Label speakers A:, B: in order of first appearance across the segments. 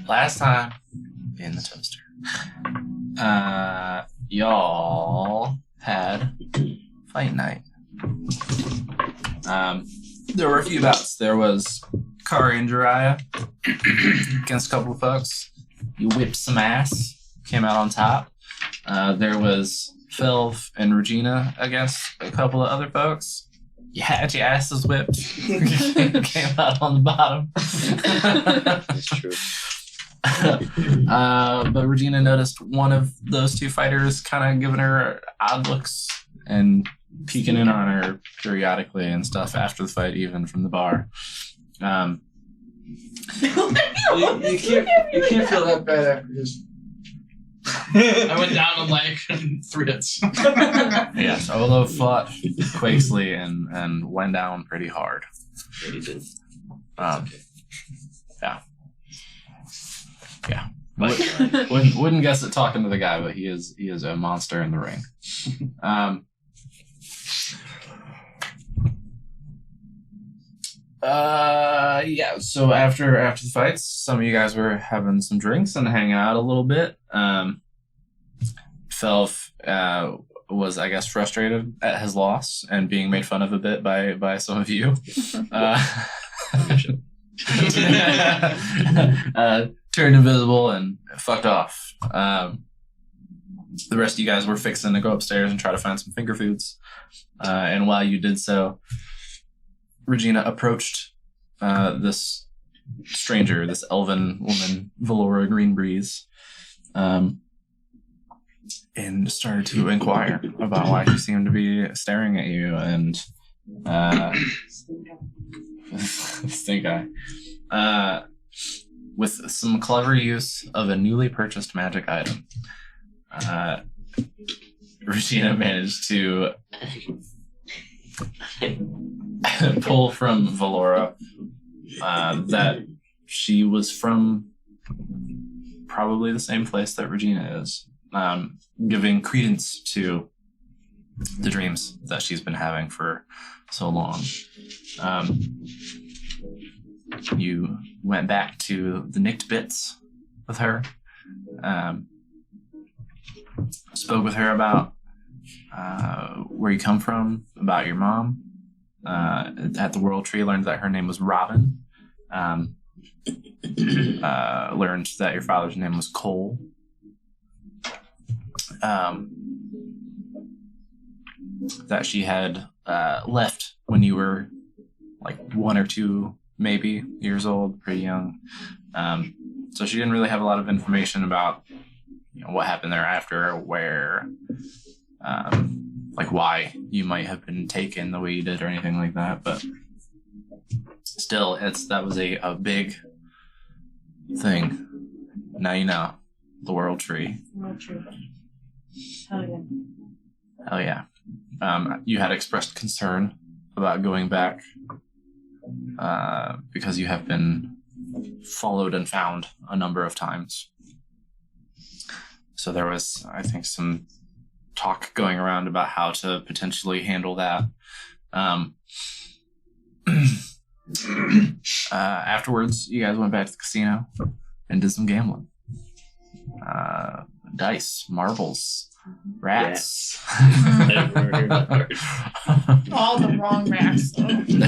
A: last time in the toaster. Y'all had fight night. There were a few bouts. There was Kari and Jiraiya against a couple of folks. You whipped some ass, came out on top. There was Felv and Regina against a couple of other folks. You had your asses whipped. Came out on the bottom.
B: That's true.
A: But Regina noticed one of those two fighters kind of giving her odd looks and peeking in on her periodically and stuff after the fight, even from the bar.
C: You can't feel that bad after this.
D: I went down in like 3 hits.
A: Yes, Olo fought Quakesly and went down pretty hard.
B: Yeah, he did.
A: Yeah. Wouldn't guess it talking to the guy, but he is a monster in the ring. Yeah, so after the fights, some of you guys were having some drinks and hanging out a little bit. Felf was, I guess, frustrated at his loss and being made fun of a bit by some of you. Turned invisible and fucked off. The rest of you guys were fixing to go upstairs and try to find some finger foods. And while you did so, Regina approached this stranger, this elven woman, Valora Greenbreeze, and started to inquire about why she seemed to be staring at you and stink eye. With some clever use of a newly purchased magic item, Regina managed to pull from Valora that she was from probably the same place that Regina is, giving credence to the dreams that she's been having for so long. You went back to the Nicked Bits with her, spoke with her about where you come from, about your mom. At the World Tree, learned that her name was Robin. Learned that your father's name was Cole. That she had left when you were like 1 or 2 maybe years old, pretty young. So she didn't really have a lot of information about what happened thereafter, where like why you might have been taken the way you did or anything like that. But still, that was a big thing. Now you know the World Tree.
E: World Tree. Hell yeah.
A: Hell yeah. You had expressed concern about going back because you have been followed and found a number of times. So there was, I think, some talk going around about how to potentially handle that. Afterwards, you guys went back to the casino and did some gambling. Dice, marbles, rats.
E: All the wrong rats.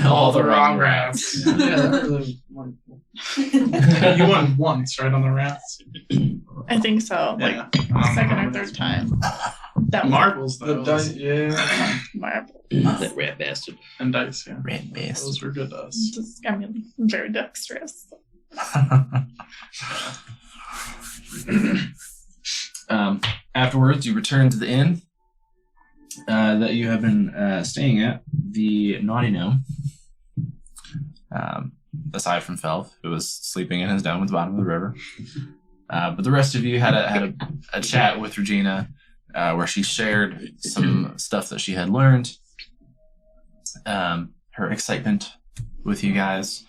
A: All the wrong rats.
C: Yeah, that really wonderful.
D: You won once, right, on the rats?
E: I think so. Like second or third time. That
D: Marbles, though.
C: The dice, yeah.
E: marble.
B: That rat bastard.
D: And dice, yeah.
A: Red base.
D: Those were good to us.
E: Just, I mean, very dexterous.
A: Afterwards, you return to the inn that you have been staying at, the Naughty Gnome. Aside from Felv, who was sleeping in his dome at the bottom of the river. But the rest of you had a chat with Regina where she shared some stuff that she had learned, her excitement with you guys.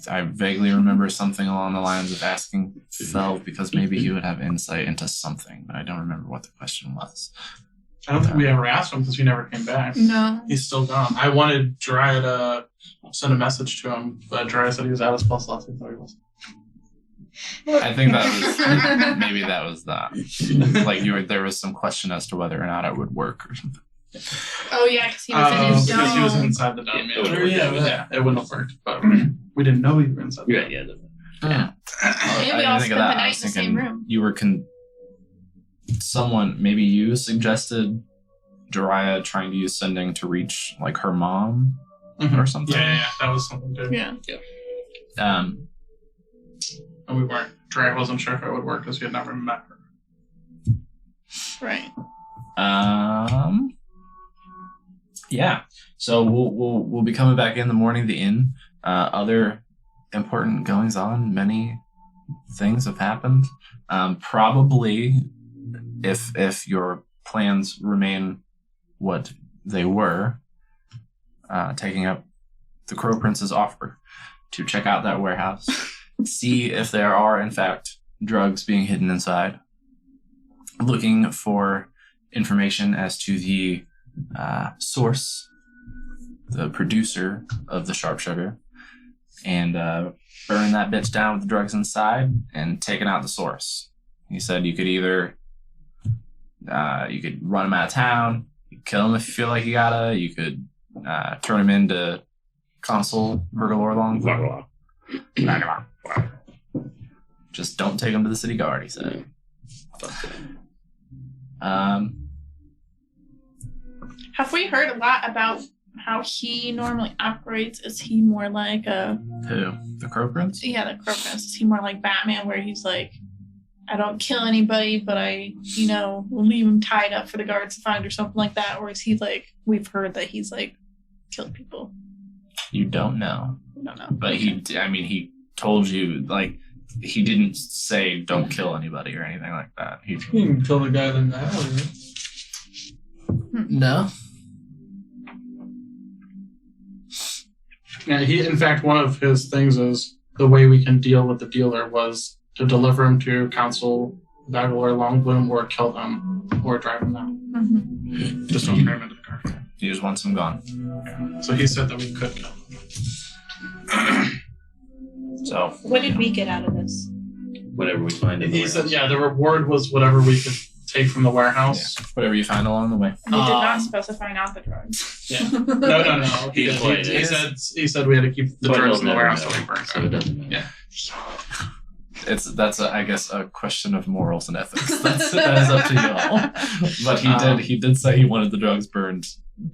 A: I vaguely remember something along the lines of asking Felv because maybe he would have insight into something, but I don't remember what the question was.
D: I don't think we ever asked him because he never came back.
E: No.
D: He's still gone. I wanted Jiraiya to send a message to him, but Dry said he was out of spell slots. I thought he was.
A: I think that was maybe that was that. Like there was some question as to whether or not it would work or something.
E: Oh yeah, because he was in his dome.
D: Because he was inside the dome.
B: Yeah,
D: It wouldn't have worked, but we didn't know you were inside. The
B: You're
D: dome.
B: right, yeah.
E: And we all spent the night in the same room.
A: You were someone, maybe you suggested Jiraiya trying to use sending to reach like her mom or something.
D: Yeah, that was something too.
E: Yeah.
D: And we weren't. Dry wasn't sure if it would work because we had never met her.
E: Right.
A: Yeah. So we'll be coming back in the morning. The inn. Other important goings on. Many things have happened. Probably, if your plans remain what they were, taking up the Crow Prince's offer to check out that warehouse, see if there are in fact drugs being hidden inside, looking for information as to the source, the producer of the sharpshooter, and burn that bitch down with the drugs inside and taking out the source. He said you could either you could run him out of town, you could kill him if you feel like you gotta, you could turn him into Consul Virgil Orlong. Just don't take him to the city guard, he said.
E: Have we heard a lot about how he normally operates? Is he more like
A: Who? The Crow Prince?
E: the Crow Prince? Is he more like Batman, where he's like, I don't kill anybody, but I, will leave him tied up for the guards to find or something like that? Or is he like, we've heard that he's like killed people?
A: You don't know.
E: I don't know.
A: But he told you, like, he didn't say don't kill anybody or anything like that.
C: You can kill the guy in the alley.
A: No.
D: Yeah, in fact, one of his things is the way we can deal with the dealer was to deliver him to Council Bagel or Longbloom or kill them or drive them out.
E: Mm-hmm.
D: Just don't turn him into the car.
A: He just wants him gone.
D: So he said that we could kill him.
A: So.
F: What did we get out of this?
B: Whatever we find in the
D: He said,
B: warehouse.
D: the reward was whatever we could take from the warehouse.
A: Yeah. Whatever you find along the way.
E: He did not specify not the drugs.
D: Yeah. No.
B: He implied
D: He
B: it.
D: said we had to keep the
B: But
D: drugs
B: he'll
D: in the
B: never
D: warehouse
B: know,
D: till we burn
B: so it
D: them.
B: doesn't matter.
D: Yeah.
A: That's I guess a question of morals and ethics. That is up to y'all. But he did say he wanted the drugs burned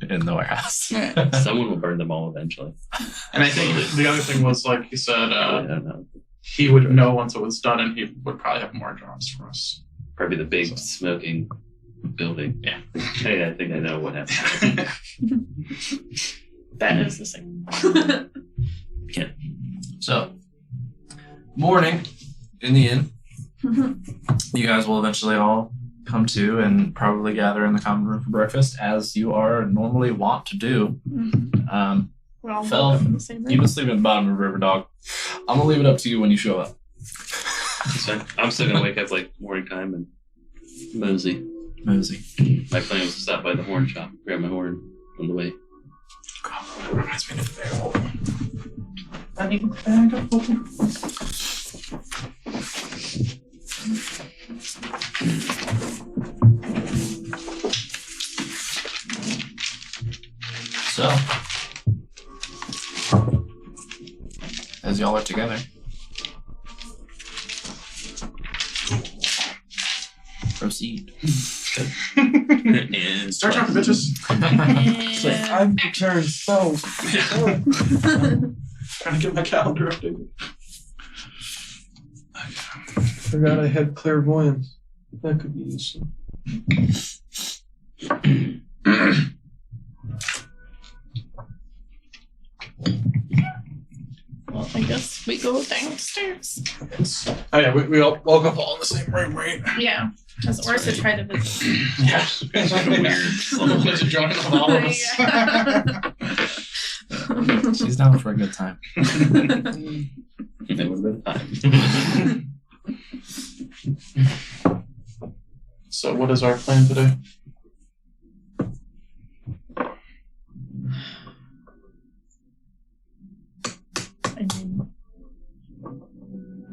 A: in the warehouse.
E: Right.
B: Someone will burn them all eventually.
D: And I think the other thing was, like he said,
B: I don't know.
D: he would know once it was done, and he would probably have more jobs for us.
B: Probably the big smoking building.
D: Yeah.
B: Hey, I think I know what happened.
E: That is the same.
B: Yeah.
A: So, morning in the inn. You guys will eventually all come to and probably gather in the common room for breakfast, as you are normally wont to do.
E: We're all
A: Phil,
E: woke up in the same room.
A: you've been sleeping at the bottom of the river, dog. I'm gonna leave it up to you when you show up.
B: So I'm still gonna wake up like morning time and mosey.
A: Mosey.
B: My plan was to stop by the horn shop, grab my horn on the way.
A: Reminds me of the bear.
D: I need to bag up.
A: So, as y'all are together, proceed.
B: And
D: Start talking, bitches.
C: It's like, I've returned so.
D: Trying to get my calendar updated.
C: Forgot I had clairvoyance. That could be useful.
E: Well, I guess we go downstairs.
D: Oh yeah, we all woke up all in the same room, right?
E: Yeah, because Orsa tried to visit.
D: Yeah.
B: weird.
D: Someone was joining all of us.
A: She's down for a good time.
B: That would have been fine.
D: So what is our plan today?
E: I mean,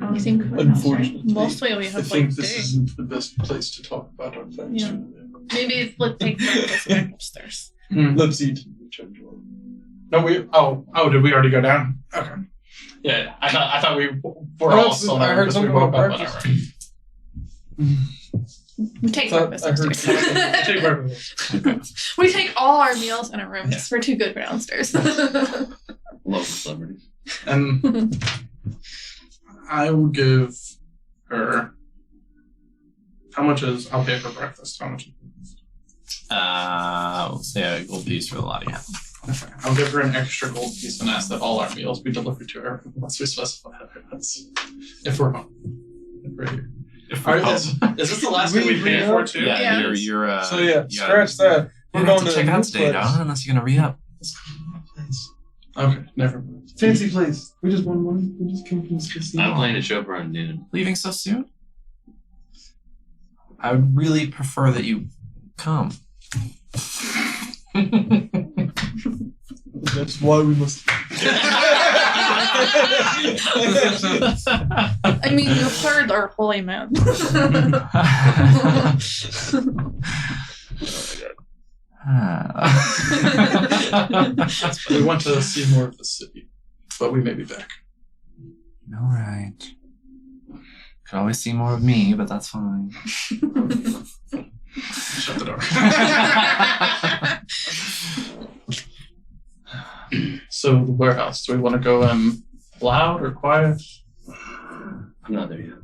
E: I think
C: Unfortunately,
E: mostly we
C: I
E: have
C: think
E: like
C: this
E: day.
C: isn't the best place to talk about our plans.
E: Yeah. Maybe let's take breakfast back upstairs.
C: Let's eat.
D: No, did we already go down? Okay. Yeah. I thought we were all still
C: I
D: there
C: heard
D: because we
C: something
D: woke
C: about
D: up.
C: breakfast.
E: We take
C: Thought
E: breakfast
C: I heard
E: upstairs.
D: Take breakfast.
E: We take all our meals in our rooms. We're too good for downstairs.
B: Local celebrities.
D: And I will give her. How much is? I'll pay for breakfast. How much?
A: Let's say a gold piece for the lot again.
D: Okay. I'll give her an extra gold piece and ask that all our meals be delivered to her once we specify that. That's if we're home. If we're here. Is this the last thing we pay for too?
A: Yeah,
E: Yeah.
A: you're
C: So yeah,
A: you
C: scratch that.
A: We're
C: We're
A: going
C: going
A: to check out
C: Nick's
A: today,
C: place.
A: Don, unless you're gonna re up.
D: Okay, never mind.
C: Fancy place. We just won money. We just came from this casino.
B: I'm planning to show up around noon.
A: Leaving so soon? I would really prefer that you come.
C: That's why we must.
E: I mean, you heard our holy man.
D: We want to see more of the city, but we may be back.
A: All right. Could always see more of me, but that's fine.
D: Shut the door. So the warehouse. Do we want to go in loud or quiet?
B: I'm not there yet.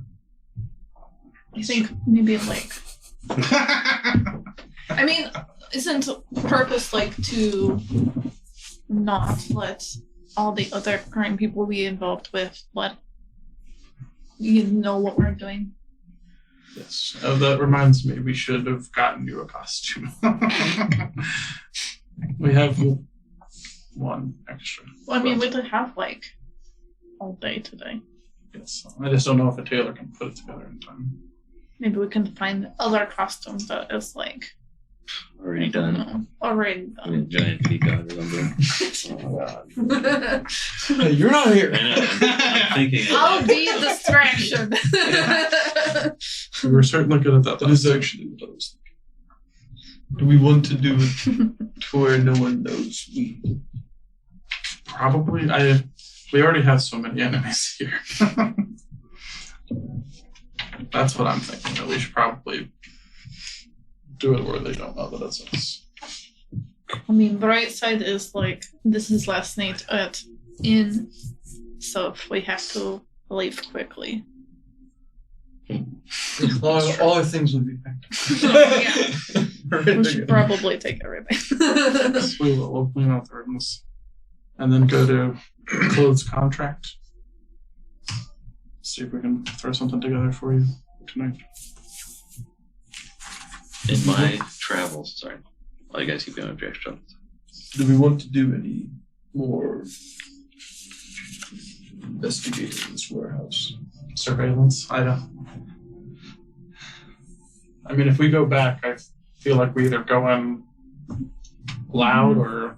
E: I think maybe like. I mean, isn't purpose like to not let all the other current people we involved with let you know what we're doing?
D: Yes. That reminds me, we should have gotten you a costume. We have one extra.
E: Well, I mean, we could have like all day today.
D: Yes. I just don't know if a tailor can put it together in time.
E: Maybe we can find other costumes that is like
B: Already
E: I don't
B: done.
E: know, already
B: I mean, giant peacock or something.
E: done.
C: Hey, you're not here.
B: I know. I'm thinking.
E: I'll be a distraction.
D: We were certainly good at that.
C: That is actually what I was thinking. Do we want to do it to where no one knows we?
D: Probably. We already have so many enemies here. That's what I'm thinking. That we should probably do it where they don't know that it's us.
E: I mean, bright side is like this is last night at inn, so if we have to leave quickly.
C: All our things will be packed.
E: We should probably take everything.
D: Yes, we will. We'll clean out the rooms. And then go to clothes contract. See if we can throw something together for you tonight.
B: In my travels, sorry. Well, you guys keep going with your extra.
C: Do we want to do any more investigating in this warehouse?
D: Surveillance. I mean, if we go back, I feel like we either go in loud or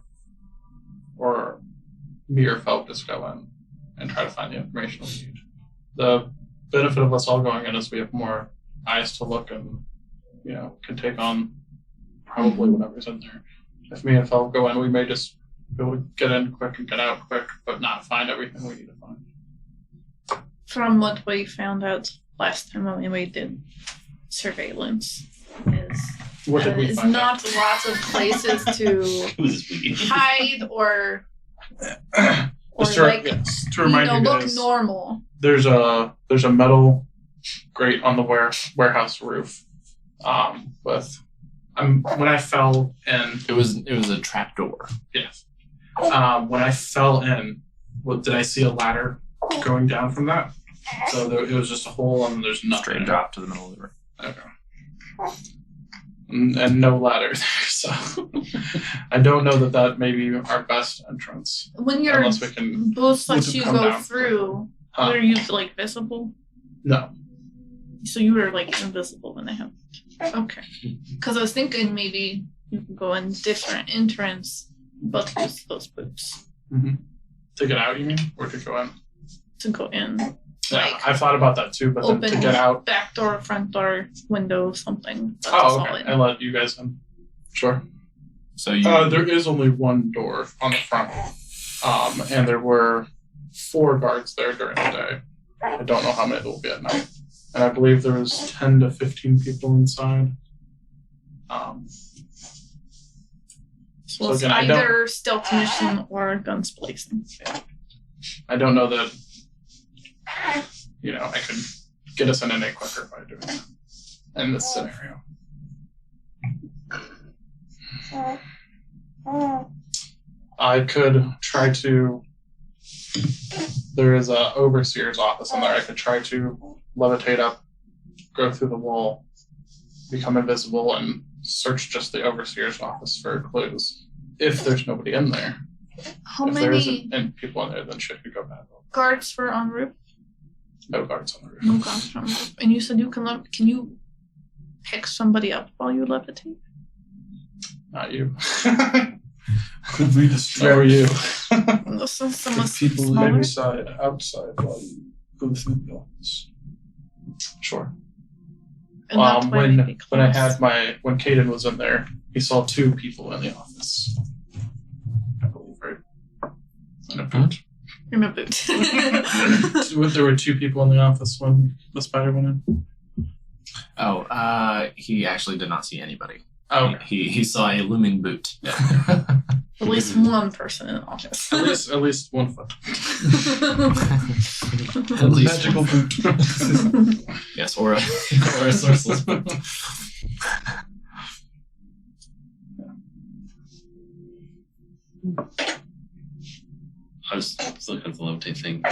D: me or Phelps just go in and try to find the information we need. The benefit of us all going in is we have more eyes to look and, can take on probably whatever's in there. If me and Phelps go in, we may just be able to get in quick and get out quick, but not find everything we need to find.
E: From what we found out last time when we did surveillance,
D: What did we
E: is
D: find
E: not lots of places to
B: Who's this speaking?
E: hide or
D: Just
E: like
D: to remind you
E: look
D: guys,
E: normal.
D: there's a metal grate on the warehouse roof. When I fell in,
A: It was a trap door.
D: yes. When I fell in, did I see a ladder going down from that? So it was just a hole and there's nothing.
A: Straight drop to the middle of the room.
D: Okay. And no ladder there, so I don't know that may be our best entrance
E: When your
D: unless we can.
E: boots
D: we
E: let
D: can
E: you
D: come
E: go
D: down.
E: through,
D: Huh.
E: were you like visible?
D: No.
E: So you were like invisible when they have. Okay. Because I was thinking maybe you could go in different entrance, but use those boots.
D: Mm-hmm. To get out, you mean, or to go in?
E: To go in.
D: Yeah,
E: Like,
D: I thought about that too, but then
E: open
D: to get out.
E: back door, front door, window, something. That's
D: Oh,
E: all
D: okay.
E: in.
D: I let you guys in. Sure.
A: So you.
D: There is only one door on the front, and there were 4 guards there during the day. I don't know how many there will be at night, and I believe there was 10 to 15 people inside.
E: So it's
D: again, I
E: either stealth mission or guns blazing.
D: I don't know that. I could get us in any quicker by doing that in this scenario. I could try to. There is a overseer's office in there. I could try to levitate up, go through the wall, become invisible, and search just the overseer's office for clues. If there's nobody in there,
E: How
D: if there
E: many
D: isn't any people in there, then shit could go bad.
E: guards were on roof?
D: No guards on the roof.
E: No guards on roof. And you said you can you pick somebody up while you levitate?
D: Not you.
C: Could we
D: Where
C: distract
D: are you?
E: This is someone
C: people
E: smaller.
C: outside while you go through the office?
D: Sure.
E: And that way they'd be
D: when I
E: close.
D: had when Caden was in there, he saw 2 people in the office. I believe, right? In a boot.
E: In a boot.
D: There were 2 people in the office when the spider went in.
A: He actually did not see anybody.
D: Oh,
A: He saw a looming boot.
E: At least one person in the office.
D: at least 1 foot.
A: At least
C: Magical boot.
A: Yes, or a sorcerer's boot.
B: I was looking at the levitate thing.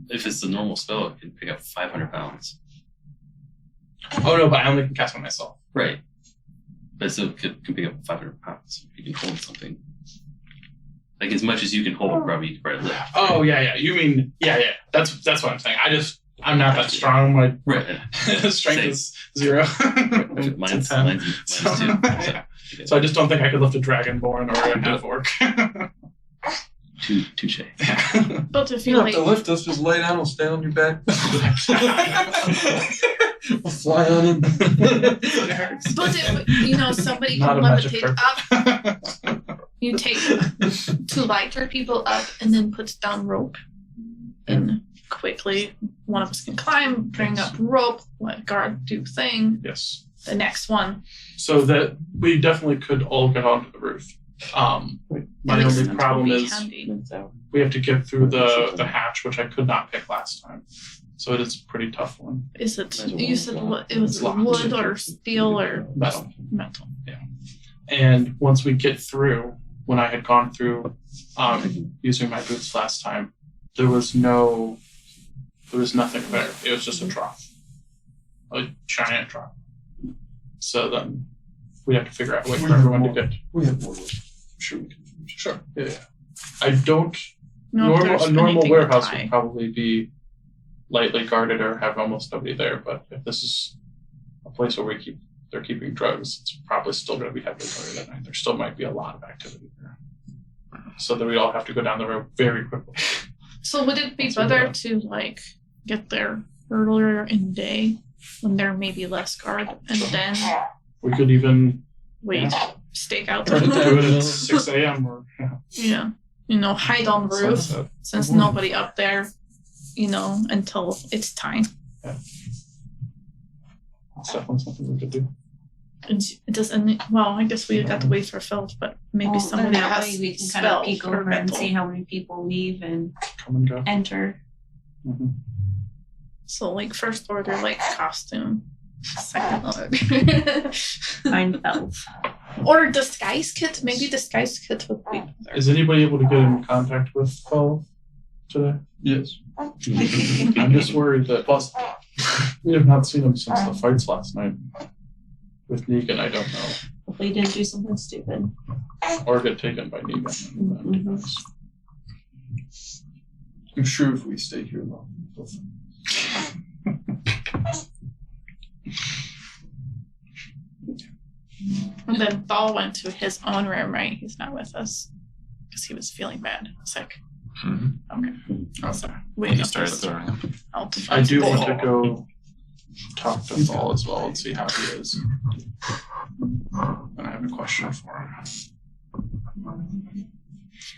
B: If it's a normal spell, it can pick up 500 pounds.
D: Oh no, but I only can cast on myself.
B: Right. But it still can pick up 500 pounds. You can hold something. Like as much as you can hold, probably you can probably lift.
D: Oh yeah. You mean yeah. That's what I'm saying. I'm not that strong. My
B: Right.
D: strength
B: Same.
D: is 0.
B: Mine's
D: to 10.
B: minus 2.
D: Yeah. So I just don't think I could lift a dragonborn or a half orc.
B: Touche.
E: But if
C: You
E: you
C: don't
E: like
C: have to lift us, just lay down, we'll stand on your back. We'll fly on him.
E: but if somebody
D: Not
E: can
D: a magic
E: levitate
D: trick.
E: up, you take 2 lighter people up and then put down rope. And quickly one of us can climb, bring up rope, let guard do thing.
D: Yes.
E: The next one.
D: So that we definitely could all get onto the roof. My
E: At least
D: only problem
E: would be
D: is
E: handy.
D: we have to get through the hatch, which I could not pick last time. So it is a pretty tough one.
E: Is it?
B: Might as well
E: You said it was
D: It's locked.
E: wood or steel or
D: Metal.
E: metal.
D: And once we get through, when I had gone through using my boots last time, there was nothing there. It was just a trough. A giant trough. So then we have to figure out a way for everyone to get.
C: We have more wood. I'm sure we can.
D: Sure. Yeah. I don't.
E: No, if there's
D: A normal
E: anything to
D: warehouse
E: tie.
D: would probably be lightly guarded or have almost nobody there. But if this is a place where they're keeping drugs, it's probably still going to be heavily guarded at night. There still might be a lot of activity there. So that we all have to go down the road very quickly.
E: So would it be
D: That's what
E: better
D: we
E: to get there earlier in the day when there may be less guard and then
D: We could even
E: stake out
D: do
E: the
D: it at 6 a.m. or
E: hide on the roof
D: sunset.
E: since nobody up there, until it's time.
D: It's definitely something we could do.
E: It doesn't. Well, I guess we got to wait for Phil, but maybe somebody
F: that
E: else.
F: way we can kind of peek over and see how many people leave and
D: Come and go.
F: enter.
D: Mm-hmm.
E: So, first order, costume. Second order.
F: Find belts.
E: Or disguise kit. Maybe disguise kit would be better.
D: Is anybody able to get in contact with Paul today?
C: Yes.
D: I'm just worried that we have not seen him since the fights last night. With Negan, I don't know.
F: Hopefully he didn't do something stupid.
D: Or get taken by Negan.
F: Mhm.
C: I'm sure if we stay here long,
E: And then Thal went to his own room, right? He's not with us because he was feeling bad, sick.
A: Mm-hmm.
E: I'll start.
A: When
E: Wait,
A: you start throwing them.
D: I do want to go talk to Paul as well and see how he is. And I have a question for him.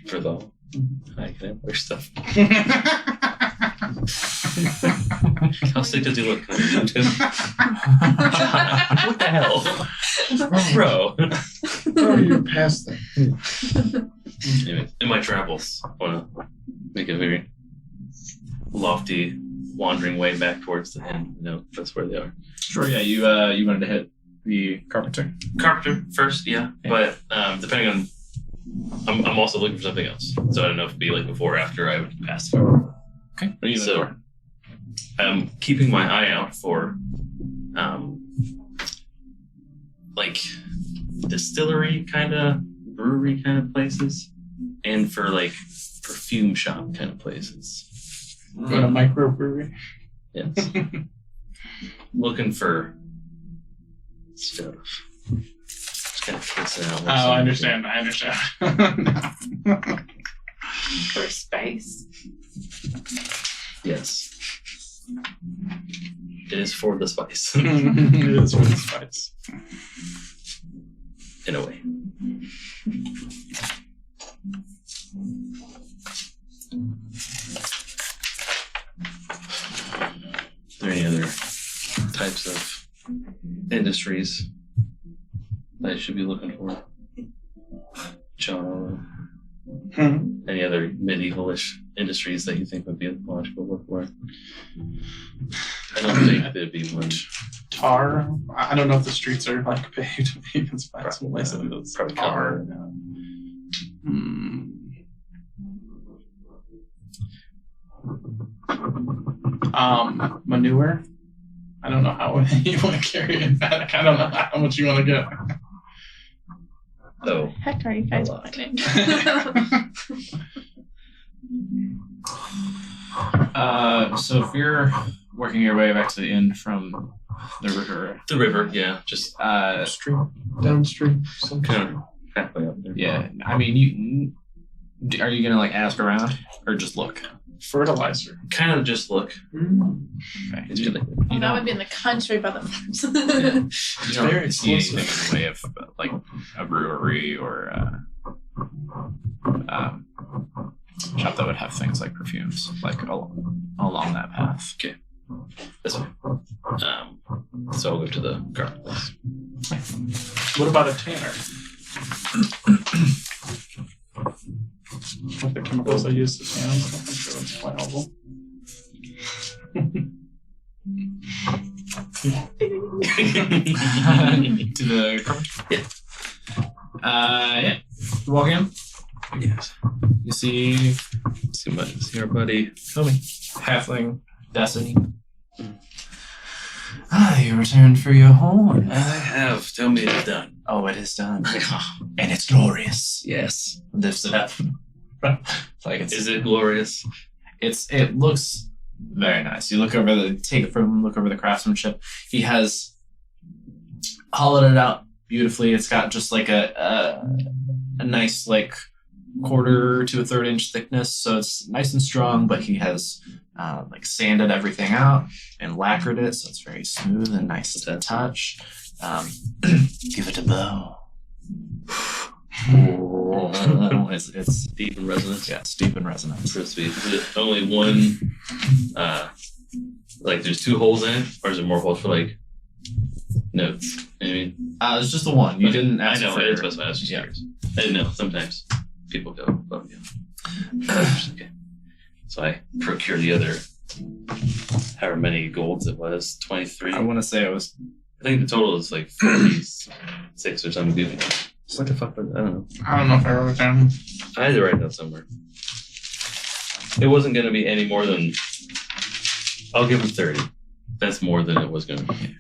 B: For the I can have other stuff. How sick does he look? Can I shoot him? What the hell? Bro.
C: Oh, you're past that.
B: Anyway, in my travels, I want to make a very lofty, wandering way back towards the end. That's where they are.
A: Sure, yeah. You wanted to hit the carpenter?
B: Carpenter first, yeah. But depending on... I'm also looking for something else. So I don't know if it'd be like before or after I would pass through.
A: Okay. What are you looking for?
B: I'm keeping my eye out for like distillery kind of, brewery kind of places, and for like perfume shop kind of places.
D: Go to microbrewery.
B: Yes. Looking for stuff. Just kind of kissing out.
D: Oh, I understand.
F: For space.
B: Yes. It is for the spice.
D: It is for the spice.
B: In a way. Are there any other types of industries that I should be looking for? John, any other medievalish industries that you think would be logical to look for? I don't think there'd be much.
D: Tar. I don't know if the streets are like paved. You can find some places that's
B: Probably
D: tar.
B: cover.
D: Manure. I don't know how you want to carry it back. I don't know how much you want to get.
B: Oh,
E: Heck, are you guys
B: A lot.
E: planning?
A: So if you're working your way back to the inn from the river,
B: the river, yeah, just
C: Upstream, downstream, some
B: kind of halfway up there.
A: yeah. I mean, are you gonna like ask around or just look?
D: Fertilizer.
B: Kind of just look.
A: Okay.
B: It's really
E: Well, that would be in the country by the farms.
A: You don't
C: very
A: see anything
C: exclusive.
A: in the way of like a brewery or shop that would have things like perfumes, like along that path.
B: this way. So I'll go to the garden place.
D: What about a tanner? With the chemicals I use to tan, I'm sure it's flammable.
A: To the carpenter? Yeah. You walk in,
B: Yes.
A: you see
B: See our buddy.
A: halfling Destiny. You returned for your horn.
B: I have. Tell me it's done.
A: Oh, it is done. And it's glorious.
B: Yes.
A: Lifts it up. Like
B: Is it glorious?
A: it looks very nice. You look over look over the craftsmanship. He has hollowed it out beautifully. It's got just like a nice like quarter to a third inch thickness, so it's nice and strong, but he has like sanded everything out and lacquered it, so it's very smooth and nice to touch. Give it a blow. It's
B: Deep in resonance.
A: yeah, it's deep in resonance.
B: So sweet. Is it only one? Like there's two holes in it, or is there more holes for like notes? You know what I mean?
A: It's just the one. You didn't
B: I
A: ask
B: know.
A: for
B: It is specified. I was just
A: yeah.
B: curious. I didn't know. Sometimes people go, "Oh yeah." Okay. So I procure the other, however many golds it was, 23.
A: I want to say it was.
B: I think the total is like 46 or something goofy. What the fuck was I don't know.
D: I don't know if I wrote it down.
B: I had to write it down somewhere. It wasn't going to be any more than. I'll give him 30. That's more than it was going to be.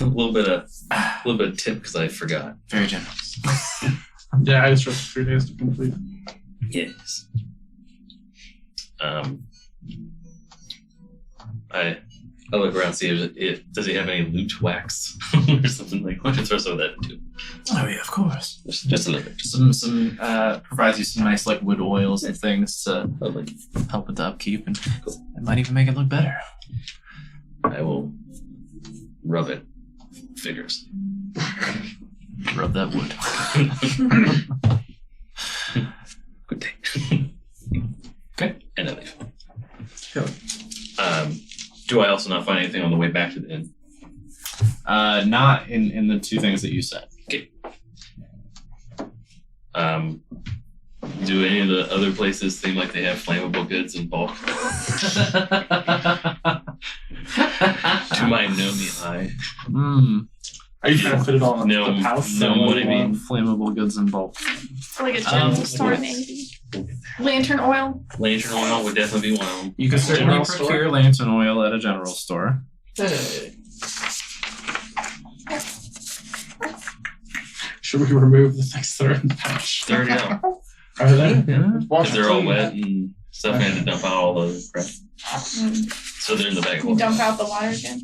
B: a little bit of tip because I forgot.
A: Very generous.
D: Yeah, I just wrote 3 days to complete.
B: Yes. I look around, see if does he have any loot wax or something like. Why don't you throw some of that too?
A: Oh yeah, of course.
B: Just a little bit.
A: Some provides you some nice like wood oils and things to
B: Lovely.
A: help with the upkeep, and it might even make it look better.
B: I will rub it vigorously.
A: Rub that wood.
B: Good day.
A: Okay.
B: And I leave.
C: Cool.
B: Do I also not find anything on the way back to the inn?
A: Not in the two things that you said.
B: Okay. Do any of the other places seem like they have flammable goods in bulk? To my gnomey eye.
D: Are you trying to fit it all in
B: No,
D: the house?
B: no, what I mean.
A: Flammable goods in bulk.
E: Like a general store, maybe. Lantern oil.
B: Lantern oil would definitely be one of them.
A: You can certainly
D: General
A: procure lantern oil at a general store.
C: Hey.
D: Should we remove the things that are in the pouch?
B: They're already out.
D: Are they?
A: Yeah.
D: Wash
B: Because they're all
D: them
B: wet and stuff. I had to dump out all the crap.
E: Mm.
B: So they're in the bag. of
E: You dump
B: holding.
E: out the water again?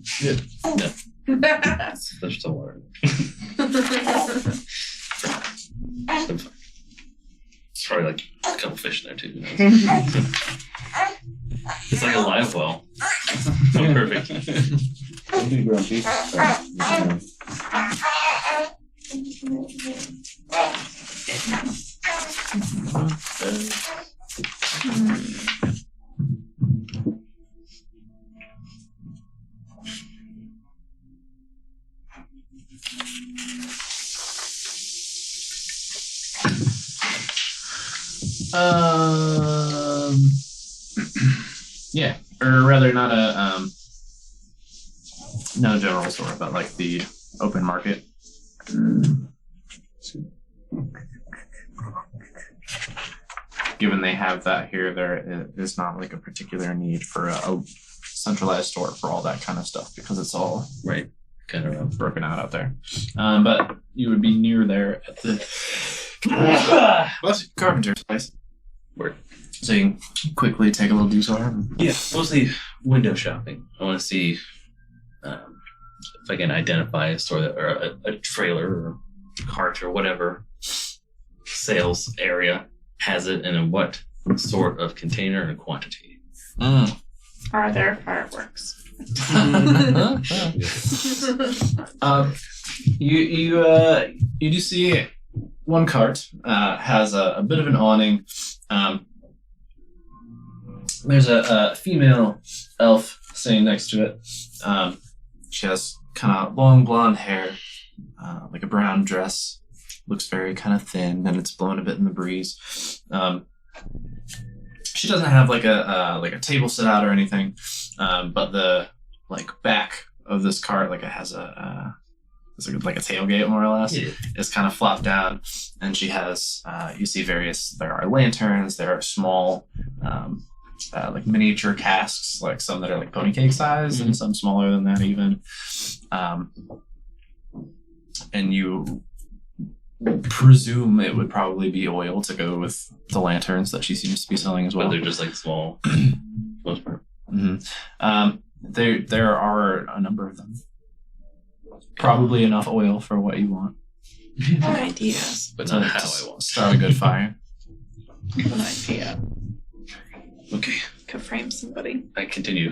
B: No.
E: Yeah.
B: There's still water. I'm fine. It's probably like a couple fish in there too. It's like a live well. So perfect.
A: Yeah, or rather, not a general store, but like the open market. Given they have that here, there is not like a particular need for a centralized store for all that kind of stuff because it's all
B: Right. Kind of
A: broken out there. But you would be near there at the carpenter's place.
B: Word.
A: So you can quickly take a little detour.
B: Yeah, mostly window shopping. I want to see if I can identify a store that, or a trailer or cart or whatever sales area has it, and in what sort of container and quantity.
E: Are there fireworks?
A: You do see one cart has a bit of an awning. There's a female elf sitting next to it. She has kind of long blonde hair, like a brown dress. Looks very kind of thin, and it's blowing a bit in the breeze. She doesn't have like a table set out or anything, but the like back of this cart, like it has it's like a tailgate more or less.
B: Yeah.
A: Is kind of flopped down, and she has you see there are lanterns, there are small like miniature casks, like some that are like pony cake size and some smaller than that even. And you presume it would probably be oil to go with the lanterns that she seems to be selling as well.
B: But they're just like small. Most part.
A: There are a number of them. Probably enough oil for what you want.
E: Good ideas.
B: But
A: to
B: not how I want.
A: start a good fire.
E: Good idea.
B: Okay.
E: Could frame somebody
B: I continue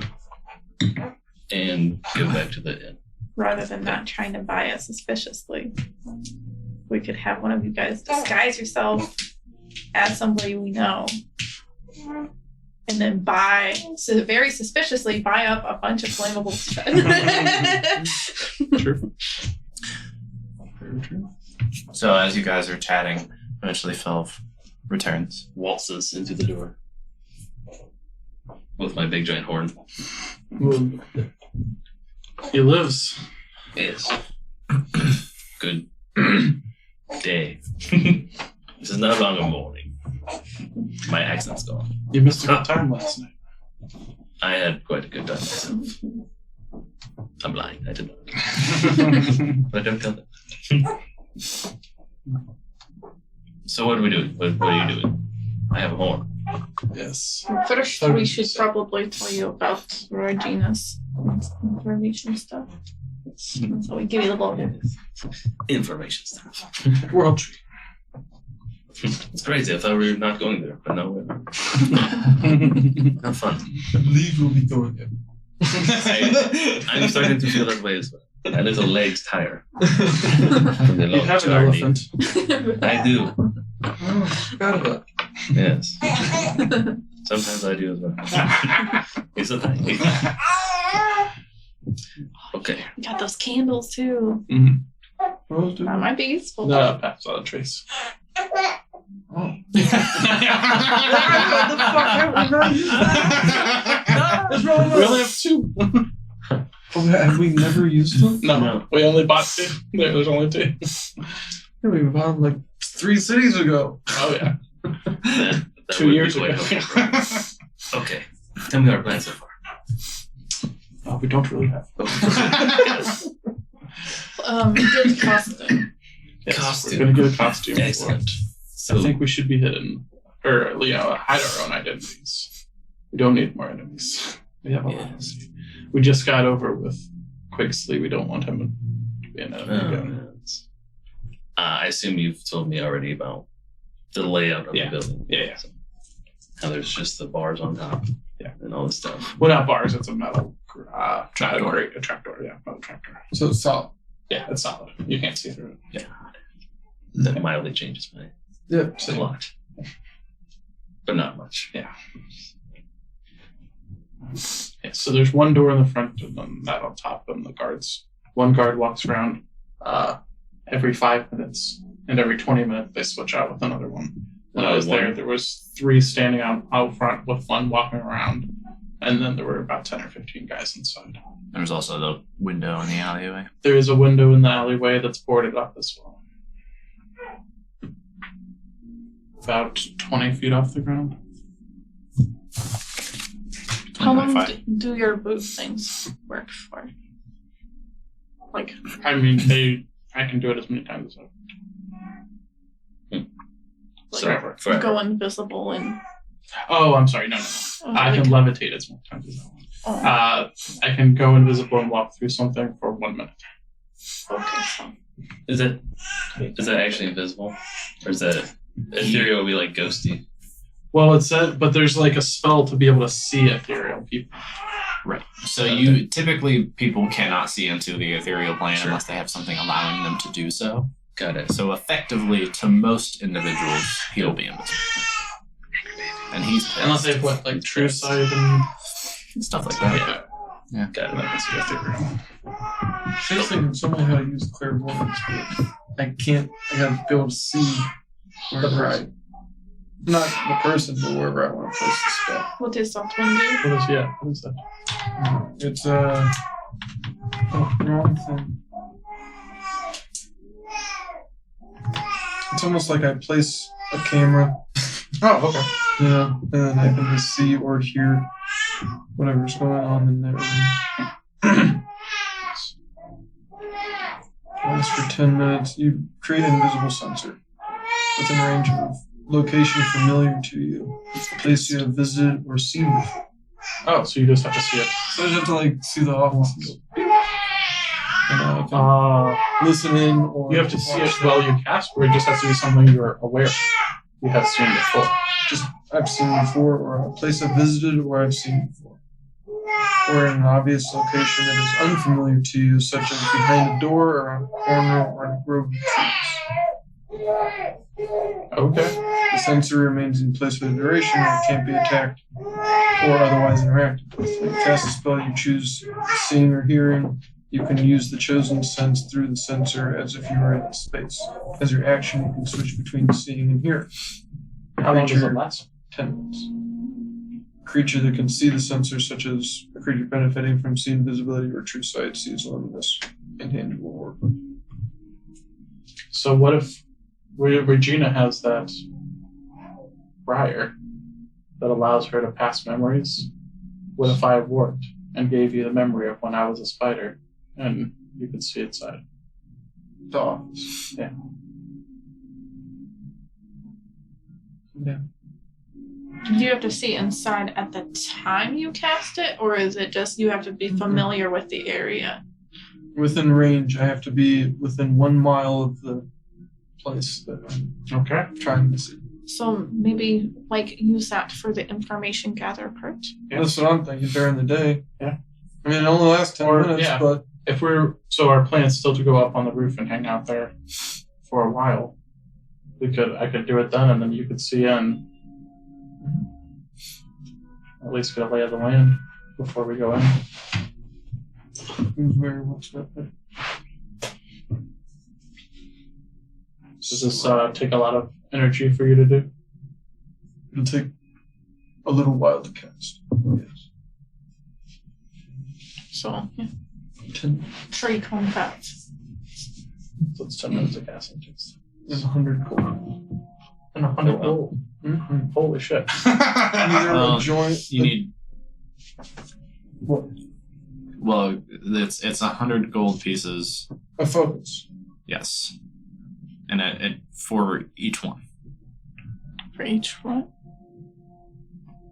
B: and go back to the inn.
E: rather than not trying to buy it suspiciously. We could have one of you guys disguise yourself as somebody we know, and then very suspiciously buy up a bunch of flammable stuff.
D: True.
A: Very true. So as you guys are chatting, eventually Felv returns.
B: Waltzes into the door with my big giant horn.
D: Well, he lives.
B: Yes. Good day. This is no longer morning. My accent's gone.
D: You missed a good time last night.
B: I had quite a good time myself. I'm lying. I did not. But don't tell them. So what are we doing? What are you doing? I have a horn.
D: Yes.
E: First, we should probably tell you about Regina's information stuff. So we give you the bonus.
B: Information stuff.
C: World tree.
B: It's crazy. I thought we were not going there, but no, we're not. Have fun.
C: I believe we'll be going there.
B: I'm starting to feel that way as well. My little legs tire from the
C: You
B: long
C: have an
B: journey.
C: elephant.
B: I do.
C: Oh, forgot about
B: Yes. Sometimes I do as well. He's a tiny. Okay.
E: Got those candles too.
C: that. What was
E: That might be useful.
D: No, that's not a trace.
C: Oh.
D: We only have 2.
C: Oh, have we never used them?
D: No, we only bought 2. There's only 2.
C: Yeah, we bought them like 3 cities ago.
D: Oh yeah,
B: That
D: 2
B: would be
D: years
B: quite
D: ago.
B: helpful. Okay. Tell me our plan so far.
D: Oh, we don't really have.
B: Yes.
E: Good costume.
D: Yes,
B: Costume.
D: We're gonna get a costume. for it.
B: Excellent.
D: I think we should be hidden, or hide our own identities. We don't need more enemies. We have a lot.
B: Yes.
D: We just got over with Quicksley. We don't want him to be an enemy again.
B: Yes. I assume you've told me already about the layout of
D: Yeah.
B: the building.
D: Yeah.
B: So, how there's just the bars on top.
D: Yeah.
B: And all this stuff.
D: Well, not bars. It's a metal
A: Trapdoor.
D: A trapdoor. Yeah, metal trapdoor.
C: So it's solid.
D: Yeah, it's solid. You can't see through it.
B: That mildly changes my
C: Yeah.
B: a lot. But not much.
D: Yeah, so there's one door in the front and then that on top, and the guards. One guard walks around every 5 minutes, and every 20 minutes they switch out with another one. When I was there was 3 standing out front with one walking around, and then there were about 10 or 15 guys inside.
A: There's also the window in the alleyway.
D: There is a window in the alleyway that's boarded up as well. About 20 feet off the ground.
E: How long
A: 25.
E: do your boot things work for? Like,
D: I mean, I can do it as many times as I
E: like
B: Forever.
E: go invisible and.
D: Oh, I'm sorry. No. I can levitate as many times as I want.
E: Oh,
D: I can go invisible and walk through something for 1 minute.
E: okay. So.
B: Is that actually invisible? Or is that ethereal would be like ghosty?
D: Well, it said, but there's like a spell to be able to see ethereal people.
A: Right. So you typically people cannot see into the ethereal plane
B: Sure.
A: unless they have something allowing them to do so.
B: Got it.
A: So effectively, to most individuals, he'll be invisible. And he's pissed.
D: Unless they have what, like true sight and
A: Stuff like that.
D: yeah,
B: Got
D: and I
B: it.
D: can see ethereal.
C: Seriously, if someone how to use clairvoyance, but I can't. I gotta be able to see wherever I, not the person, but wherever I want to place the spell.
E: What does that one do?
D: What is that?
C: It's wrong thing. It's almost like I place a camera,
D: Oh, okay.
C: and I can just see or hear whatever's going on in there. Lasts for 10 minutes. You create an invisible sensor within range of location familiar to you. It's a place you have visited or seen before.
D: Oh, so you just have to see it.
C: So I just have to like see the office. And I can listen in, or
D: You have to see it
C: watch
D: while you cast, or it just has to be something you're aware of. You have seen before.
C: just I've seen before, or a place I've visited, or I've seen before, or in an obvious location that is unfamiliar to you, such as behind a door or on a corner or in a grove of trees.
D: Okay.
C: The sensor remains in place for the duration and it can't be attacked or otherwise interacted with. When you cast a spell you choose seeing or hearing, you can use the chosen sense through the sensor as if you were in that space. As your action, you can switch between seeing and hearing.
D: How long does it last?
C: 10 minutes. Creature that can see the sensor, such as a creature benefiting from seeing visibility or true sight, sees luminous, intangible work.
D: So what if Regina has that briar that allows her to pass memories? What if I worked and gave you the memory of when I was a spider and you could see inside?
C: The office.
D: Yeah.
C: Yeah.
E: Do you have to see inside at the time you cast it, or is it just you have to be familiar with the area
C: within range. I have to be within 1 mile of the place that I'm
D: Okay.
C: trying to see.
E: So maybe like use that for the information gather part.
D: Yeah.
C: That's what I'm thinking during the day.
D: Yeah.
C: I mean, it only lasts 10
D: Or,
C: minutes,
D: yeah.
C: but
D: If our plan is still to go up on the roof and hang out there for a while, I could do it then, and then you could see in. At least get a lay of the land before we go in.
C: who's where, what's that?
D: Does this take a lot of energy for you to do?
C: It'll take a little while to cast. Yes.
E: So yeah.
C: 10
E: Tree combat.
D: So it's 10 minutes of casting.
C: is 100 gold.
D: And 100 gold.
C: Mm-hmm.
D: Holy shit.
C: Either
A: Well,
C: a joint.
A: You need.
C: What?
A: Well, it's 100 gold pieces.
C: A focus.
A: Yes, and it for each one.
E: For each one.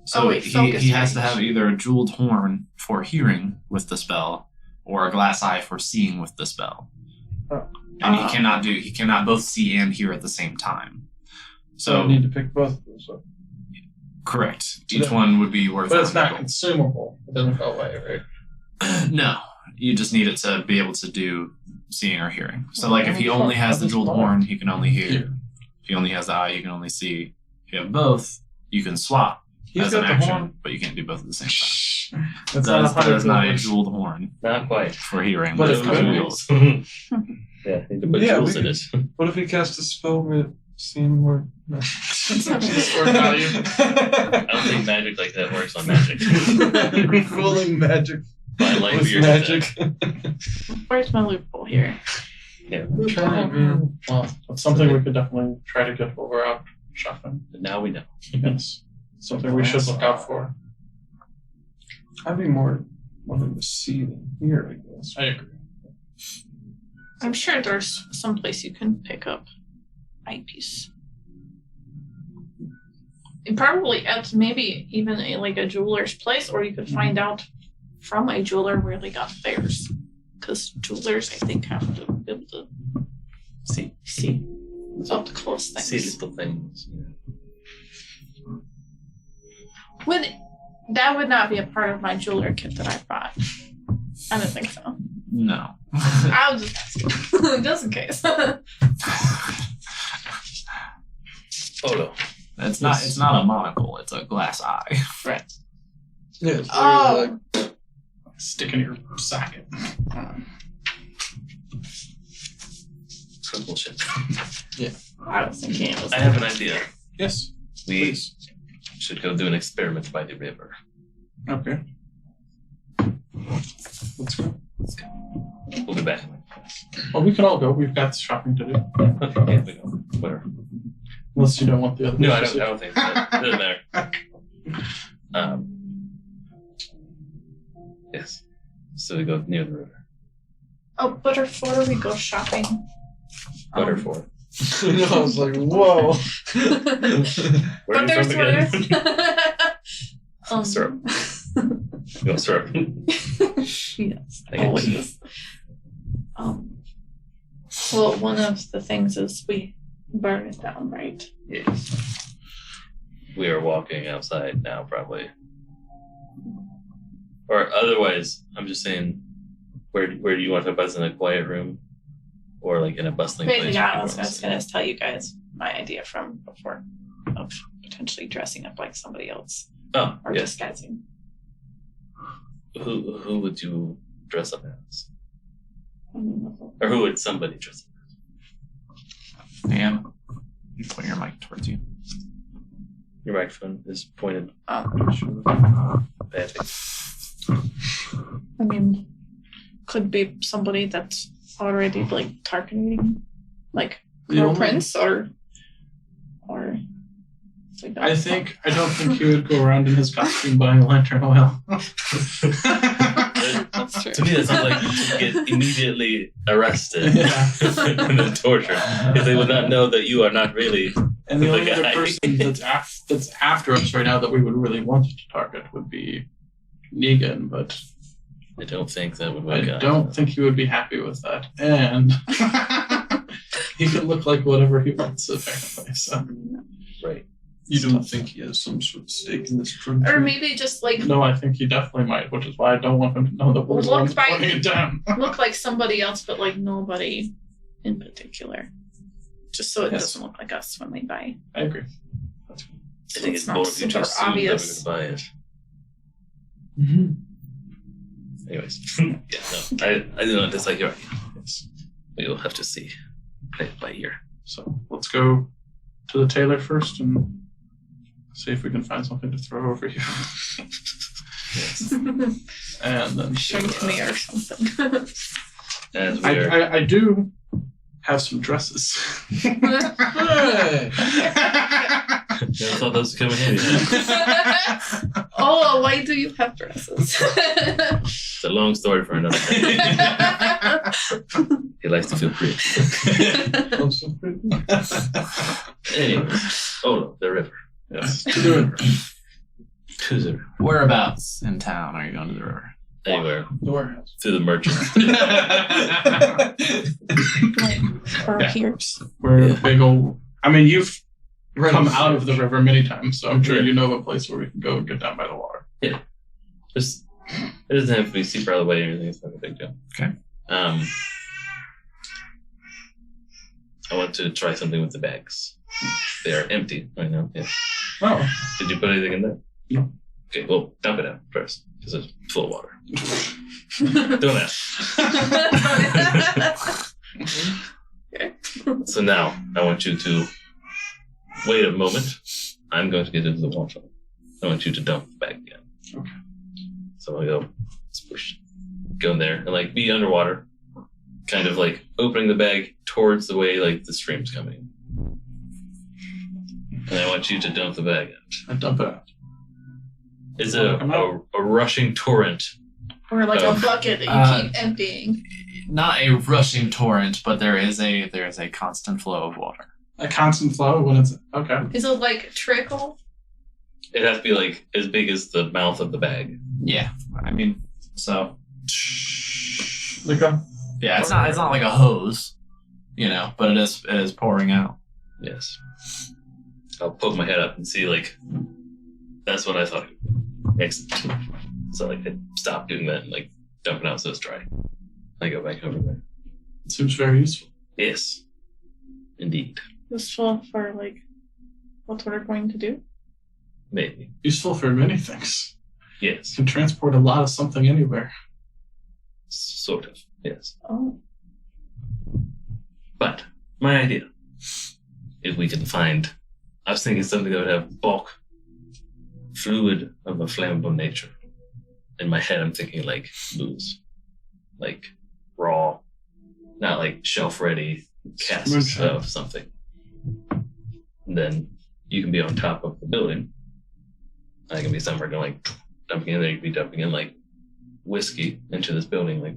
A: So
E: Oh, wait, focus
A: he has to
E: range.
A: have either a jeweled horn for hearing with the spell, or a glass eye for seeing with the spell.
C: Oh.
A: And he cannot both see and hear at the same time.
C: So I
A: So
C: need to pick both of those up.
A: correct. Each one would be worth.
D: But it's
A: 100
D: not
A: gold.
D: consumable. It doesn't go away, right?
A: No, you just need it to be able to do seeing or hearing. So, like, if he only has the jeweled horn, he can only hear. If he only has the eye, you can only see. If you have both, you can swap
C: He's
A: as an
C: got the
A: action,
C: horn.
A: but you can't do both at the same time.
D: That's
A: That
D: not
A: is not a
D: 100
A: jeweled horn
B: Not quite.
A: for hearing.
C: But
A: It's
C: it
A: for
C: could be.
A: jewels.
B: Yeah, need to put
C: Yeah,
B: jewels
C: we
B: in
C: could-
B: it.
C: What if he cast a spell with seeing more? No.
D: Sword value.
B: I don't think magic like that works on magic.
C: Fooling magic
B: My life
C: with
B: years
C: magic.
E: Where's my loophole here?
B: Yeah.
C: I'm trying, man.
D: Well, that's something we could definitely try to get while we're out shopping.
B: But now we know.
D: Yes. Something we should look out for.
C: I'd be more wanting to see than hear, I guess.
D: I agree.
E: I'm sure there's some place you can pick up eyepiece. And probably at maybe even like a jeweler's place, or you could find out from a jeweler where they got theirs. Because jewelers, I think, have to be able to see up close things.
B: See little things.
E: That would not be a part of my jeweler kit that I bought. I don't think so.
A: No.
E: I was just asking, just in case.
B: Photo.
A: It's not a monocle, it's a glass eye.
E: Right.
C: Yeah, it's
E: Oh,
D: Stick in your socket.
B: Some bullshit.
E: I was thinking it was.
B: I have an idea.
D: Yes.
B: We should go do an experiment by the river.
D: Okay. Let's go.
B: We'll be back.
D: Well, we can all go. We've got shopping to do.
B: Okay, yeah, we go. Whatever.
D: Unless you don't want the other.
B: No, I
D: people to
B: don't think so. It doesn't matter. Yes. So we go near the river.
E: Oh, but before we go shopping.
B: Butterford.
C: I was like, whoa.
B: Where are
E: But
B: you
E: there's
B: from again?
E: syrup.
B: Syrup. You want syrup?
E: Yes,
B: I guess.
E: always. Well, one of the things is we burn it down, right?
B: Yes. We are walking outside now, probably. Or otherwise, I'm just saying, where do you want to buzz in a quiet room, or like in a bustling place?
E: Basically,
B: where
E: I
B: people
E: was
B: wanna
E: just
B: see?
E: going to tell you guys my idea from before of potentially dressing up like somebody else
B: Oh,
E: or
B: yes.
E: disguising.
B: Who would you dress up as, or who would somebody dress up
A: Dan, you point your mic towards you.
B: as? Your microphone is pointed. Badly.
E: I mean, could be somebody that's already like targeting, like
C: The
E: Crow
C: only-
E: Prince or. Like
D: I don't think he would go around in his costume buying lantern oil.
E: That's true.
B: To me, that sounds like you get immediately arrested
D: Yeah.
B: and then tortured, because they would not know that you are not really.
D: And the
B: The
D: only other
B: guy.
D: person that's after us right now that we would really want to target would be Negan, but
B: I don't think that would
D: I
B: work out.
D: don't think he would be happy with that. And he can look like whatever he wants, apparently. So.
B: Right.
C: You don't think he has some sort of stake in this drug
E: Or
C: trade?
E: maybe just like
D: No, I think he definitely might, which is why I don't want him to know that we're the
E: Look
D: ones
E: by-
D: putting it down.
E: look like somebody else, but like nobody in particular. Just so it
D: Yes.
E: doesn't look like us when we buy.
D: I agree.
B: I think
E: it's
B: it's
E: not
B: bold of you to
E: super
B: assume
E: obvious.
B: that we're going to buy it.
D: Mm-hmm.
B: Anyways, yeah, no, I do not dislike your idea. Yes. We will have to see. Play it by ear.
D: So let's go to the tailor first and see if we can find something to throw over you.
B: Yes.
D: And then
E: Shrink me or something.
B: As we are.
D: I do have some dresses.
C: Hey!
B: Never thought those were coming in.
E: Oh, why do you have dresses?
B: It's a long story for another time. He likes to feel pretty.
C: I'm so pretty.
B: Anyways, no, the river.
D: Yes, to the river.
B: To the river.
A: Whereabouts in town are you going to the river?
B: Anywhere.
C: Storehouse.
B: To the merchant.
E: Like, or here's.
D: We're
B: Yeah.
D: a big old. I mean, you've
C: Right
D: come
C: on the
D: out of the
C: edge.
D: river many times, so I'm sure
B: Yeah.
D: you know of a place where we can go and get down by the water.
B: Just, it doesn't have to be super out of the way or anything. It's not a big deal.
A: Okay.
B: I want to try something with the bags. They are empty right now. Yeah.
D: Oh,
B: Did you put anything in there?
D: No.
B: Okay, well, dump it out first because it's full of water. Don't ask. So now I want you to wait a moment. I'm going to get into the water. I want you to dump the bag again.
D: Okay.
B: So I go, spush, go in there and like be underwater, kind of like opening the bag towards the way like the stream's coming. And I want you to dump the bag out.
D: I dump it out.
B: It's
D: Come out.
B: a rushing torrent.
E: Or like
B: Oh.
E: a bucket that you keep emptying.
A: Not a rushing torrent, but there is a constant flow of water.
D: A constant flow when it's okay.
E: Is it like trickle?
B: It has to be like as big as the mouth of the bag.
A: Yeah, I mean, so
D: Like a,
A: yeah, it's not like a hose, but it is pouring out.
B: Yes. I'll poke my head up and see like that's what I thought. Excellent. So like I stop doing that and like dump it out so it's dry. I go back over there.
D: it seems very useful.
B: Yes. Indeed.
E: Useful for like what we're going to do?
B: Maybe.
D: Useful for many things.
B: Yes.
D: Can transport a lot of something anywhere.
B: Sort of. Yes.
E: Oh.
B: But my idea, if we can find, I was thinking something that would have bulk, fluid of a flammable nature. In my head, I'm thinking like booze, like raw, not like shelf ready casks
D: Moonshine.
B: of something. And then you can be on top of the building. I can be somewhere going like dumping in there. You can be dumping in like whiskey into this building, like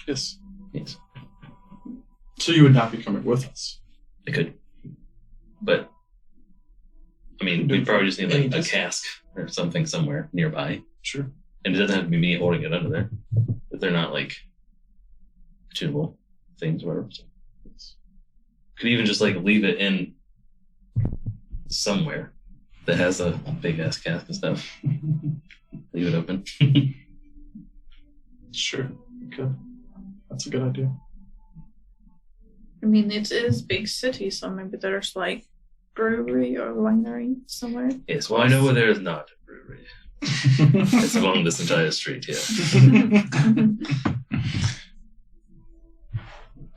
D: Yes.
B: yes.
D: So you would not be coming with us.
B: I could. But, I mean, we'd probably just need like a cask or something somewhere nearby.
D: Sure.
B: And it doesn't have to be me holding it under there. If they're not like tunable things or whatever. So, could even just like leave it in somewhere that has a big ass cask and stuff. Leave it open.
D: Sure. Good. That's a good idea.
E: I mean, it is big city, so maybe there's like brewery or winery somewhere.
B: Yes, well, I know where there is not a brewery. It's along this entire street here.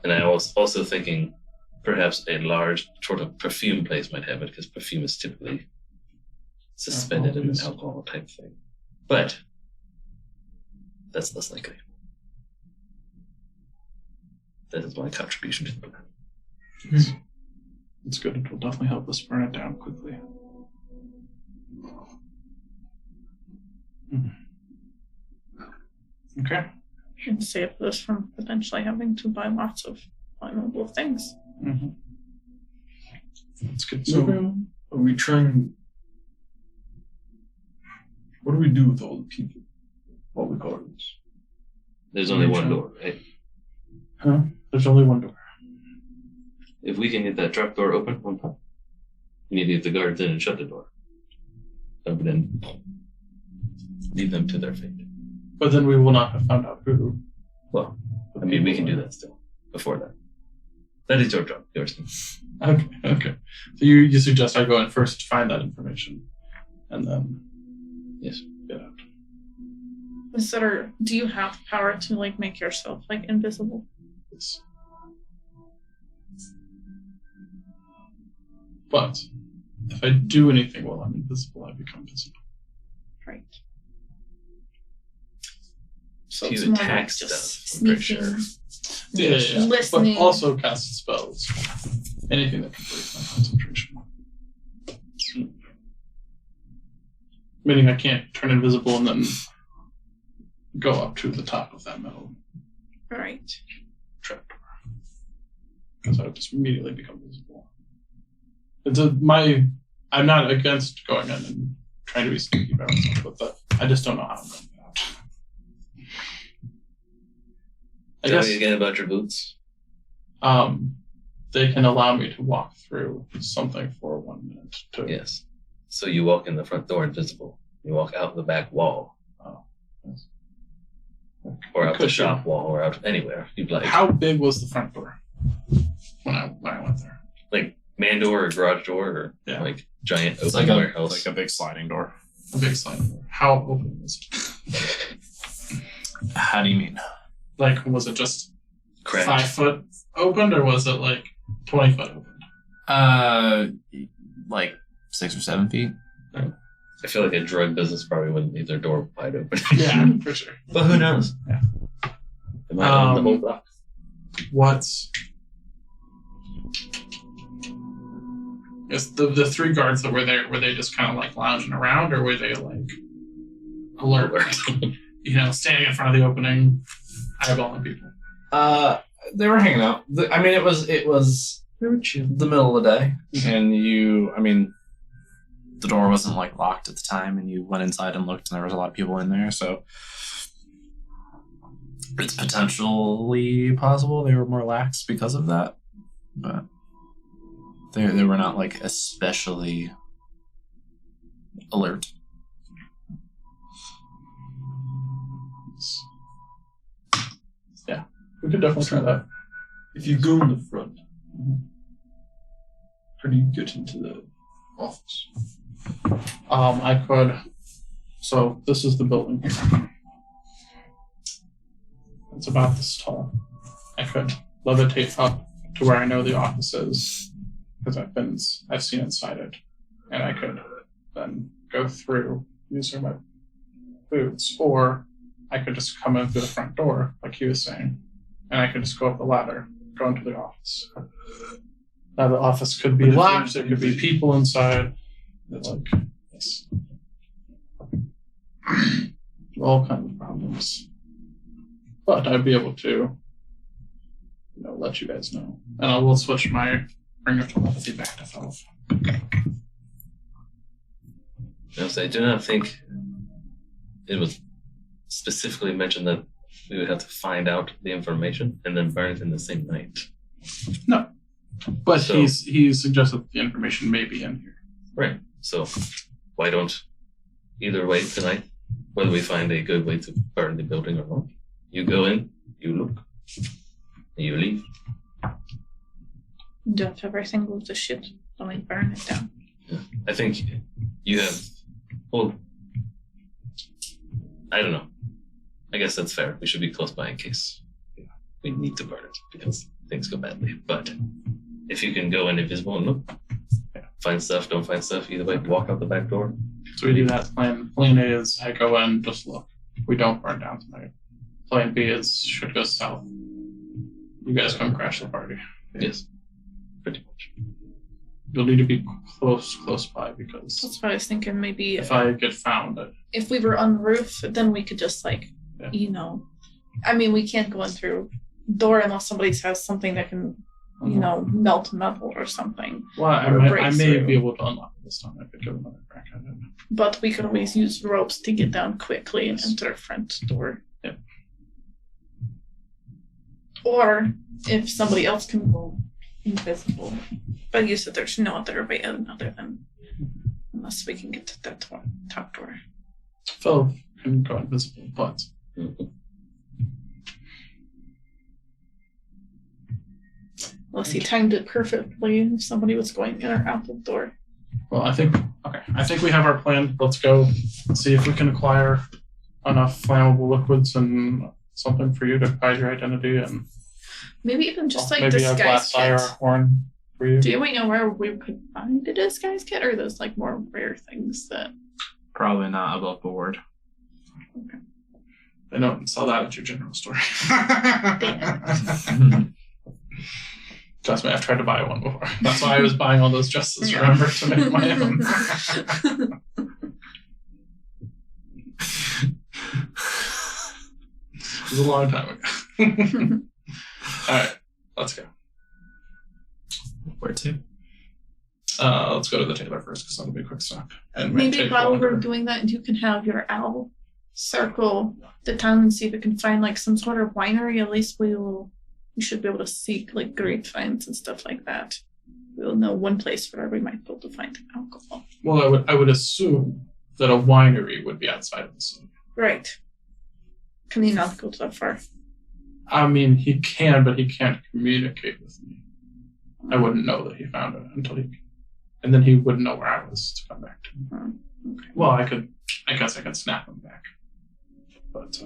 B: And I was also thinking perhaps a large sort of perfume place might have it, because perfume is typically suspended in an alcohol type thing. But that's less likely. That is my contribution to the plan.
D: It's good. It will definitely help us burn it down quickly. Okay.
E: And save us from potentially having to buy lots of flammable things.
D: Mm-hmm. That's good.
C: So, are we trying What do we do with all the people? All the guards?
B: There's only one door, right?
D: Huh? There's only one door.
B: If we can get that trap door open one time, we need to get the guards in and shut the door. But then leave them to their fate.
D: But then we will not have found out who.
B: Well, I mean, we can do that still before that. That is your job, yours.
D: Okay. So you suggest I go in first to find that information, and then
B: Yes.
D: get out.
E: Do you have the power to like make yourself like invisible?
D: Yes. But if I do anything while I'm invisible, I become visible.
E: Right. So
B: Few
E: it's more
B: attack
E: like
B: stuff,
E: just
B: I'm pretty
E: sneaking.
D: Yeah.
E: Listening.
D: But also cast spells. Anything that can break my concentration. Meaning I can't turn invisible and then go up to the top of that metal
E: Right.
D: trapdoor. Because I would just immediately become visible. I'm not against going in and trying to be sneaky about myself, but I just don't know how I'm going to get out. I
B: Tell
D: guess
B: me again about your boots.
D: they can allow me to walk through something for 1 minute.
B: Yes. So you walk in the front door invisible. You walk out the back wall.
D: Oh, yes.
B: Or out the
D: Could
B: shop wall, or out anywhere you'd like.
D: How big was the front door when I went there?
B: Like man door or garage door or
D: Yeah.
B: like giant
A: It's
B: open
A: like
B: warehouse.
A: a big sliding door.
D: A big sliding door. How open was it?
A: How do you mean?
D: Like, was it just
B: Cracked.
D: 5 foot opened, or was it like 20 foot opened?
A: Like 6 or 7 feet.
B: I feel like a drug business probably wouldn't leave their door wide open.
D: Yeah, for sure.
B: But who knows?
D: Yeah.
B: They might own the whole block.
D: What's yes, the 3 guards that were there, were they just kind of like lounging around, or were they like alert? Standing in front of the opening, eyeballing people.
A: They were hanging out. It was the middle of the day, and the door wasn't like locked at the time, and you went inside and looked, and there was a lot of people in there, so it's potentially possible they were more lax because of that, but they were not like especially alert.
D: Yeah, we could definitely try that.
C: If you go in the front, how do you get into the office?
D: I could. So this is the building here. It's about this tall. I could levitate up to where I know the office is, because I've seen inside it, and I could then go through using my boots, or I could just come in through the front door, like he was saying, and I could just go up the ladder, go into the office. Now the office could be locked. There could be people inside. Yes. All kinds of problems. But I'd be able to, let you guys know. And I will switch my ring of telepathy back to Fellow.
B: Yes, I do not think it was specifically mentioned that we would have to find out the information and then burn it in the same night.
D: No. But
B: So-
D: he suggested the information may be in here.
B: Right. So why don't either way tonight, whether we find a good way to burn the building or not, you go in, you look, and you leave.
E: Don't everything goes to shit. Only burn it down.
B: I think you have, well, I don't know. I guess that's fair. We should be close by in case we need to burn it because things go badly. But if you can go in invisible and look, find stuff, don't find stuff, either way, walk out the back door.
D: So we do that. Plan A is I go in, just look. We don't burn down tonight. Plan B is should go south. You guys come crash the party.
B: Yes. Pretty much.
D: You'll need to be close by because
E: That's what I was thinking. Maybe
D: if I get found,
E: if we were on the roof, then we could just we can't go in through door unless somebody has something that can, melt metal or something.
D: well, I
E: Or
D: may
E: break through.
D: be able to unlock it this time. I could give another crack
E: But we could always use ropes to get down quickly and enter our front door.
D: Yep.
E: Or if somebody else can go invisible. But you said there's no other way out other than unless we can get to that top door.
D: Phil can go invisible, but
E: Unless he timed it perfectly if somebody was going in or out the door.
D: well, I think we have our plan. Let's go see if we can acquire enough flammable liquids and something for you to hide your identity, and
E: Maybe even just like
D: maybe a
E: disguise
D: glass eye or a
E: kits.
D: horn for you.
E: Do we know where we could find a disguise kit, or are those like more rare things that?
A: Probably not above board.
D: They don't sell that at your general store. Trust me, I've tried to buy one before. That's why I was buying all those dresses, remember, to make my own. It was a long time ago. Alright, let's go.
A: Where to?
D: Let's go to the tailor first, because that'll be a quick stop. And may
E: Maybe
D: take
E: while
D: longer.
E: we're doing that, you can have your owl circle the town and see if we can find like some sort of winery. At least we should be able to seek like grapevines and stuff like that. We'll know one place where we might be able to find alcohol.
D: Well, I would assume that a winery would be outside of the city.
E: Right. Can he not go that far?
D: I mean, he can, but he can't communicate with me. I wouldn't know that he found it until and then he wouldn't know where I was to come back to him.
E: Okay.
D: Well, I guess I could snap him back, but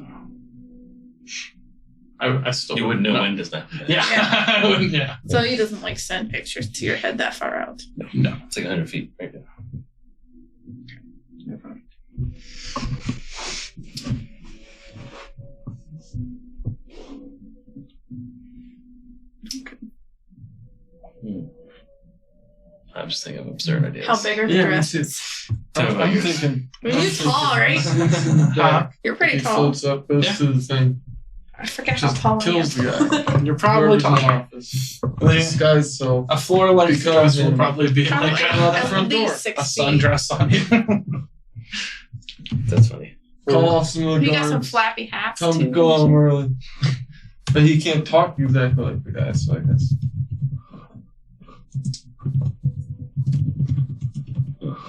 D: I still
B: You wouldn't know when to snap.
D: Yeah, I wouldn't. Yeah,
E: So he doesn't like send pictures to your head that far out.
D: no.
B: It's like 100 feet right there. I'm just thinking of absurd ideas.
E: How big are the
C: Yeah, me
E: dresses?
B: Tell me about
C: I'm
B: yours.
C: thinking.
E: You're tall, right?
D: Huh?
E: You're pretty
C: He
E: tall.
C: floats up, goes
D: Yeah.
C: through the thing,
E: I forget
C: just
E: how tall
C: kills
E: I
C: the
E: am.
C: guy.
D: You're probably
C: Whoever's in
D: taller.
C: office. Disguise self.
D: A floor like
C: Because
D: dress will
C: in-
D: probably be
E: Probably
D: like
C: out
E: at
C: the front
E: least
C: door.
E: 6
D: a
E: feet.
D: sundress on you.
B: That's funny.
C: Call off some of the
E: You got some
C: guards.
E: flappy hats
C: Tell him to
E: too.
C: go home early. But he can't talk exactly like the guy, so I guess.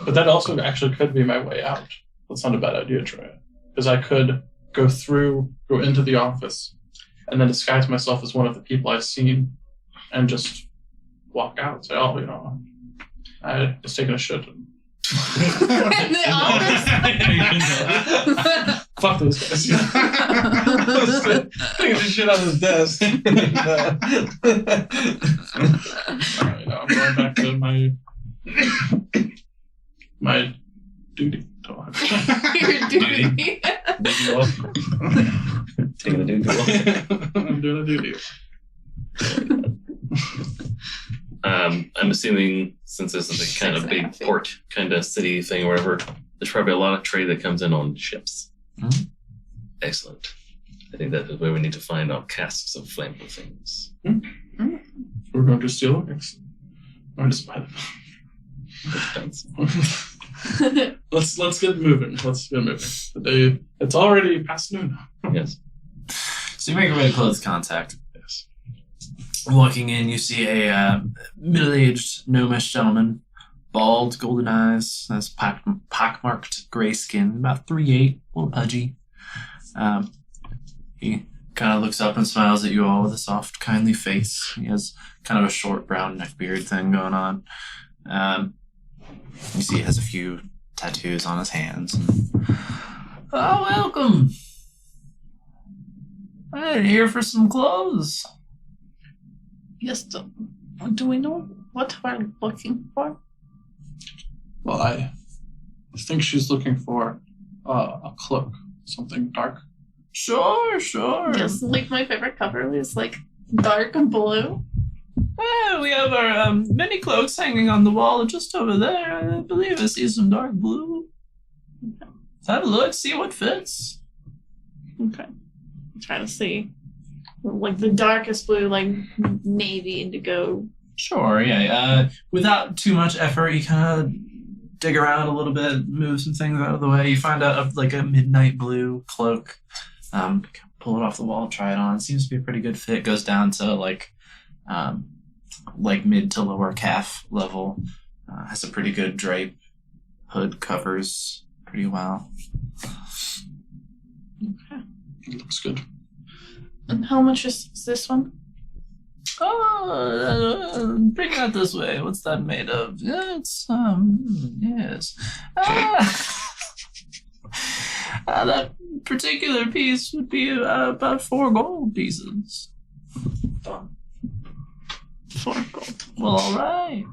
D: But that also actually could be my way out. That's not a bad idea, Troy. Because I could go into the office, and then disguise myself as one of the people I've seen, and just walk out and say, "Oh, I was taking a shit." And
E: In the office?
D: fuck those guys.
C: Taking the shit out of his desk.
D: I'm going back to my duty talk.
E: Your duty.
B: Duty walk. Taking a duty walk.
D: I'm doing a duty.
B: I'm assuming since this is a kind of
E: 6.5
B: big
E: feet.
B: port kind of city thing or whatever, there's probably a lot of trade that comes in on ships.
A: Mhm.
B: Excellent. I think that is where we need to find our casks of flammable things.
D: We're going to steal eggs. Or just buy them.
B: Depends.
D: Let's get moving. The day, it's already past noon.
B: Yes.
A: So you make your way to close contact.
D: Yes.
A: Walking in, you see a middle-aged gnomish gentleman, bald, golden eyes, has pockmarked gray skin, about 3'8", a little pudgy. He kind of looks up and smiles at you all with a soft, kindly face. He has kind of a short brown neck beard thing going on. You see he has a few tattoos on his hands. Oh, welcome. I'm here for some clothes.
E: Yes, do we know what we're looking for?
D: Well, I think she's looking for a cloak, something dark.
A: Sure.
E: Yes, like my favorite color is like dark and blue.
A: Well, we have our mini cloaks hanging on the wall just over there. I believe I see some dark blue. Let's have a look, see what fits.
E: Okay. I'm trying to see. Like the darkest blue, like navy indigo.
A: Sure, yeah. Without too much effort, he kind of dig around a little bit, move some things out of the way. You find a midnight blue cloak. Pull it off the wall, try it on. Seems to be a pretty good fit. Goes down to like mid to lower calf level. Has a pretty good drape. Hood covers pretty well.
E: Okay.
D: Looks good.
E: And how much is this one?
A: Oh, bring that this way. What's that made of? Yeah, it's yes. That particular piece would be about 4 gold pieces.
E: 4 gold.
A: Well, all right.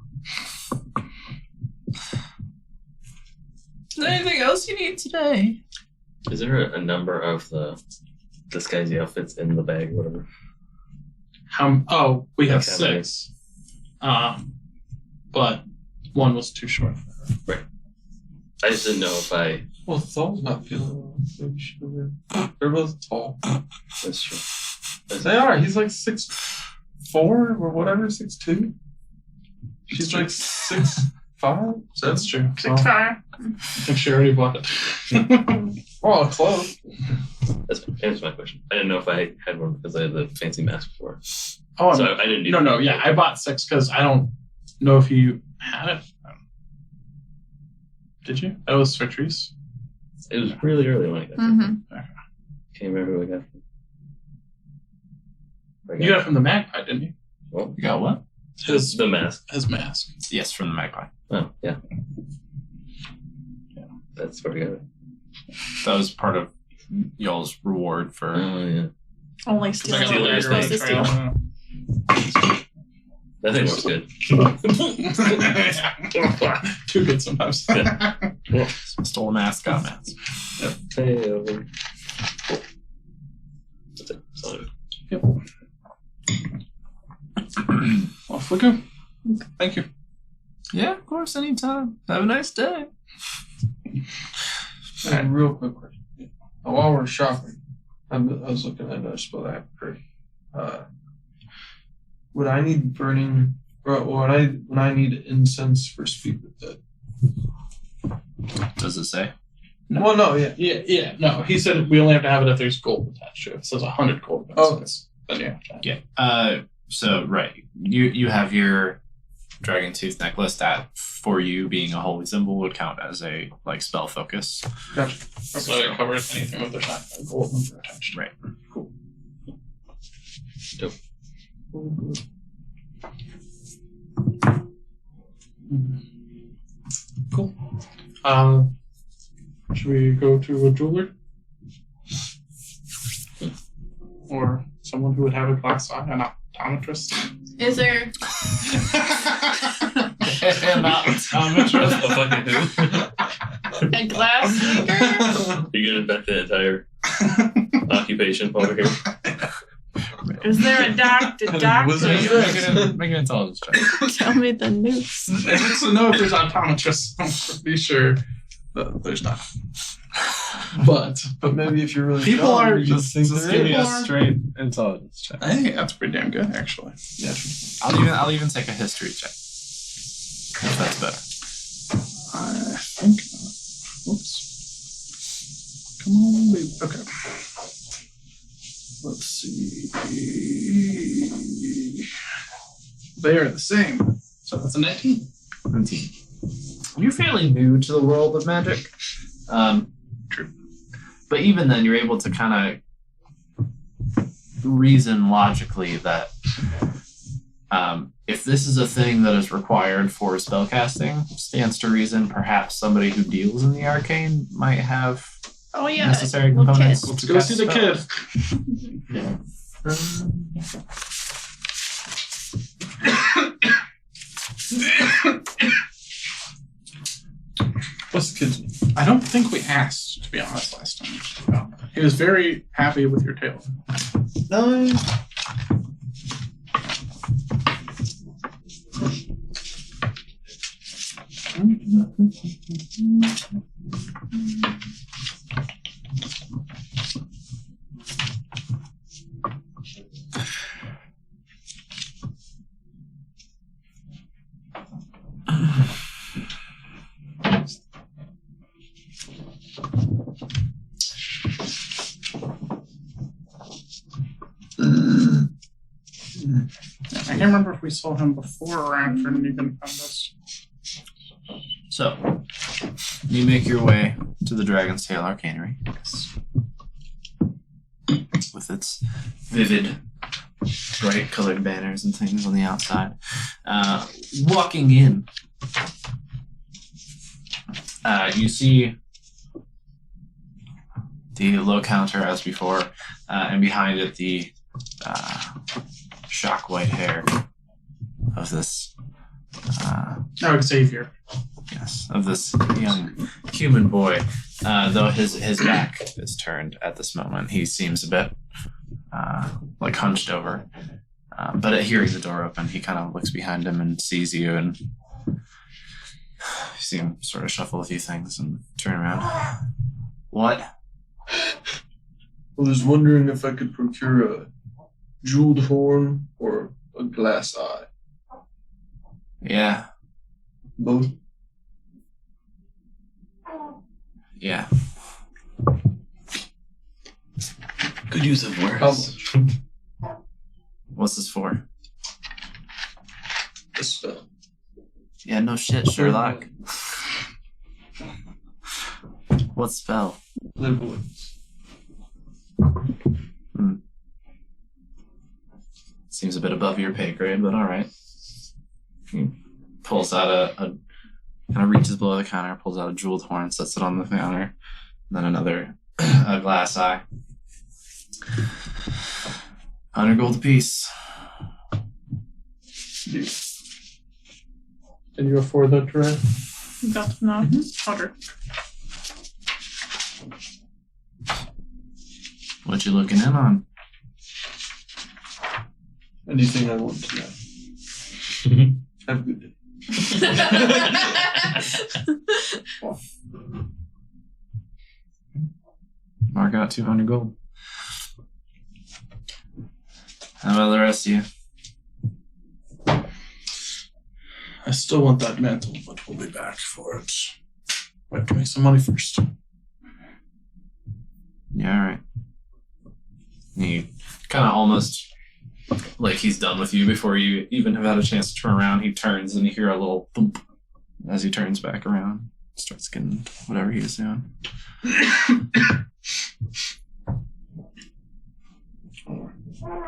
A: Is there anything else you need today?
B: Is there a number of the disguising outfits in the bag or whatever?
D: We have
B: Okay.
D: 6. But one was too short.
B: I just didn't know if I.
C: Well, Thal's not feeling well. So we should have- They're both tall.
B: That's true.
C: They are. He's like 6'4" or whatever, 6'2". She's like 6'5".
D: That's true.
E: 6'5".
D: I think she already bought it.
C: Oh, a cloak.
B: Answers my question. I didn't know if I had one because I had the fancy mask before.
D: Oh,
B: So I didn't need
D: no. Yeah, I bought 6 because I don't know if you had it. Did you? That was Patrice.
B: It was really early when I got it.
E: Mm-hmm.
B: Can't remember who I got it.
D: You got it from the Magpie, didn't you?
B: Well,
A: You got what?
D: His
B: the mask.
D: mask.
A: Yes, from the Magpie.
B: Oh, yeah. That's where I got it.
A: That was part of y'all's reward for.
B: Oh, yeah.
E: Only
D: I
E: stealing
D: got
E: what
B: the
E: you're supposed to
D: trail.
E: steal.
B: That thing looks good.
D: Too good sometimes.
A: Stole a mask, got a mask.
B: Hey, cool. That's it. That's all I do.
D: Off we go. Thank you.
A: Yeah, of course, anytime. Have a nice day.
C: A real quick question. While we're shopping, I was looking at a spell that I heard. Would I need burning, or when I need incense for Speak with Dead?
A: Does it say?
D: No.
C: Well, no, yeah.
D: Yeah. No, he said we only have to have it if there's gold attached to it. It says 100 gold.
C: Oh, okay.
D: Then yeah.
A: Yeah. So right, you have your dragon tooth necklace that, for you being a holy symbol, would count as a spell focus.
C: Gotcha.
D: So it covers anything with there's not a gold number attached.
A: Right.
C: Cool.
B: Dope.
D: Cool. Should we go to a jeweler? Or someone who would have a glass eye, an optometrist?
E: Is there
A: And that optometrist.
B: A fucking who?
E: a glass maker?
B: You're gonna bet the entire occupation over here.
E: Is there a doctor?
A: Make an intelligence check.
E: Tell me the news.
D: It's to know if there's optometrists. I'm pretty sure that there's not. But
C: maybe if you're really
D: People
C: dumb,
D: are
C: you
A: Just
C: think
A: give
C: there
A: me a
C: is.
A: straight intelligence check.
D: I think that's pretty damn good, actually.
C: Yeah.
A: I'll even take a history check. If that's better.
D: I think. Oops. Come on, baby. Okay. Let's see. They are the same. So that's a 19.
A: 17. You're fairly new to the world of magic.
D: True.
A: But even then, you're able to kind of reason logically that if this is a thing that is required for spellcasting, stands to reason perhaps somebody who deals in the arcane might have
E: Oh yeah.
A: necessary
E: little
A: components.
E: kid.
D: Let's
A: to
D: go
A: cast
D: see the
A: spells.
D: kid.
C: What's the kid's name?
D: I don't think we asked, to be honest, last time. He was very happy with your tale.
C: No.
D: I can't remember if we saw him before or after Negan found us.
A: So, you make your way to the Dragon's Tail Arcanery. With its vivid, bright colored banners and things on the outside. Walking in, you see the low counter as before, and behind it the shock white hair of this
D: Xavier.
A: yes, of this young human boy. Though his back is turned at this moment, he seems a bit like hunched over. But at hearing the door open, he kind of looks behind him and sees you, and you see him sort of shuffle a few things and turn around. What?
C: I was wondering if I could procure a jeweled horn or a glass eye.
A: Yeah,
C: Both.
A: yeah.
B: Good use of
C: How
B: words.
C: much?
A: What's this for?
C: A spell.
A: Yeah, no shit, Sherlock. What spell?
C: Liverwoods.
A: Seems a bit above your pay grade, but all right. He pulls out a kind of reaches below the counter, pulls out a jeweled horn, sets it on the counter, then another a glass eye. 100 gold apiece.
D: Can you afford that, Trey?
E: Got to know. Order.
A: What you looking in on?
C: Anything I want to know. Have a good day.
A: Mark out 200 gold. How about the rest of you?
D: I still want that mantle, but we'll be back for it. We have to make some money first.
A: Yeah, all right. He kind of almost like he's done with you before you even have had a chance to turn around. He turns and you hear a little thump as he turns back around. Starts getting whatever he was doing.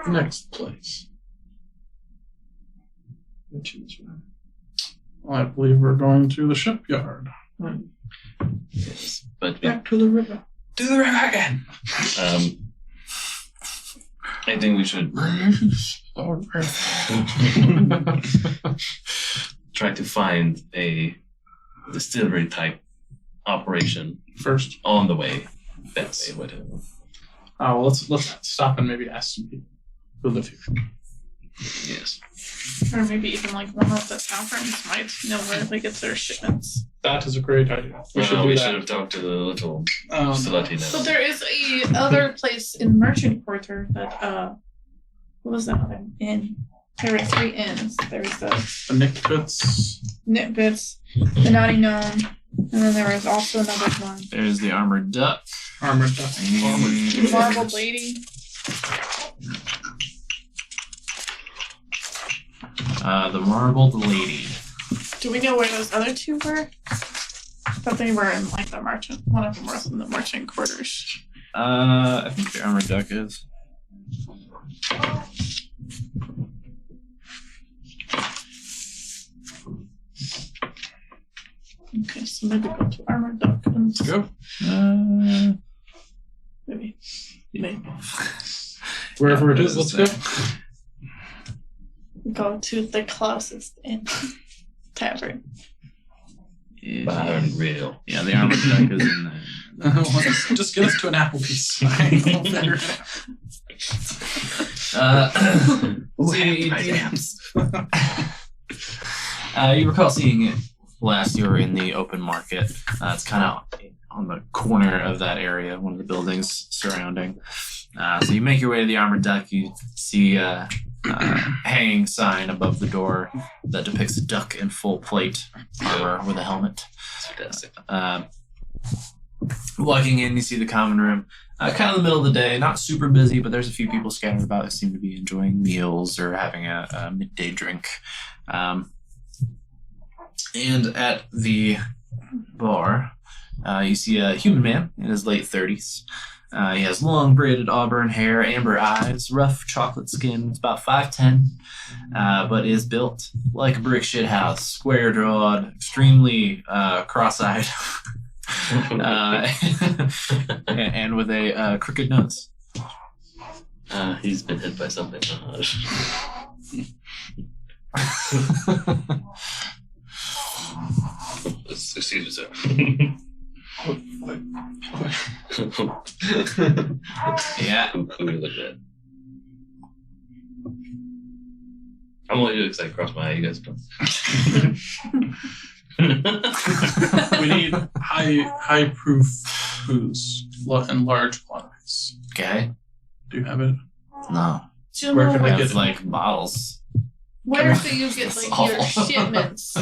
C: Next place. Choose one.
D: I believe we're going to the shipyard.
B: Yes, but
C: Back to the river.
B: do the river again. I think we should try to find a distillery type operation
D: First.
B: on the way. That way, whatever.
D: Well, let's stop and maybe ask some people who live here.
B: Yes.
E: Or maybe even like one of the taverns might know where they get their shipments.
D: That is a great idea. We should do
B: we
D: that.
B: should have talked to the little
D: Um,
B: Salati
E: So
B: now.
E: there is a other place in Merchant Quarter that what was that other inn? There were 3 inns. There's the
D: the Nick Bits.
E: Nitbits, the Naughty Gnome, and then there was also another one.
A: There's the armored duck.
D: Armored Duck.
E: The Marbled Lady.
A: The marbled lady.
E: Do we know where those other 2 were? I thought they were in like the merchant. One of them was in the merchant quarters.
A: I think the armored duck is.
E: Okay, so maybe go to Armored Duck and
D: Let's go.
E: maybe.
D: Wherever it is, let's go.
E: Go to the closest inn tavern.
B: Bar and Real.
A: Yeah, the armored duck is in there.
D: Just get us to an Applebee's. We'll figure it out.
A: You recall seeing it last you were in the open market. It's kind of on the corner of that area, one of the buildings surrounding. So you make your way to the armored duck. You see a hanging sign above the door that depicts a duck in full plate armor with a helmet.
B: Fantastic.
A: Walking in, you see the common room. Kind of the middle of the day, not super busy, but there's a few people scattered about who seem to be enjoying meals or having a midday drink. And at the bar, you see a human man in his late 30s. He has long braided auburn hair, amber eyes, rough chocolate skin, about 5'10", but is built like a brick shit house, square jawed, extremely cross-eyed, and with a crooked nose.
B: He's been hit by something. Excuse me, sir.
A: Yeah.
B: Who are you looking at? I'm only doing because I crossed my eye. You guys don't.
D: We need high proof booze in large quantities.
A: Okay.
D: Do you have it?
A: No.
E: Do you
D: Where
E: know
D: can I
E: where,
D: get
A: It's like bottles.
E: where do you get like your
A: Awful.
E: shipments?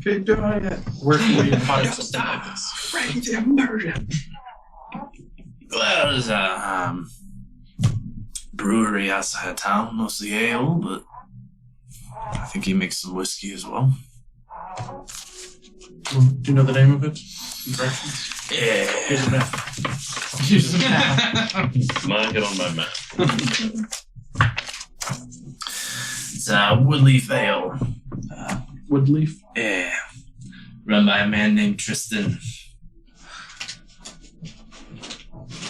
C: Keep doing it.
D: Where can we find something like this?
C: Ready to murder.
A: Well, there's a brewery outside of town, mostly ale, but I think he makes some whiskey as well.
D: Do you know the name of it? Directions? Here's a
A: Yeah.
D: map.
B: Mine get on my map.
A: It's Woodleaf Ale.
D: Woodleaf.
A: Yeah. Run by a man named Tristan.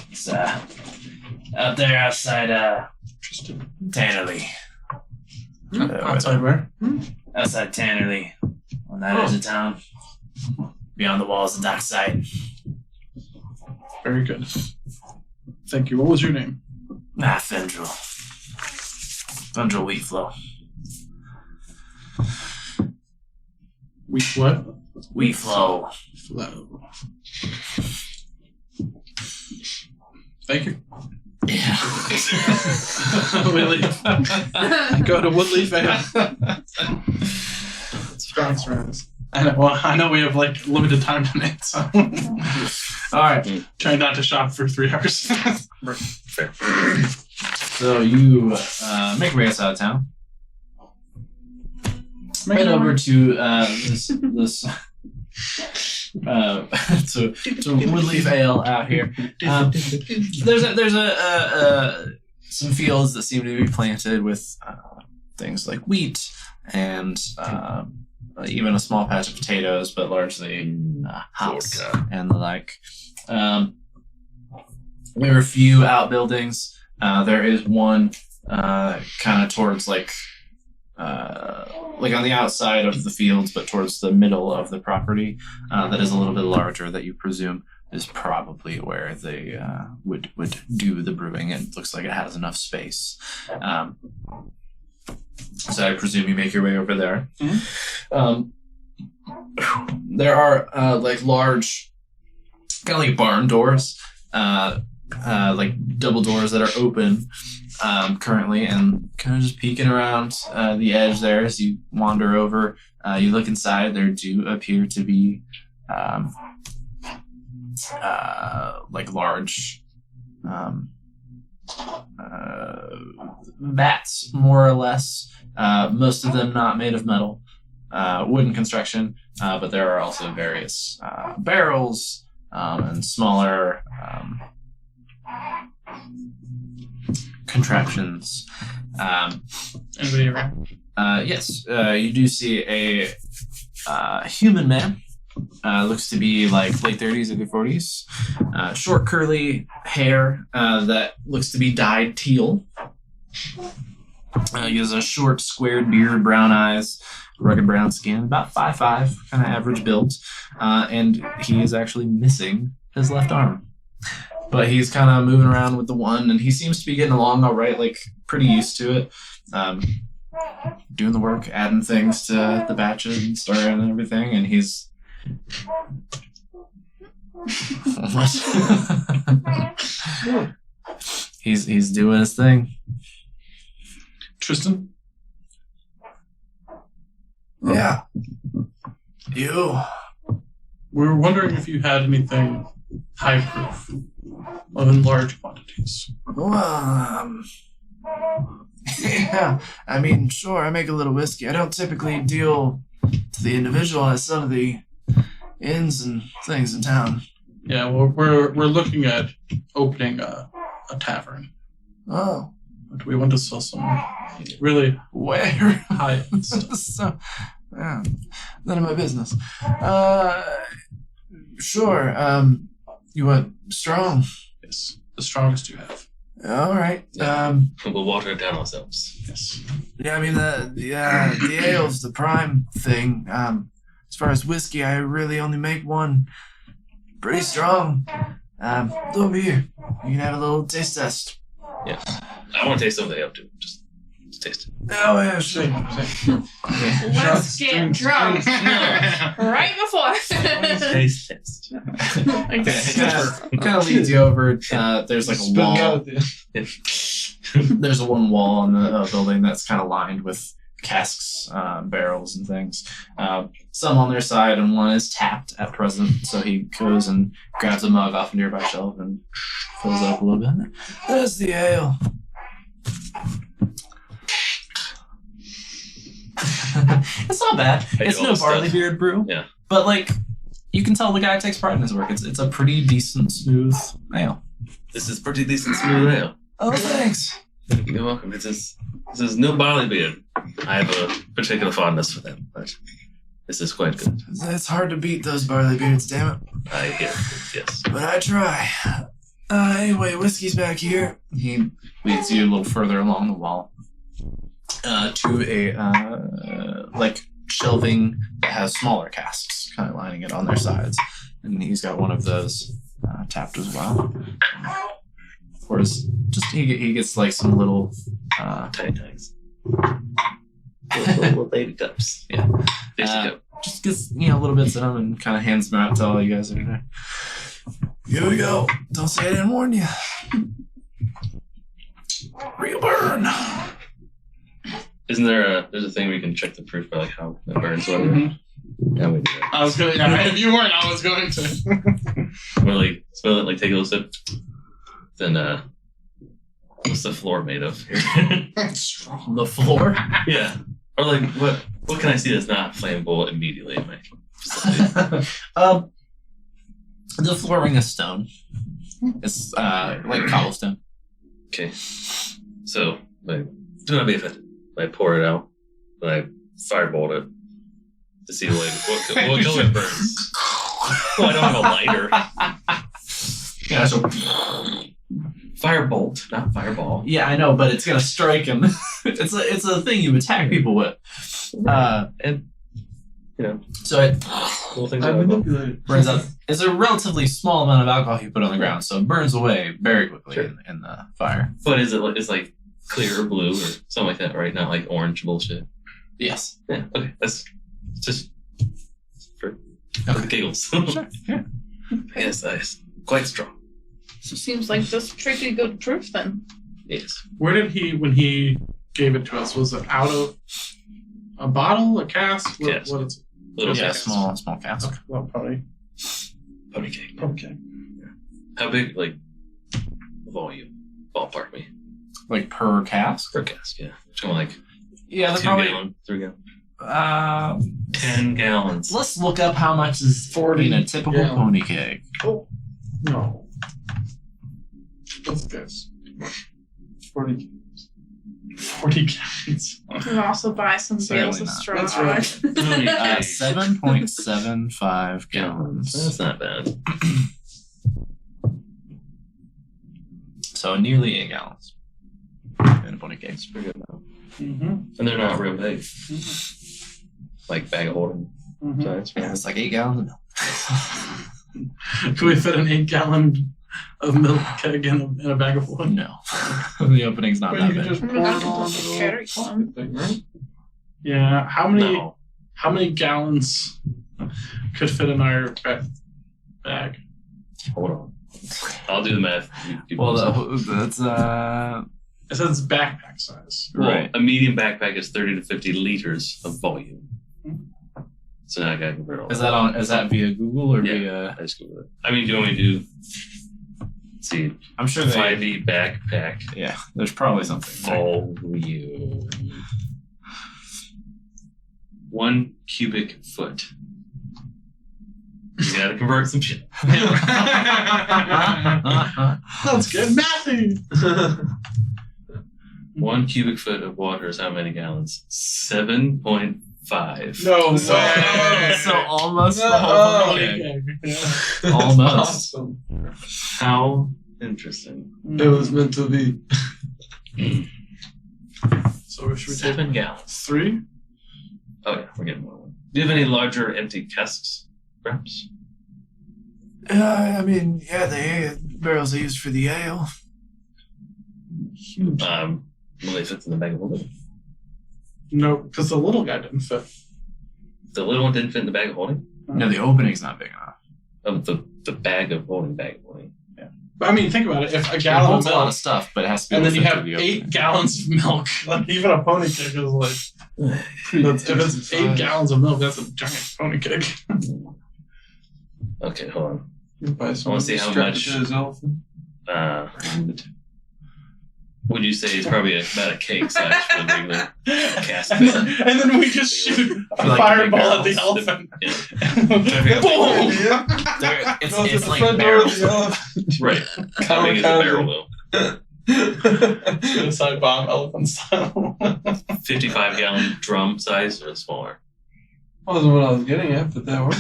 A: It's out there outside
D: Tristan.
A: Tannerley.
D: Outside where?
A: Outside Tannerley. On that edge of town. Beyond the walls of Dockside.
D: Very good. Thank you. What was your name?
A: Fendrel. Fendrel Wheatflow.
D: Wheat what?
A: Wheatflow.
D: Flow. Thank you.
A: Yeah.
D: We leave. Go to Woodleaf Ale. Strong surrounds. I know we have like limited time tonight, so
A: All right.
D: try not to shop for 3 hours.
B: Fair.
A: So you make your way outside of town. Head over to this to Woodleaf Ale out here. There's some fields that seem to be planted with things like wheat and even a small patch of potatoes, but largely hops and the like. There are a few outbuildings. There is one kind of towards like on the outside of the fields, but towards the middle of the property, that is a little bit larger, that you presume is probably where they would do the brewing. It looks like it has enough space. So I presume you make your way over there. There are like large, kind of like barn doors, like double doors that are open currently, and kind of just peeking around the edge there as you wander over. You look inside. There do appear to be like large vats, more or less. Most of them not made of metal, wooden construction, but there are also various barrels and smaller contraptions.
D: Anybody around?
A: Yes, you do see a human man. Looks to be like late 30s, early 40s. Short curly hair that looks to be dyed teal. He has a short, squared beard, brown eyes, rugged brown skin, about 5'5", kind of average build. And he is actually missing his left arm. But he's kind of moving around with the one, and he seems to be getting along all right, like pretty used to it. Doing the work, adding things to the batches and stirring and everything, and he's... he's doing his thing.
D: Tristan?
A: Yeah. You.
D: We were wondering if you had anything high proof in large quantities.
G: Well, yeah, I mean, sure, I make a little whiskey. I don't typically deal to the individual at some of the inns and things in town.
D: Yeah, well, we're looking at opening a tavern.
G: Oh,
D: But we want to sell some really
G: where?
D: high end stuff.
G: So, yeah, none of my business. Sure, you want strong?
D: Yes, the strongest you have.
G: All right.
B: We'll water it down ourselves.
D: Yes.
G: Yeah, I mean the ale's the prime thing. As far as whiskey, I really only make one. Pretty strong. Little beer. You can have a little taste test.
B: Yeah. I want to taste something up too. Just taste it.
G: Oh yeah, sure.
E: Let's get drunk right before.
B: Taste test.
A: Kind of leads you over. There's like a
C: Spitting out
A: wall.
C: at the end.
A: There's a one wall in the building that's kind of lined with casks, barrels, and things. Some on their side, and one is tapped at present. So he goes and grabs a mug off a nearby shelf and fills it up a little bit.
G: That's the ale.
A: It's not bad.
B: Hey,
A: It's
B: all
A: no
B: the
A: barley
B: stuff.
A: beard brew.
B: Yeah.
A: But like, you can tell the guy takes pride in his work. It's a pretty decent, smooth ale.
B: This is pretty decent smooth ale.
G: Oh, thanks.
B: You're welcome. This is no barley beard. I have a particular fondness for them, but this is quite good.
G: It's hard to beat those barley beards, damn it.
B: I get it, yes.
G: But I try. Anyway, whiskey's back here.
A: He leads you a little further along the wall to a like shelving that has smaller casks, kind of lining it on their sides, and he's got one of those tapped as well. Whereas just he gets like some little
B: Tiny tights. Little baby cups. Yeah. Tasty cup.
A: just gets little bits of them and kind of hands them out to all you guys that are there.
G: Here we go. Don't say I didn't warn you. Real burn.
B: Isn't there's a thing where you can check the proof by like how it burns or whatever?
D: Mm-hmm.
B: Yeah, we do that.
D: I was going to, if you weren't, I was going to.
B: Or like smell it, like take a little sip. Then what's the floor made of?
D: Strong.
A: The floor.
B: Yeah. Or like what can I see that's not flammable immediately in my facility?
A: The flooring is stone. It's like cobblestone.
B: Okay. So like do not be offended. I pour it out, then I firebolt it to see like what color it burns. Well, I don't have a lighter.
A: Yeah, so
B: Firebolt, not fireball.
A: yeah, I know, but it's gonna strike him. it's a thing you attack people with.
B: And you know,
A: So it
B: little things
C: I
B: like that.
C: manipulate it.
A: burns up. It's a relatively small amount of alcohol you put on the ground, so it burns away very quickly
B: Sure.
A: in the fire.
B: But is it it's like clear or blue or something like that, right? Not like orange bullshit.
A: Yes.
B: Yeah, okay. That's just for the giggles.
A: Sure. Yeah.
B: Yes, nice. Quite strong.
E: So seems like just pretty good proof then.
B: Yes.
D: Where did when he gave it to us, was it out of a bottle, a cask?
B: Cask.
D: What is it?
B: Little
A: Yeah,
B: cask.
A: small cask.
D: Okay, well, probably.
B: Pony cake.
D: Okay.
B: How big, like, volume? Ballpark me.
A: Like per cask.
B: Per cask, yeah. Something like
A: Yeah, they're
B: 2
A: probably.
B: gallon, 3 gallon. 10 gallons.
A: Let's look up how much is
D: 40
A: in a typical
D: gallons.
A: pony cake.
D: Oh, no. Let's guess. 40 gallons.
E: You can also buy some
A: Certainly
E: bales of
A: not.
E: straw.
D: That's right.
B: Pony cake.
A: 7.75 gallons.
B: That's not bad.
A: So nearly 8 gallons in a pony cake.
B: That's pretty good amount.
D: Mm-hmm.
B: And they're not real big. Like bag of holding
D: Mm-hmm.
B: size.
A: Yeah, it's like 8 gallons of milk.
D: Can we fit an 8-gallon of milk keg in a bag of wood?
A: No. The opening's not
D: But
A: that
D: you can
A: big.
D: just
E: I
D: pour
E: mean, I
D: it
E: can
D: on
E: just
D: the
E: carry some.
D: thing, right? Yeah. How many
B: No.
D: gallons could fit in our bag?
B: Hold on. I'll do the math. You
A: Well,
B: post it.
A: that's
D: It says backpack size.
B: Well,
A: right.
B: a medium backpack is 30 to 50 liters of volume. So now I gotta convert all
A: Is that on? Is that via Google or
B: Yeah.
A: via?
B: I just Google it. I mean, do you want me to do? Let's see,
A: I'm sure they.
B: 5e backpack
A: Yeah, there's probably something. There.
B: volume. 1 cubic foot. You gotta convert some shit.
D: Let's get mathy.
B: 1 cubic foot of water is how many gallons? 7.5.
D: No
A: So,
D: way.
A: so almost the
D: No.
A: whole thing.
D: Yeah.
A: Almost.
C: Awesome.
B: How interesting.
C: It was meant to be.
D: So should we take
B: 7 gallons.
D: 3?
B: Oh yeah, we're getting more. Do you have any larger empty casks, perhaps?
G: I mean, yeah, the barrels they use for the ale.
C: Huge.
B: Will they fit in the bag of holding?
D: No, because the little guy didn't fit.
B: The little one didn't fit in the bag of holding?
A: No, the opening's not big enough.
B: Of the bag of holding.
D: But I mean, think about it. If a
A: It
D: gallon of
A: holds a lot
D: milk,
A: of stuff, but it has to be.
D: and then
A: able
D: you
A: to fit
D: have
A: through the
D: 8
A: opening.
D: gallons of milk, like even a pony kick is like. If it's 8 gallons of milk, that's a giant pony kick.
B: Okay, hold on.
C: You buy some
B: I wanna see how
C: strap it
B: much-
C: to his elephant.
B: Would you say it's probably about a cake size for the regular cast?
D: and then we just shoot a
A: Like
D: fireball at
A: big
D: the elephant.
B: Yeah.
D: Boom!
A: There- it's
C: Go to
A: it's
C: the
A: like
C: front door of
A: barrels.
C: the elephant.
B: Right. How big is the barrel though?
D: Suicide bomb, elephant style.
B: 55-gallon drum size or smaller?
C: Wasn't what I was getting at, but that worked.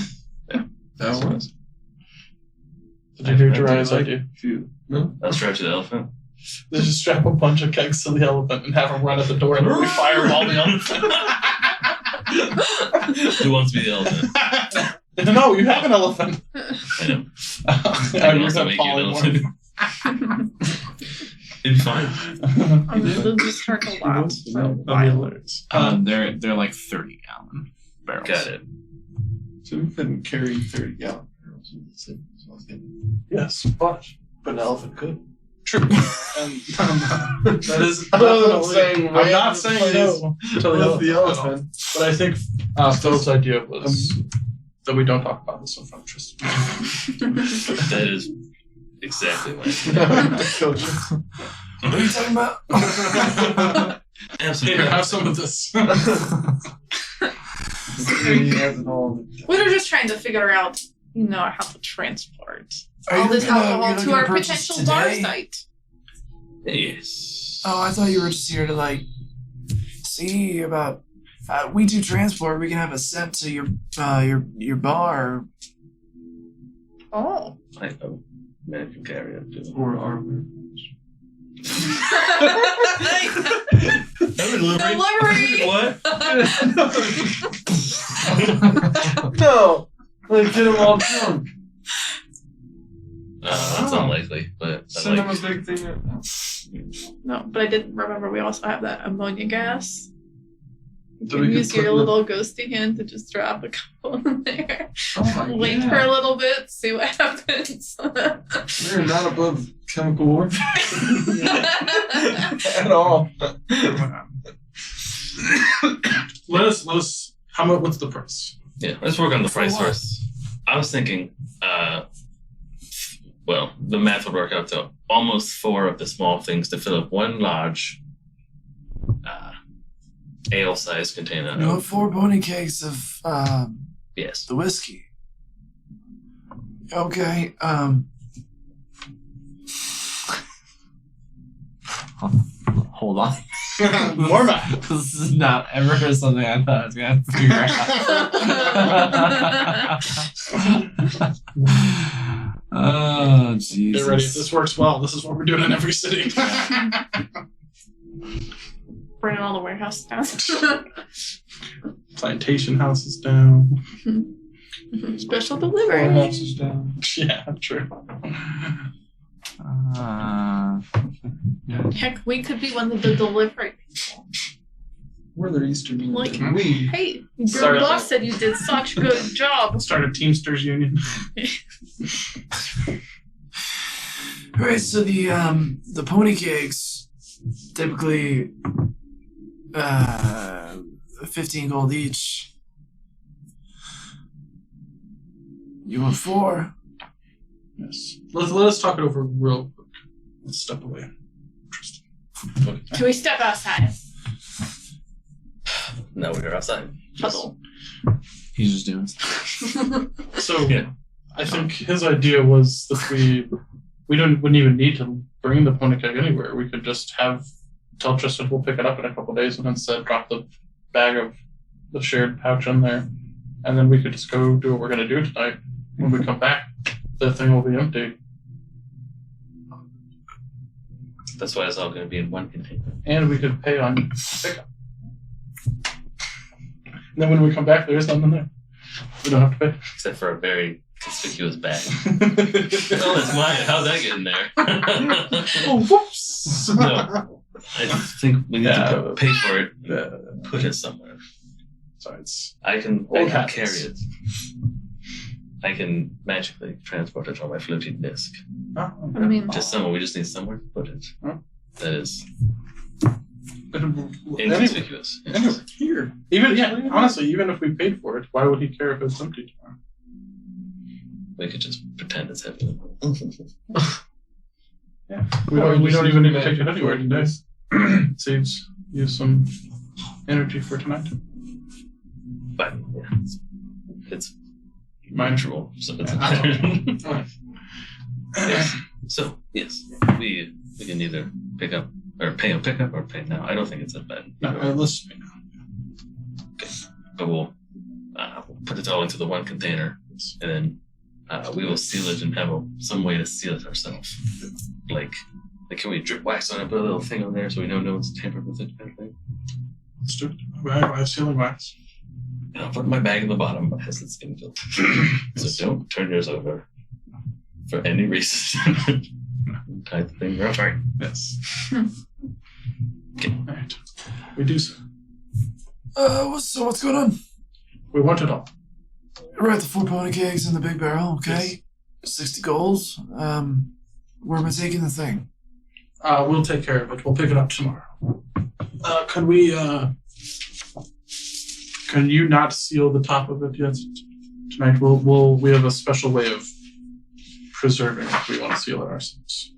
B: Yeah.
C: That works.
D: Did you do Jiraiya's idea?
C: No?
B: I'll stretch the elephant.
D: They just strap a bunch of kegs to the elephant and have him run at the door and then we fireball the elephant.
B: Who wants to be the elephant?
D: No, you have an elephant.
B: I know.
D: I
B: can also make you an elephant. It'd be fine.
E: They'll just hurt a lot.
A: They're like 30-gallon barrels.
B: Got it.
C: So we couldn't carry 30 gallon barrels.
D: Yes, but an elephant could. True. And that is
C: I wasn't saying
D: I'm not saying no to
C: Love
D: the
C: the
D: elephant.
C: elephant.
D: But I think Phil's idea was that we don't talk about this in front of Tristan.
B: That is exactly my
C: Killed you.
G: What are you talking about?
D: Here, have some of this.
C: He has it all.
E: We were just trying to figure out, how to transport
G: Are you
E: all this
G: looking to-
E: alcohol
G: you're
E: to
G: looking
E: our
G: to purchase
E: potential bar
G: today?
E: site.
B: Yes.
G: Oh, I thought you were just here to see about. We do transport. We can have it sent to your bar.
E: Oh.
B: I know. Man can carry it too.
C: Or armor.
E: Delivery.
B: What?
C: No! Like, get him all drunk.
B: That's unlikely, but I
C: Send him
B: like
C: a big thing.
E: No, but I didn't remember we also have that ammonia gas. You
C: So
E: can
C: we could
E: use
C: put
E: your
C: the-
E: little ghosty hand to just drop a couple in there.
C: Oh my
E: Wait for a little bit, see what happens.
C: We're not above chemical warfare at all.
D: Let us. What's the price?
B: Yeah, let's work on the price
G: what?
B: first. I was thinking, the math would work out to almost 4 of the small things to fill up 1 large ale-sized container.
G: You want 4 pony cakes of
B: Yes.
G: the whiskey. Okay.
A: Hold on.
D: More math.
A: This is not ever something I thought I was gonna have to figure out. Oh, Jesus.
D: Get ready. This works well. This is what we're doing in every city.
E: Burning all the warehouses down.
D: Plantation houses down.
E: Special
C: Our
E: delivery.
C: house is down.
D: Yeah, true.
E: Heck, we could be one of the delivery people.
C: We're the Eastern
E: Like-
C: Union. We.
E: Hey, your
D: Sorry.
E: boss said you did such a good job.
D: Start a Teamsters union.
G: Alright, so the pony cakes typically 15 gold each. You want 4?
D: Yes. Let us talk it over real quick. Let's step away. Interesting.
E: Can we step outside?
B: No, we're outside.
E: Puzzle.
A: He's just doing stuff.
D: So
B: Yeah.
D: I think his idea was that we wouldn't even need to bring the pony keg anywhere. We could just tell Tristan we'll pick it up in a couple days and instead drop the bag of the shared pouch in there. And then we could just go do what we're going to do tonight. When we come back, the thing will be empty.
B: That's why it's all going to be in one container.
D: And we could pay on pickup. And then when we come back, there's nothing there. We don't have to pay.
B: Except for a very conspicuous bag. Oh, it's mine. How'd that get in there?
D: Oh, whoops!
B: No. I think we need to pay for it. Put it somewhere.
D: So it's
B: I can
D: habits.
B: carry it. I can magically transport it on my floating disc.
D: oh,
E: I mean,
B: Just somewhere. We just need somewhere to put it.
D: Huh?
B: That is
D: anywhere.
B: inconspicuous.
D: Anywhere. Here. Honestly, even if we paid for it, why would he care if it's empty tomorrow?
B: We could just pretend it's heavy.
D: Yeah. We don't even need to take it anywhere today. Saves you some energy for tonight.
B: But yeah, it's
D: Mindful.
B: so it's yes. So yes, we can either pick up or pay on pickup or pay now. I don't think it's that bad.
D: Let's
B: But we'll put it all into the one container, and then we will seal it and have some way to seal it ourselves. Like, can we drip wax on it, put a little thing on there so we know no one's tampered with it, kind of thing?
D: Let's do it. I have sealing wax.
B: And I'll put my bag in the bottom as it's skin filled. So don't turn yours over for any reason. Tie the thing real tight.
D: Yes.
B: Okay.
D: All right. We do so.
G: What's going on?
D: We want it all.
G: We're at the 4 pony kegs in the big barrel, okay? 60 goals. Where am I taking the thing?
D: We'll take care of it. We'll pick it up tomorrow. Can we, can you not seal the top of it yet? Tonight we have a special way of preserving if we want to seal it ourselves.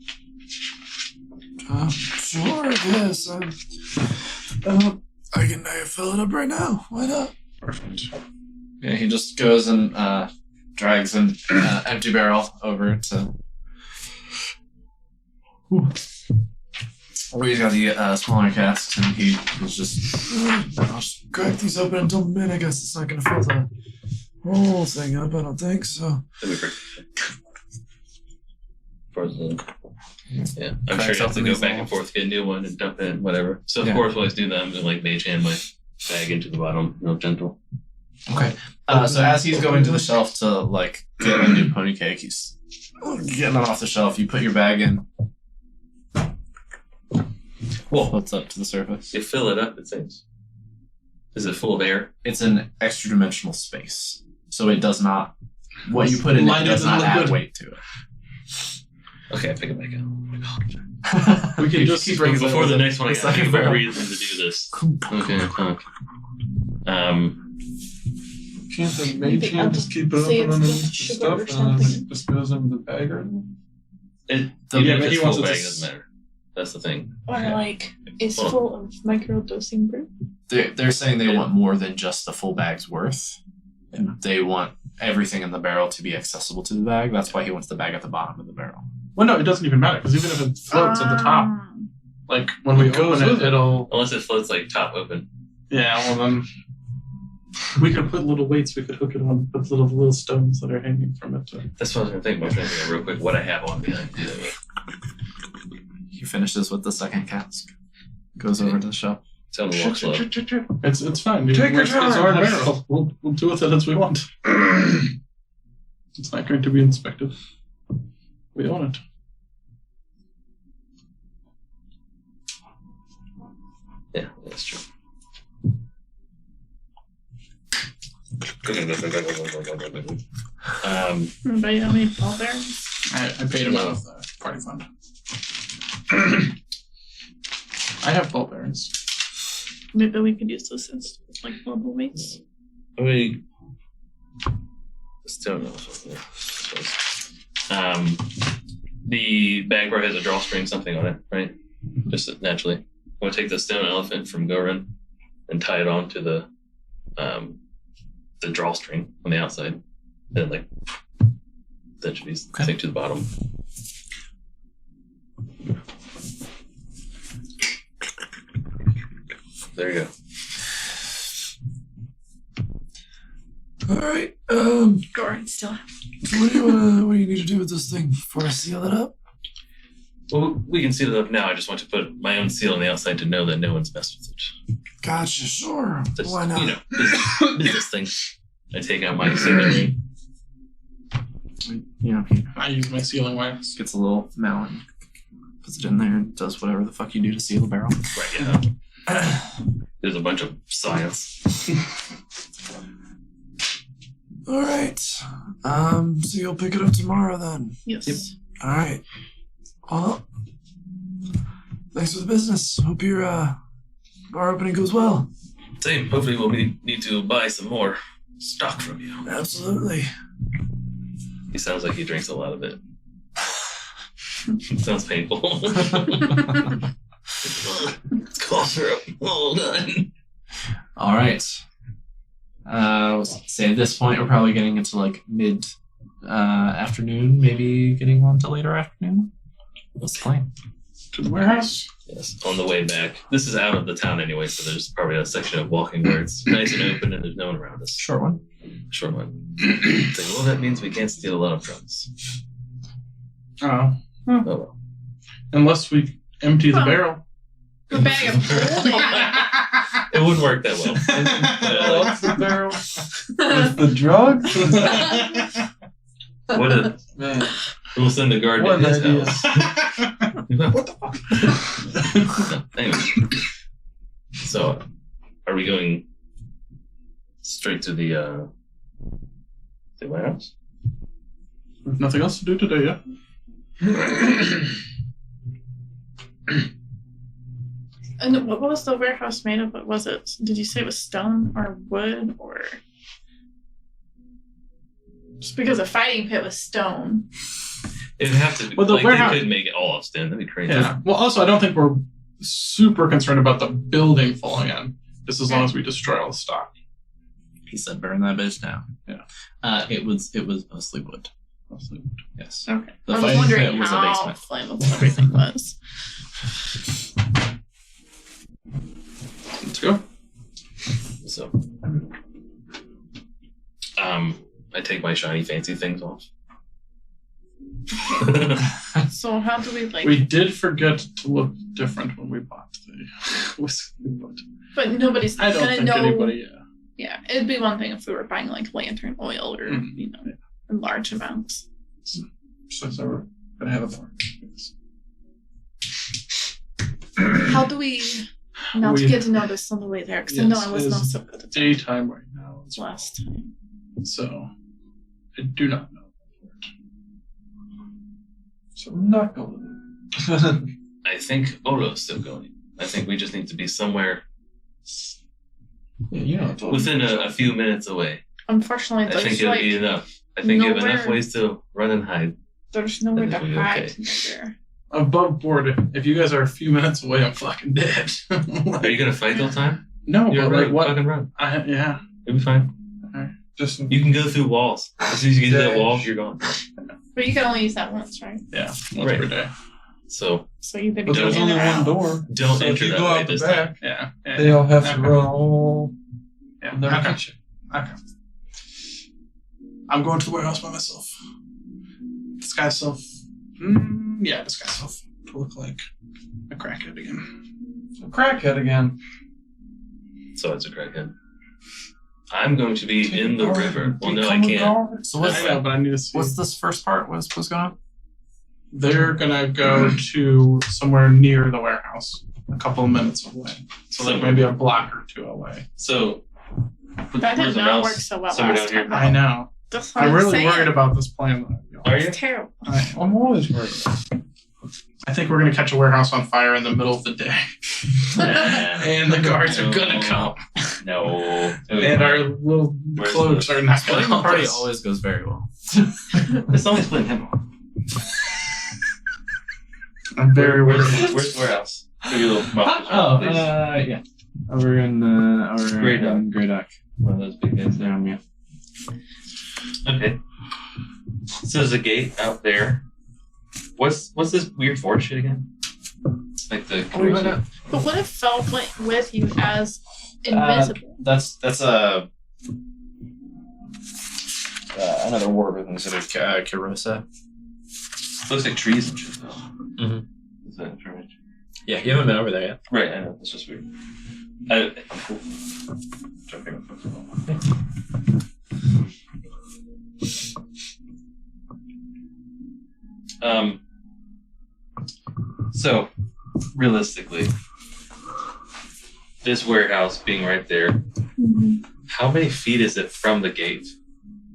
G: Sure, I guess. I can fill it up right now. Why not?
D: Perfect.
A: Yeah, he just goes and drags an empty barrel over to. He's got the smaller casks, and he was just.
G: I'll just crack these open and dump them in. I guess it's not going to fill the whole thing up. I don't think so.
B: That'd be perfect. Yeah, I'm
A: Cracks
B: sure you have to
A: open
B: go
A: these
B: back
A: little-
B: and forth, get a new one, and dump it in, whatever. So of
A: Yeah.
B: course, we'll always do that. I'm gonna like mage hand my bag into the bottom, real gentle.
A: Okay. So as he's going to the shelf to like get a new pony cake, he's getting it off the shelf. You put your bag in.
B: Well,
A: Floats up to the surface.
B: you fill it up. It seems. Is it full of air?
A: It's an extra dimensional space, so it does not. What you put in it
D: Lighter
A: does
D: than
A: not add
D: liquid.
A: weight to it.
B: Okay, I pick it back up.
D: We can just
A: keep bringing it
B: Before
A: over
B: the next one, I
A: the
B: gotta
A: second
B: give a
A: barrel.
B: reason to do this. Okay.
C: Can't the
E: You
C: mage
E: think
C: hand
E: I'll
C: just keep it
E: say
C: open
E: it's
C: underneath the
E: sugar
C: stuff
E: or
C: and
E: something?
C: then it just goes into the bag or anything?
B: Yeah,
D: but
B: but
D: he
B: he
D: wants
B: wants
D: it
B: bag
D: to
B: doesn't matter. That's the thing.
E: Or like, it's
B: Well-
E: full of micro-dosing brew.
A: They're saying they want more than just the full bag's worth. And they want everything in the barrel to be accessible to the bag. That's why he wants the bag at the bottom of the barrel.
D: Well, no, it doesn't even matter because even if it floats at the top, like when we
C: It goes
D: open it,
C: with it.
D: it'll.
B: Unless it floats like top open.
D: Yeah, well then, we could put little weights. We could hook it on with little stones that are hanging from it.
B: That's what I was gonna think. I was trying to think of real quick what I have on me. I do that with.
A: He finishes with the second cask. Goes over to the shelf.
B: Tell me to walk slow.
D: It's fine. Dude.
C: Take your
D: It's
C: time.
D: our barrel. We'll do with it as we want. It's not going to be inspected. We own it.
B: Yeah, that's true.
E: Anybody got any ball bearings?
D: I paid him out of the party fund. I have ball bearings.
E: Maybe we could use those as like mobile weights.
B: I mean, Stone elephant. The bag probably has a drawstring, something on it, right? Just naturally. I'm going to take the stone elephant from Goran and tie it onto the drawstring on the outside. Then, like, that should be synced to the bottom. There you go.
G: All right.
E: Goran still.
G: So what do you need to do with this thing before I seal it up?
B: Well, we can seal it up now. I just want to put my own seal on the outside to know that no one's messed with it.
G: Gotcha. Sure.
B: Just,
G: Why not?
B: You know, business thing. I take out my sealing ring.
A: You know, he
D: I use my sealing wax.
A: gets a little mallet, puts it in there, and does whatever the fuck you do to seal a barrel.
B: Right, yeah. There's a bunch of science.
G: All right. So you'll pick it up tomorrow then.
E: Yes.
B: Yep.
G: All right. Well, thanks for the business. Hope your bar opening goes well.
B: Same. Hopefully we'll need to buy some more stock from you.
G: Absolutely.
B: He sounds like he drinks a lot of it. Sounds painful. It's cough syrup. Hold on.
A: All right. Say at this point we're probably getting into like mid afternoon, maybe getting on to later afternoon. What's the plan?
D: To the warehouse?
B: Yes, on the way back. This is out of the town anyway, so there's probably a section of walking where it's nice and open and there's no one around us.
A: Short one.
B: Short one. So, well, that means we can't steal a lot of drugs.
D: Oh.
B: Oh well.
D: Unless we empty the
E: Well.
D: barrel.
E: A bag of holding.
B: It wouldn't work that well.
C: What's the barrel? With the drugs?
B: What a,
C: Man,
B: we'll send a guard
C: what
B: to
C: an
B: his
C: idea.
B: house. What the fuck? Anyway. So, are we going straight to the warehouse?
D: There's nothing else to do today, yeah?
E: And what was the warehouse made of? What was it? Did you say it was stone or wood or? Just because a fighting pit was stone.
B: It'd have to be.
D: Well, the
B: like,
D: warehouse-
B: they could make it all of stone. That'd be crazy.
D: Yeah. Well, also, I don't think we're super concerned about the building falling in, just as long as we destroy all the stock.
A: He said, "Burn that bitch down."
D: Yeah.
A: It was mostly wood.
D: Mostly.
A: Yes.
E: Okay.
A: The
E: I was
A: fighting
E: wondering
A: pit was a
E: how
A: basement.
E: flammable everything was.
D: Let's go.
B: So, I take my shiny fancy things off.
E: So how do we like?
D: We did forget to look different when we bought the whiskey, but
E: But nobody's
D: I don't
E: gonna
D: think
E: know.
D: anybody.
E: Yeah, it'd be one thing if we were buying like lantern oil or
D: Mhm.
E: you know, in large amounts.
C: So we're gonna have a bar.
E: How do we not
D: We-
E: get to know this on the way there? Because I know I was
D: Yes,
E: not
D: it's
E: so good at that
D: Daytime right now,
E: last time.
D: so I do not know.
C: So we're not going to.
B: I think Olo's still going. I think we just need to be somewhere
C: Yeah, you know.
B: within a few minutes away.
E: Unfortunately,
B: I
E: there's
B: think it'll
E: like
B: be enough. I think you have enough
E: nowhere-
B: ways to run and hide.
E: there's nowhere to
B: That'll be
E: hide
B: okay.
E: near there.
D: Above board, if you guys are a few minutes away, I'm fucking dead.
B: Are you gonna fight the whole time?
D: No,
B: You're
D: but
B: right.
D: like what?
B: Fucking run.
D: Yeah.
B: You'll be fine.
C: Just
B: You can go through walls. As soon as you get to that
C: Dash.
B: wall, you're gone.
E: But you can only use that once, right?
D: Yeah, once
B: Right.
D: per day.
B: So
E: So you
C: but
E: could
C: there's
E: in
C: only
E: or
C: one
E: out.
C: door.
B: don't
C: So if
B: enter
C: you
B: that
C: go
B: way
C: out the
B: this
C: back,
B: time.
D: Yeah.
C: they all have to
D: Okay.
C: run all.
D: Yeah.
C: Never
D: Okay.
C: catch you.
D: Okay. I'm going to the warehouse by myself. Disguise self. Yeah, disguise self to look like a crackhead again.
C: A crackhead again.
B: So it's a crackhead. I'm going to be in the
C: Take a
B: river.
C: guard,
B: Well, no, I
C: become a
B: can't.
C: guard.
A: So what's
D: I know, but I need to see.
A: what's this first part? What's going on?
D: They're gonna go to somewhere near the warehouse, a couple of minutes away. So like maybe a block or two away.
B: So
E: That
B: where's
E: did
B: the
E: not
B: mouse?
E: work so well
B: Somewhere
E: last
B: down
E: time.
D: I know.
E: That's what
D: I'm really
E: saying.
D: worried about this plan.
B: Are you?
E: It's terrible.
C: I'm always worried.
D: I think we're gonna catch a warehouse on fire in the middle of the day, and the guards are gonna come,
B: No.
D: and our little
B: Where's
D: cloaks are not gonna
A: Splitting the
D: help
A: party
D: us.
A: always goes very well.
B: It's only splitting him off.
D: I'm very worried.
B: Where's warehouse? Give you a little mouth, please.
A: Yeah. Over in
B: Grey Duck.
A: Grey Duck.
B: One of those big guys there.
A: Yeah.
B: Okay. So there's a gate out there. What's this weird forest shit again? Like the corrosion?
E: But what if Felt went with you as invisible?
A: That's another ward considered Kirosa.
B: Looks like trees and shit though.
A: Mhm.
B: Is that right?
A: Yeah, you haven't been over there yet.
B: Right, I know. That's just weird. Cool. Jumping. So, realistically, this warehouse being right there,
E: Mm-hmm.
B: how many feet is it from the gate?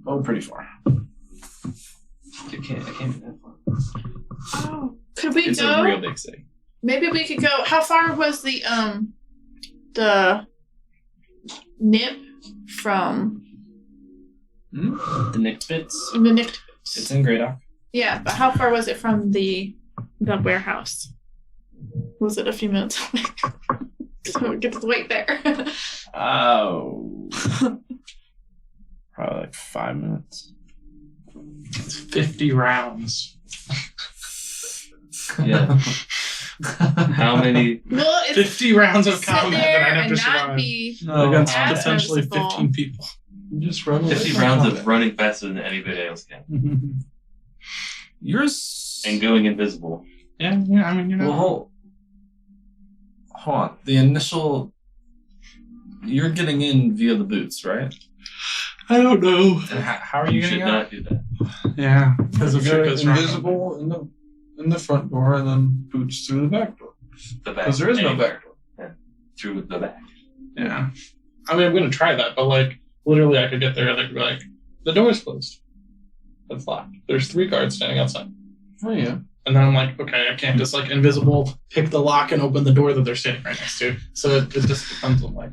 A: Oh, pretty far.
B: I can't be that far.
E: Oh, could we
A: It's
E: go?
A: a real big city.
E: Maybe we could go. How far was the nip from
A: The Nicked Bits.
E: the nip?
A: It's in Grey Dock.
E: Yeah, but how far was it from the warehouse? Was it a few minutes away? So we get to wait there.
A: Oh. Probably like 5 minutes.
D: It's 50 rounds.
B: Yeah. How many?
E: Well, it's
D: 50 rounds of
E: sit
D: combat
E: there
D: that I'd have
E: and
D: to
E: not
D: survive
E: be.
D: against
E: as
D: potentially
E: noticeable.
D: 15 people.
C: Just run away
B: 50
C: from
B: rounds
C: combat.
B: of running faster than anybody else can.
A: Yours.
B: And going invisible.
D: Yeah, I mean,
A: Well, hold on. The initial. You're getting in via the boots, right?
D: I don't know.
A: And how are you
B: You
A: getting
B: should
A: out?
B: not do that.
D: Yeah, because
C: You
D: if shit
C: go
D: goes wrong.
C: invisible in the front door and then boots through the back door.
B: The back.
C: Because there is no
B: Anywhere.
C: back door.
B: Through the back.
D: Yeah. I mean, I'm going to try that, but like, literally, I could get there and they'd be like, the door's closed. It's locked. There's 3 guards standing outside.
C: Oh yeah.
D: And then I'm like, okay, I can't just like invisible pick the lock and open the door that they're standing right next to. So it just depends on like.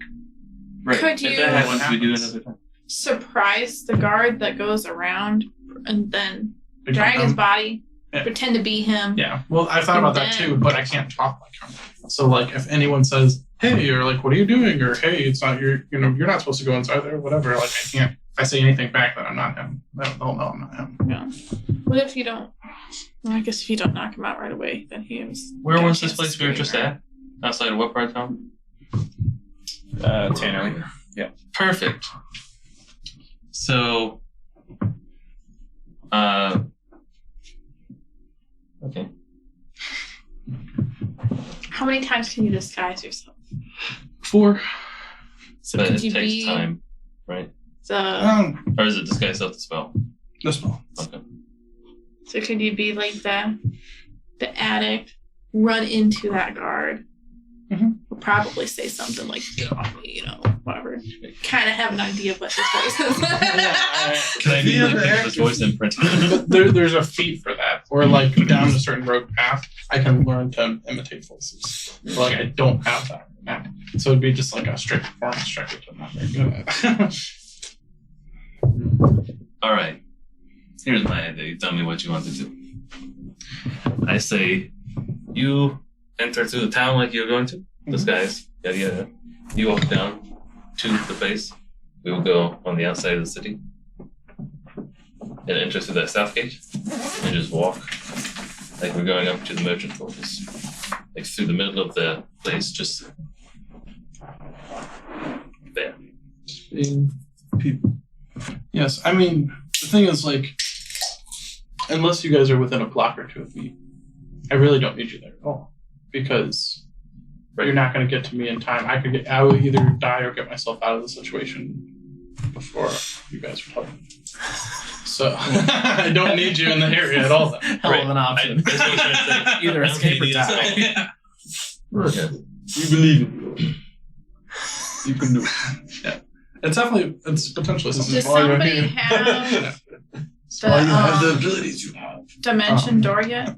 B: Right.
E: Could
B: If
E: you-
B: that happens,
D: What
B: we do
D: happens?
B: another time.
E: Surprise the guard that goes around and then
D: they
E: drag
D: come
E: his
D: down.
E: body,
D: Yeah.
E: pretend to be him.
D: Yeah. Well, I thought about that too, but I can't talk like him. So like, if anyone says, "Hey," or like, "What are you doing?" or "Hey, it's not your," you're not supposed to go inside there, whatever. Like, I can't. If I say anything back, then I'm not him. They'll know I'm not him.
E: Yeah. What if you don't? Well, I guess if you don't knock him out right away, then he was.
B: Where
E: got a
B: was this
E: chance
B: place
E: to
B: we were
E: scream,
B: just
E: right?
B: at? Outside of what part of town?
A: Tanner.
B: Perfect. So, okay.
E: How many times can you disguise yourself?
D: 4.
E: So
B: But
E: could
B: it
E: you
B: takes
E: be
B: time, right?
E: the?
B: Or is it disguise self the spell?
C: This one.
B: Okay.
E: So could you be like the addict, run into that guard?
D: Mhm.
E: We'll probably say something like, "Get off me," whatever. Kind of have an idea of what his voice is.
B: Can I be like this voice imprint?
D: But there's a feat for that, or like down a certain road path, I can learn to imitate voices. But, like I don't have that right now, so it'd be just like a straight performance check, which I'm not very good at.
B: All right. Here's my idea. You tell me what you want to do. I say, you enter to the town like you're going to. Disguise. Yada yada. You walk down to the place. We will go on the outside of the city and enter through that south gate and just walk like we're going up to the merchant quarters. Like through the middle of the place, just there.
C: Being people.
D: Yes, I mean the thing is like, unless you guys are within a block or 2 of me, I really don't need you there at all because you're not going to get to me in time. I will either die or get myself out of the situation before you guys would help me. So I don't need you in the area at all. Then.
A: Hell of an option.
B: That's what I'm trying to say.
A: Either
B: I don't
A: escape or
B: need
A: die.
B: this.
C: Okay. We believe in you. You can do it.
D: It's potentially something.
E: Does
C: why you're
E: somebody
C: here.
E: have
C: That's why you have the
E: the
C: abilities you have.
E: dimension door yet?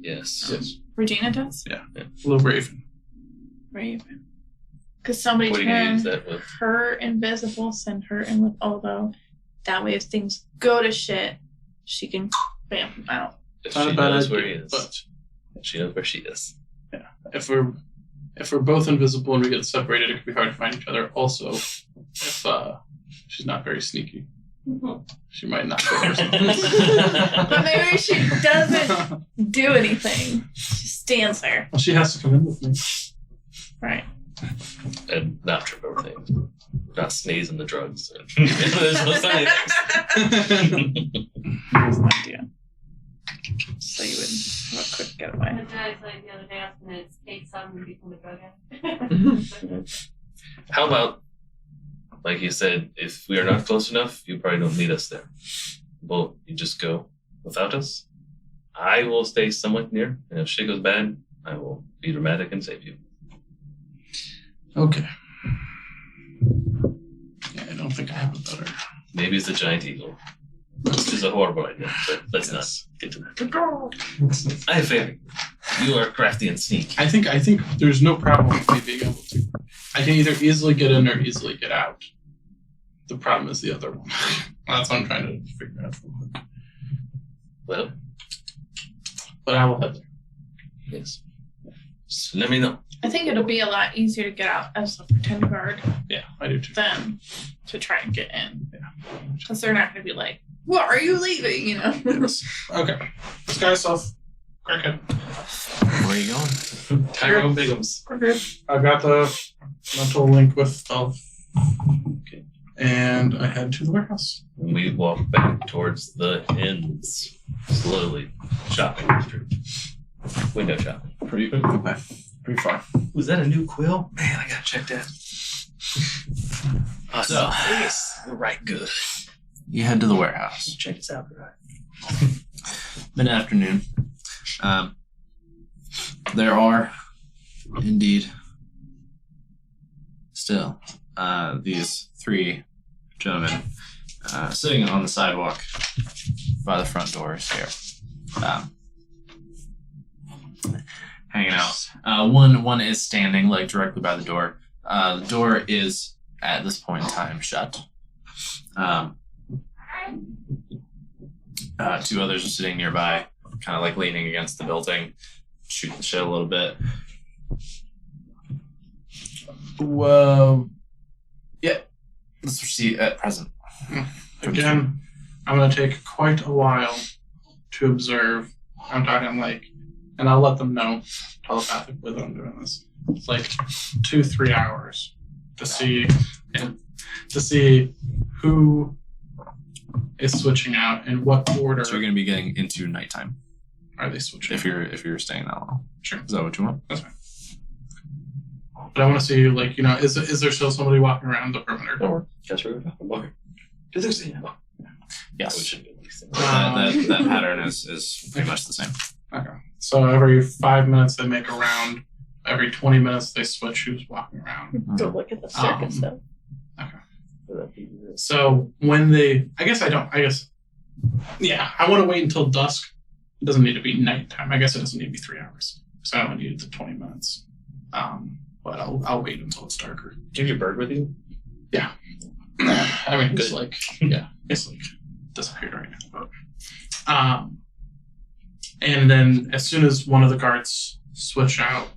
B: Yes.
C: Yes.
E: Regina does?
C: Little Raven.
E: Raven. Because somebody
B: What are you going to use
E: turn
B: that with?
E: her invisible, send her in with Aldo. That way, if things go to shit, she can bam him out.
B: If
C: Not
B: she
C: a bad
B: knows
C: idea,
B: where he is.
C: but
B: She knows where she is.
C: if we're both invisible and we get separated, it could be hard to find each other. Also, if she's not very sneaky, she might not go or something.
E: But maybe she doesn't do anything. She stands there.
C: Well, she has to come in with me.
E: Right.
B: And not trip over things. Not sneeze in the drugs. There's no side effects.
E: Here's an idea. So you would have a quick getaway.
F: The guy's like the other day asking that it's Kate's son to become a drug addict.
B: How about, like you said, if we are not close enough, you probably don't need us there. Well, you just go without us. I will stay somewhat near, and if shit goes bad, I will be dramatic and save you.
C: Okay. Yeah, I don't think I have a better.
B: Maybe it's the giant eagle, which is a horrible idea, but let's not get to that. I have faith. You are crafty and sneaky.
C: I think there's no problem with me being able to. I can either easily get in or easily get out. The problem is the other one. That's what I'm trying to figure out.
B: Well,
C: But I will head there.
B: yes. Just let me know.
E: I think it'll be a lot easier to get out as a pretend guard
C: Yeah, I do too.
E: than to try and get in.
C: Yeah.
E: Because they're not going to be like, "Why are you leaving?" You know.
C: Yes. Okay. Disguise self. Crackhead.
G: Where are you going?
B: Tyrone Biggums.
C: I've got the mental link with stealth.
B: Okay.
C: And I head to the warehouse.
B: We walk back towards the ends, slowly, shopping street. Window shopping.
C: Pretty far.
B: Was that a new quill? Man, I gotta check that.
A: So-
B: yes, we're right good.
A: You head to the warehouse.
B: Check this out, right?
A: Mid-afternoon. There are, indeed, still these three gentlemen sitting on the sidewalk by the front doors here, hanging out. One is standing like directly by the door. The door is at this point in time shut. Two others are sitting nearby, kind of like leaning against the building, shooting the shit a little bit. Well, yeah, let's proceed at present.
C: Again, I'm going to take quite a while to observe. I'm talking like, and I'll let them know telepathically that I'm doing this. It's like 2-3 hours to see who is switching out and what order
A: So you're going to be getting into nighttime
C: are they switching.
A: if you're staying that long.
C: Sure.
A: Is that what you want?
C: That's fine. But I want to see, like, is there still somebody walking around the perimeter?
B: Don't worry. Guess we're walking. Do this thing.
A: Yes.
B: We should be at least.
A: That pattern is pretty much the same.
C: Okay. So every 5 minutes they make a round. Every 20 minutes they switch who's walking around.
E: Go look at the circus stuff.
C: So when they, I guess, yeah, I want to wait until dusk. It doesn't need to be nighttime. I guess it doesn't need to be 3 hours. So I only needed the 20 minutes. But I'll wait until it's darker.
B: Do you have your bird with you?
C: I mean, it's
B: Good.
C: like, yeah, it's like disappeared right now. But, and then as soon as one of the guards switch out,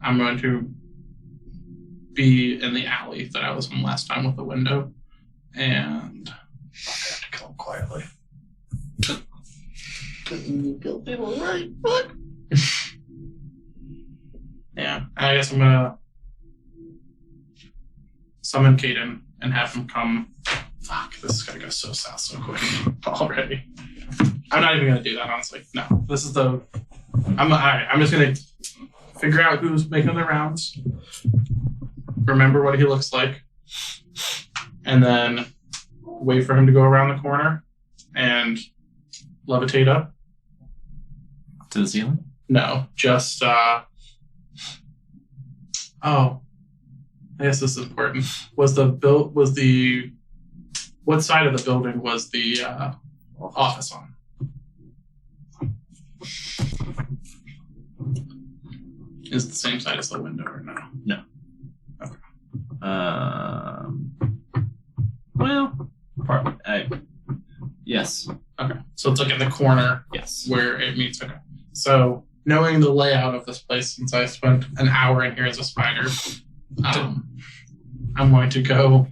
C: I'm going to be in the alley that I was in last time with the window, and I have to kill him quietly. Kill people right, fuck. Yeah, I guess I'm gonna summon Caden and have him come. Fuck, this is gonna go so south so quick already. I'm not even gonna do that, honestly. No, this is the. I'm just gonna figure out who's making the rounds, remember what he looks like, and then wait for him to go around the corner and levitate up.
A: To the ceiling?
C: No, just oh, I guess this is important. What side of the building was the office on?
D: is the same side as the window or no?
A: Well, yes.
D: Okay. So it's like in the corner
A: Yes.
D: where it meets. Okay. So knowing the layout of this place, since I spent an hour in here as a spider, I'm going to go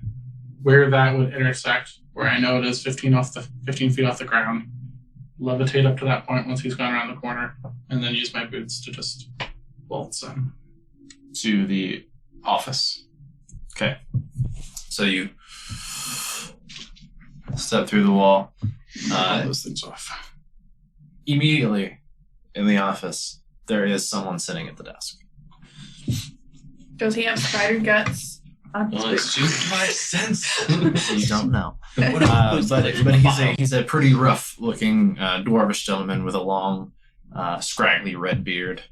D: where that would intersect, where I know it is 15 feet off the ground, levitate up to that point once he's gone around the corner, and then use my boots to just bolt him.
A: To the office. Okay. So you step through the wall.
D: All those things off.
A: Immediately in the office, there is someone sitting at the desk.
E: Does he have spider guts?
B: Well, it's just my sense.
A: You don't know. But he's a pretty rough looking dwarvish gentleman with a long, scraggly red beard,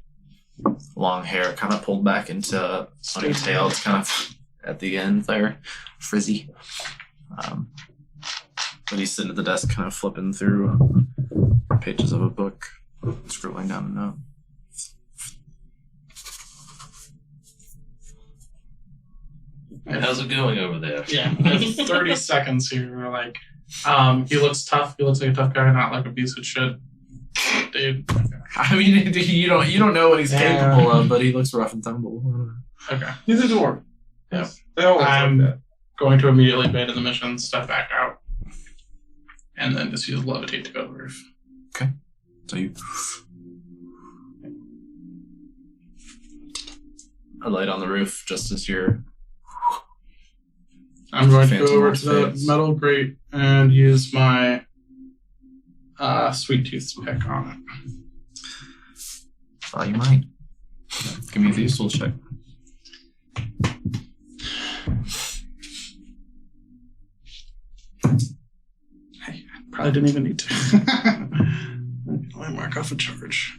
A: long hair kind of pulled back into ponytail. It's kind of at the end there, frizzy. But he's sitting at the desk, kind of flipping through pages of a book, scrolling down a note.
B: How's it going over there?
D: Yeah, 30 seconds here. Like, he looks tough. He looks like a tough guy, not like a piece of shit. Dude.
A: I mean, you don't know what he's capable of, but he looks rough and tumble.
D: Okay.
C: He's a dwarf.
D: Yeah.
C: They always
D: I'm
C: like that.
D: going to immediately abandon the mission, step back out, and then just use levitate to go to the roof.
A: So you a light on the roof just as you're.
D: I'm going to
A: Phantom
D: go over to the
A: fades.
D: metal grate and use my sweet tooth pick on it.
A: Thought you might. Give me a thieves' tool check.
D: Hey, probably didn't even need to. Let me mark off a charge.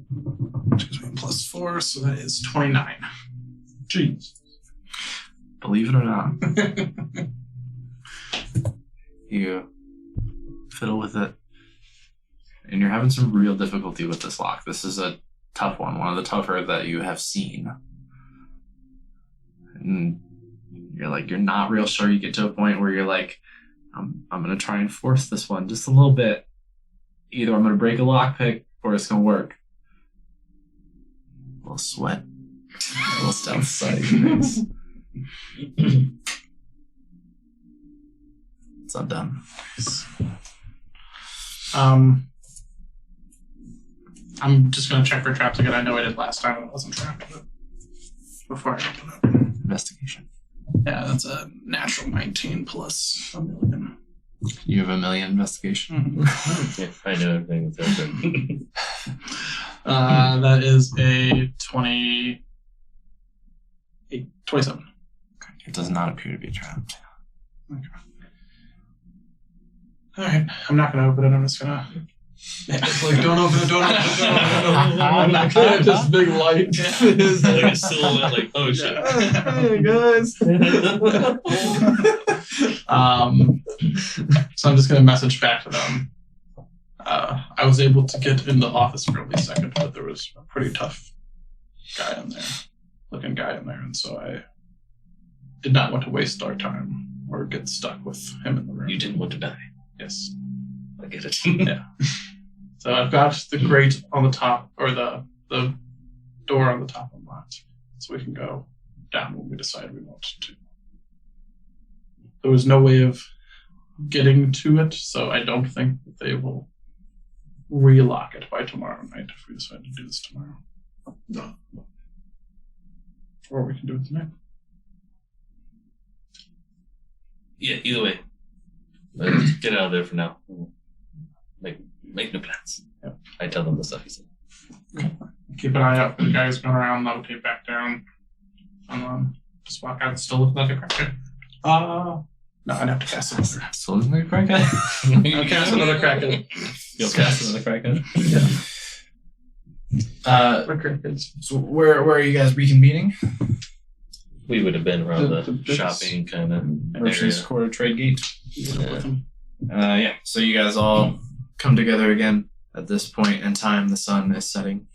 D: Which gives me a +4, so that is 29.
C: Jeez.
A: Believe it or not, you fiddle with it, and you're having some real difficulty with this lock. This is a tough one of the tougher that you have seen. And you're not real sure. You get to a point where you're like, I'm gonna try and force this one just a little bit. Either I'm gonna break a lockpick or it's gonna work. A little sweat, a little stealth side of your face. It's undone.
D: I'm just going to check for traps again. I know I did last time and it wasn't trapped, but before I open it.
A: Investigation.
D: Yeah, that's a natural 19 plus a million.
A: You have a million investigation.
B: Yeah, I know everything that's open.
D: That is a 27.
A: It does not appear to be trapped.
D: Okay. All right, I'm not going to open it. I'm just going to. It's like, don't open it, don't open it, don't open it. Don't I'm not going to just big light.
B: It's like a silhouette, like, oh shit.
C: Hey guys.
D: So I'm just going to message back to them. I was able to get in the office for only a second, but there was a pretty tough looking guy in there, and so I did not want to waste our time or get stuck with him in the room.
B: You didn't want to die.
D: Yes.
B: I get it.
D: Yeah. So I've got the grate on the top, or the door on the top unlocked, so we can go down when we decide we want to. There was no way of getting to it, so I don't think that they will relock it by tomorrow night if we decide to do this tomorrow. No. Or we can do it tonight.
B: Yeah, either way. Let's get out of there for now. Make no plans.
D: Yep.
B: I tell them the stuff he said.
D: Keep an eye out for the guys going around, levitate back down. Just walk out and still look like a cracker. No, I'd have to cast another.
A: Still looking like a crackhead?
D: I'll cast another cracker.
A: You'll cast another crackhead?
D: Yeah. We're crackers.
A: So where are you guys reconvening?
B: We would have been around
C: The
B: the
C: bits.
B: shopping kind of
A: Merchants
B: area.
A: Quarter Trade Gate.
B: Yeah.
A: So you guys all come together again at this point in time. The sun is setting.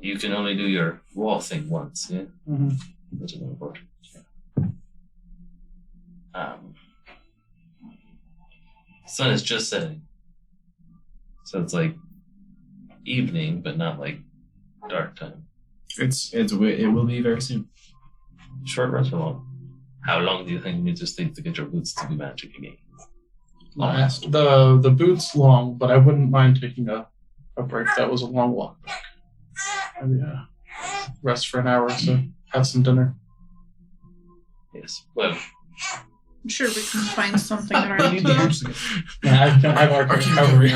B: You can only do your wall thing once, yeah?
D: Mm-hmm.
B: That's another important. Sun is just setting. So it's like evening, but not like dark time.
A: It will be very soon.
B: Short rest or long? How long do you think you just think to get your boots to be magic again?
D: Last the boots long, but I wouldn't mind taking a break. That was a long walk back. Maybe rest for an hour or so, have some dinner.
B: Yes. Well,
E: I'm sure we can find something that
C: I
E: our
C: need the boots again.
D: Yeah, I've our recovery.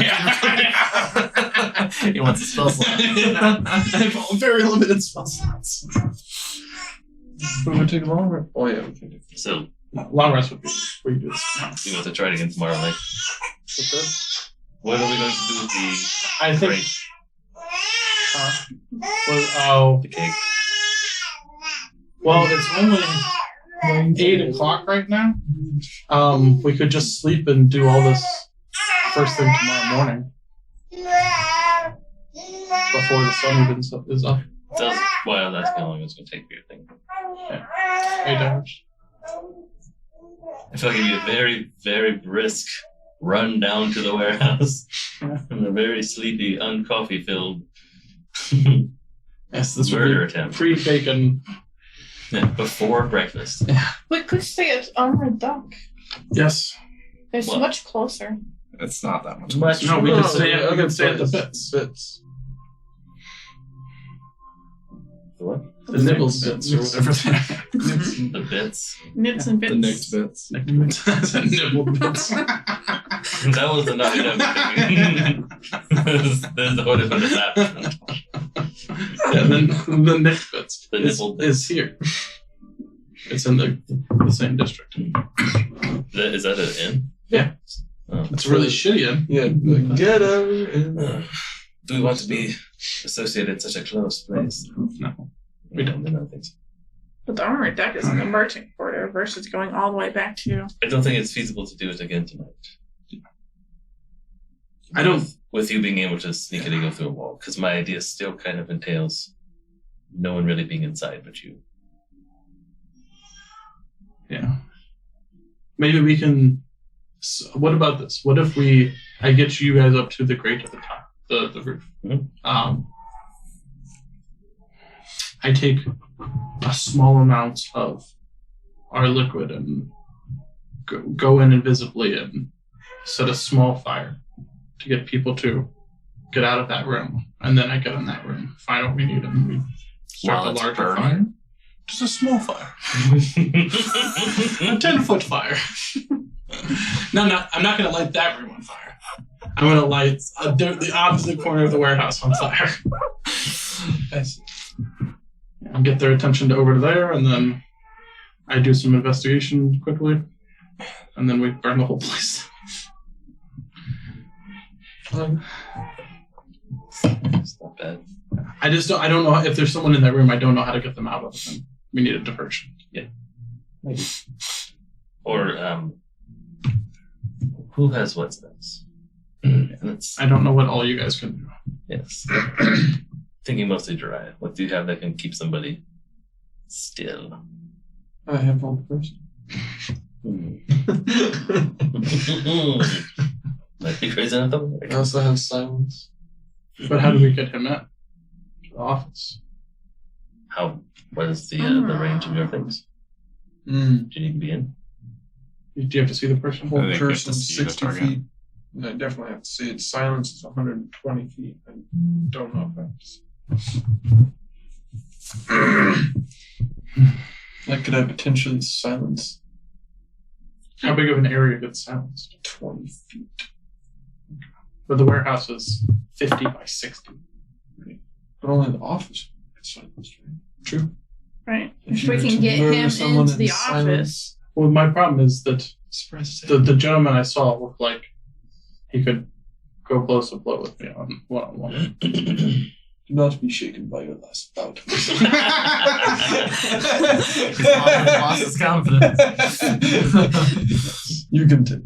A: He wants a spell slot.
D: I have very limited spell slots.
C: But we take a long rest. Oh yeah, we can do.
B: so
D: Long rest would be where you do this.
B: we want to try it again tomorrow night.
D: Okay.
B: What are we going to do with the
D: I think.
B: break?
D: The
B: cake?
D: Well, it's only 8 o'clock right now. We could just sleep and do all this first thing tomorrow morning before the sun even is up.
B: Well, that's how long it's going to take for your thing.
D: 8 hours.
B: I feel like it'd be a very, very brisk run down to the warehouse and a very sleepy, uncoffee-filled
D: Yes, this
B: murder
D: would be
B: attempt
D: pre-bacon.
B: before breakfast.
E: We could stay at Armored Duck.
D: Yes.
E: It's
B: What?
E: much closer.
A: It's not that much.
B: Much-
D: No, we
C: No,
D: could stay at
C: the
D: the
C: bits.
D: bits.
B: What?
D: The nibbles bits or whatever.
B: The bits.
E: Knits and bits.
A: The nicked bits.
D: The nibble bits.
B: That was the not thing. That's what it would have happened.
D: Yeah, then the nick bits
B: The nibble bits.
D: is here. It's in the same district.
B: Is that an inn?
D: Yeah.
B: Oh.
D: It's really shitty in.
C: Yeah, the ghetto. And
B: Do we want to be associated in such a close place?
D: No.
B: We don't think so.
E: But the Armored Duck is in the merchant quarter versus going all the way back to.
B: I don't think it's feasible to do it again tonight.
D: I don't.
B: With you being able to sneak it and go through a wall, because my idea still kind of entails no one really being inside but you.
D: Yeah. Maybe we can. What about this? What if I get you guys up to the grate at the top, the roof.
B: Mhm.
D: I take a small amount of our liquid and go in invisibly and set a small fire to get people to get out of that room. And then I get in that room, find what we need, and we start
A: While
D: a
A: it's
D: larger
A: burning?
D: fire. Just a small fire. A 10-foot fire. No, I'm not going to light that room on fire. I'm going to light the opposite corner of the warehouse on fire. And get their attention over to there, and then I do some investigation quickly, and then we burn the whole place.
B: It's not bad.
D: I don't know if there's someone in that room. I don't know how to get them out of it. We need a diversion.
B: Yeah.
D: Maybe.
B: Or, who has what's this? Let's,
D: I don't know what all you guys can do.
B: yes. Thinking mostly dry. What do you have that can keep somebody still?
C: I have one person.
B: Might be crazy enough though.
C: I also have silence.
D: But how do we get him in? To the office.
B: What is the range of your things? Do you need to be in?
D: Do you have to see the person?
C: Whole
A: think you have to
C: person,
A: see the
C: 60
A: target.
C: feet. I definitely have to see it. Silence is 120 feet. I don't know if I have to see. Like, could I potentially silence
D: How big of an area gets silenced?
C: 20 feet?
D: But the warehouse is 50 by 60.
C: But only the office gets silenced, right?
D: True.
E: Right.
C: If
E: If
C: you
E: we
C: were
E: can
C: to
E: get
C: murder
E: him
C: someone
E: into the
C: in silence-
E: office.
D: Well, my problem is that
C: Surprised to say.
D: the gentleman I saw looked like he could go close to blow with me on one-on-one.
C: Do not be shaken by your last bout.
A: He's lost his confidence.
C: You continue.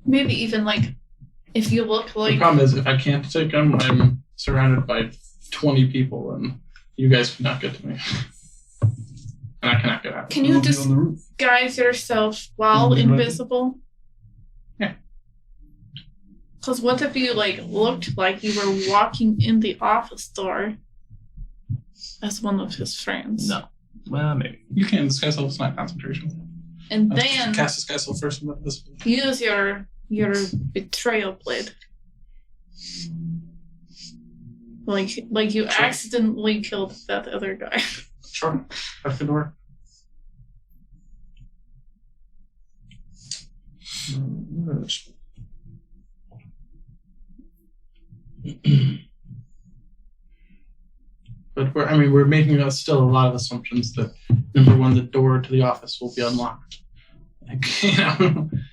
E: Maybe even like If you look
D: The
E: like
D: problem is, if I can't take him, I'm surrounded by 20 people, and you guys cannot get to me. And I cannot get out.
E: can you
C: We'll be on the roof.
E: disguise yourself while
C: Can you do
E: invisible?
D: Yeah.
E: Because what if you looked like you were walking in the office door as one of his friends?
A: No. Well, maybe.
D: You can disguise self, it's not concentration.
E: And
D: Let's
E: then
D: cast disguise self first and then this.
E: use your betrayal blade. Like you
D: Sure.
E: accidentally killed that other guy.
D: Sure. That could work. But we're making still a lot of assumptions that number one, the door to the office will be unlocked.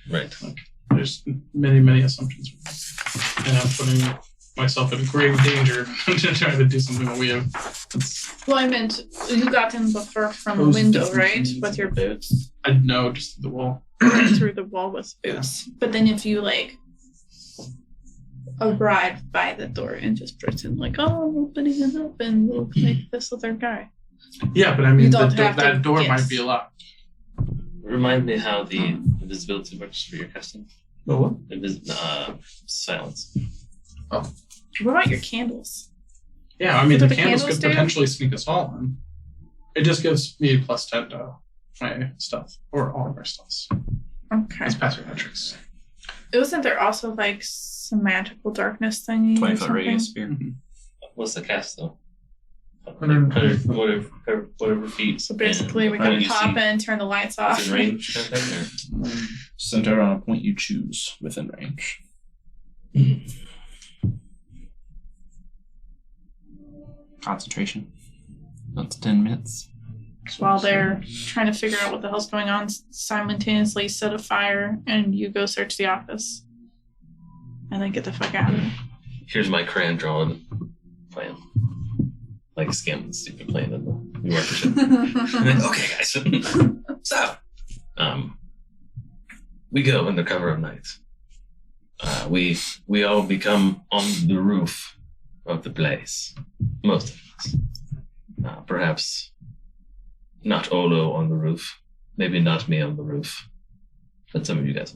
B: Right.
D: There's many assumptions, and I'm putting myself in grave danger to try to do something weird.
E: Well, I meant you got in before from the
C: Those
E: window,
C: definitely
E: right?
C: needs
E: With
C: to
E: your
C: be-
E: boots.
D: I know, just the wall.
E: Through the wall with boots. But then if you arrive by the door and just pretend oh, I'm opening it up and look like this other guy.
D: Yeah, but I
E: You
D: mean,
E: don't have to
D: that door
E: guess.
D: might be locked.
B: Remind me how the invisibility works for your casting.
C: Oh, what?
B: Silence.
E: What about your candles?
D: Yeah, I mean,
E: What do
D: the
E: the
D: candles
E: candles
D: could
E: do?
D: potentially sneak us all in. It just gives me +10 to my stuff, or all of our stuffs.
E: Okay.
D: It's passive metrics.
E: Wasn't there also some magical darkness thingy?
A: 20
E: or
A: foot
E: something?
A: radius spear.
B: What's the cast though?
C: 100
B: whatever feet.
E: So basically, we
B: And how do
E: can
B: you
E: pop
B: see?
E: in, turn the lights off.
B: Is it range kind of thing, or?
A: Center on a point you choose within range. Concentration. Up to 10 minutes.
E: While they're trying to figure out what the hell's going on, simultaneously set a fire and you go search the office. And then get the fuck out of it.
B: Here's my crayon drawn plan. Like a scam stupid plan in the New York shit. Okay, guys. So, we go in the cover of night. We all become on the roof of the place. Most of us. Perhaps not Olo on the roof. Maybe not me on the roof. But some of you guys.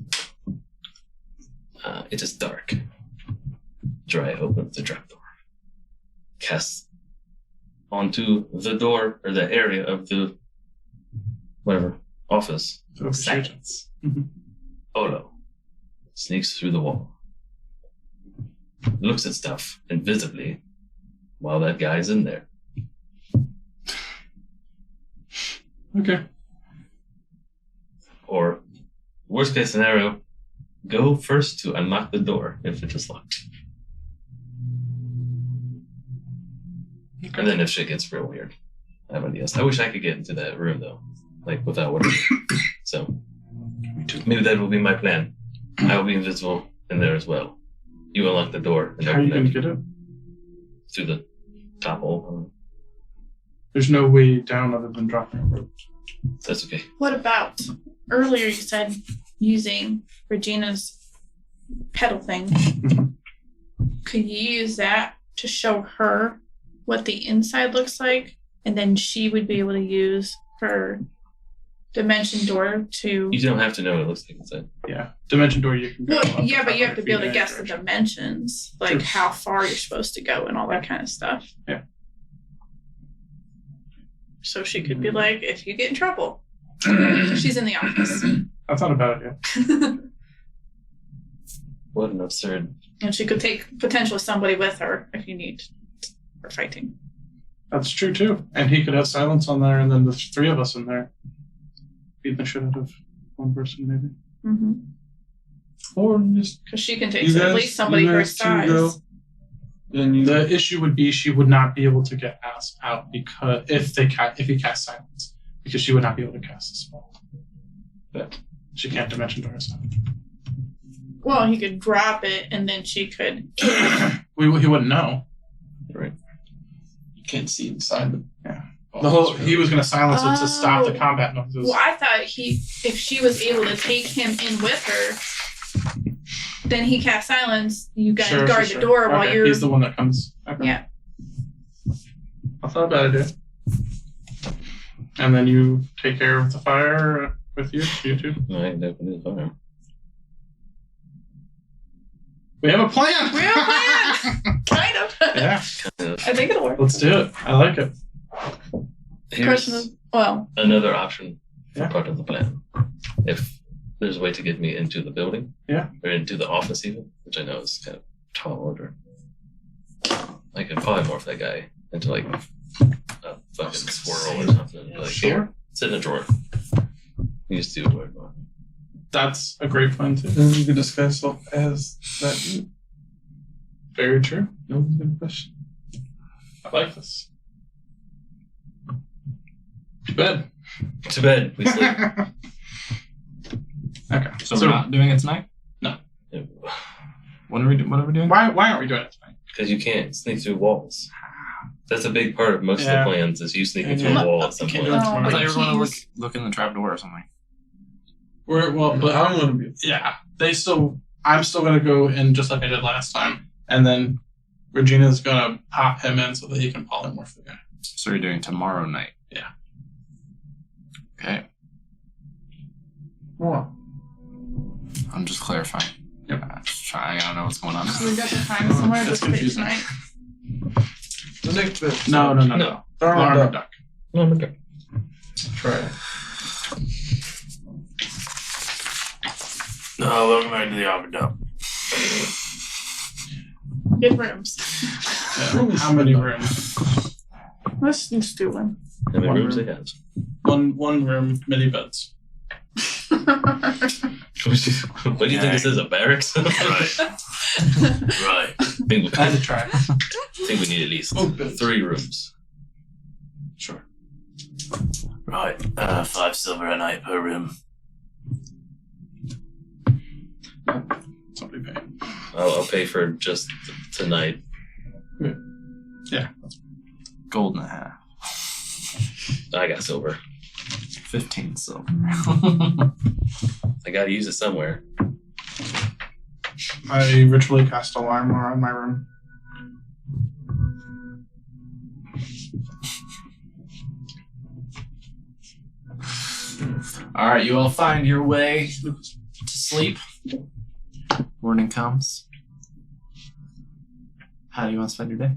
B: It is dark. Dry opens the trapdoor. Casts onto the door or the area of the whatever office.
D: So
B: Silence.
D: Mhm.
B: Olo sneaks through the wall. Looks at stuff invisibly while that guy's in there.
D: Okay.
B: Or worst case scenario, go first to unlock the door if it is locked. And then if shit gets real weird, I have ideas. I wish I could get into that room though, like without whatever. So maybe that will be my plan. I will be invisible in there as well. You unlock the door and
D: How are you
B: open
D: going to
B: it
D: get it?
B: through the top hole.
D: There's no way down other than dropping a rope.
B: That's okay.
E: What about earlier you said using Regina's pedal thing?
D: Mhm.
E: Could you use that to show her what the inside looks like? And then she would be able to use her dimension door to.
B: You don't have to know what it looks like inside.
D: Yeah. Dimension door you can go.
E: Well,
D: up
E: yeah,
D: to
E: but you have to
D: 500
E: be able to
D: feet in
E: guess
D: any
E: the
D: direction.
E: dimensions, like
D: True.
E: how far you're supposed to go and all that kind of stuff.
D: Yeah.
E: So she could be like, if you get in trouble, she's in the office.
D: I thought about it, yeah.
B: What an absurd.
E: And she could take potentially somebody with her if you need for fighting.
D: That's true too. And he could have silence on there and then the three of us in there. Beat the shit out of one person maybe.
E: Mm-hmm.
C: Or just
E: Because she can take
C: You
E: at
C: guys-
E: least somebody
C: you
E: her
C: guys two
E: size.
C: go. and you
D: The issue would be she would not be able to get asked out because if he casts silence, because she would not be able to cast a spell. But she can't dimension door herself.
E: Well, he could drop it and then she could.
D: He wouldn't know.
B: Right.
C: you can't see inside the
D: The whole he was going to silence it to stop the
E: Oh.
D: combat noises.
E: Well, I thought if she was able to take him in with her, then he casts silence. You guys
D: Sure,
E: guard
D: sure,
E: the door
D: sure.
E: while
D: Okay,
E: you're.
D: He's the one that comes. Okay.
E: Yeah.
D: That's not a bad idea. And then you take care of the fire with you two.
B: I ain't definitely fire.
D: We have a plan!
E: We have a plan! Kind of.
D: Yeah,
E: I think it'll work.
D: let's do it. I like it.
B: Here's
E: Question is, well,
B: another option for
D: Yeah.
B: part of the plan. If there's a way to get me into the building,
D: Yeah.
B: or into the office even, which I know is kind of tall order, I could probably morph that guy into like a fucking squirrel or something. Like,
D: Sure.
B: here, sit in a drawer. You just do it.
D: That's a great plan too.
C: And you can disguise yourself as that.
D: Very true.
C: No, good question.
D: I like this. To bed.
B: To bed. We sleep.
D: Okay.
A: So we're not doing it tonight? What are we doing?
D: Why aren't we doing it tonight?
B: Because you can't sneak through walls. That's a big part of most
D: Yeah.
B: of the plans is you sneaking
C: And
B: through
C: you-
B: a wall at some
D: can't
B: point.
D: do it
E: No,
D: tomorrow.
A: I thought you were going to
E: keys.
A: look in the trap door or something.
D: Well,
C: But I'm gonna be.
D: yeah. I'm still gonna go in just like I did last time, and then Regina's gonna pop him in so that he can polymorph the guy.
A: So you're doing tomorrow night?
D: Yeah.
A: Okay.
C: What?
A: I'm just clarifying.
D: Yep.
A: Just trying. I don't know what's going on.
E: so we got to find somewhere to
D: That's
E: sleep
D: confusing.
E: tonight.
C: The next bit.
D: No.
B: No.
D: Alarm duck.
B: No, I'm okay.
C: Try it.
G: No, welcome back to the Arbor Dump.
E: Good rooms.
D: Yeah. How many rooms?
E: Let's just do one.
B: How many
D: One
B: rooms
D: room.
B: they have?
D: One room, mini beds.
B: What do you think this is, a barracks?
G: Right.
B: I think,
D: I had to try.
B: think we need at least
C: Oh, good.
B: 3 rooms.
D: Sure.
G: Right. 5 silver a night per room.
D: Somebody pay.
B: I'll pay for just tonight.
D: Yeah.
A: Gold and a half.
B: I got silver.
A: 15 silver.
B: I gotta use it somewhere.
D: I ritually cast alarm around my room.
A: All right, you all find your way to sleep. Morning comes. How do you want to spend your day?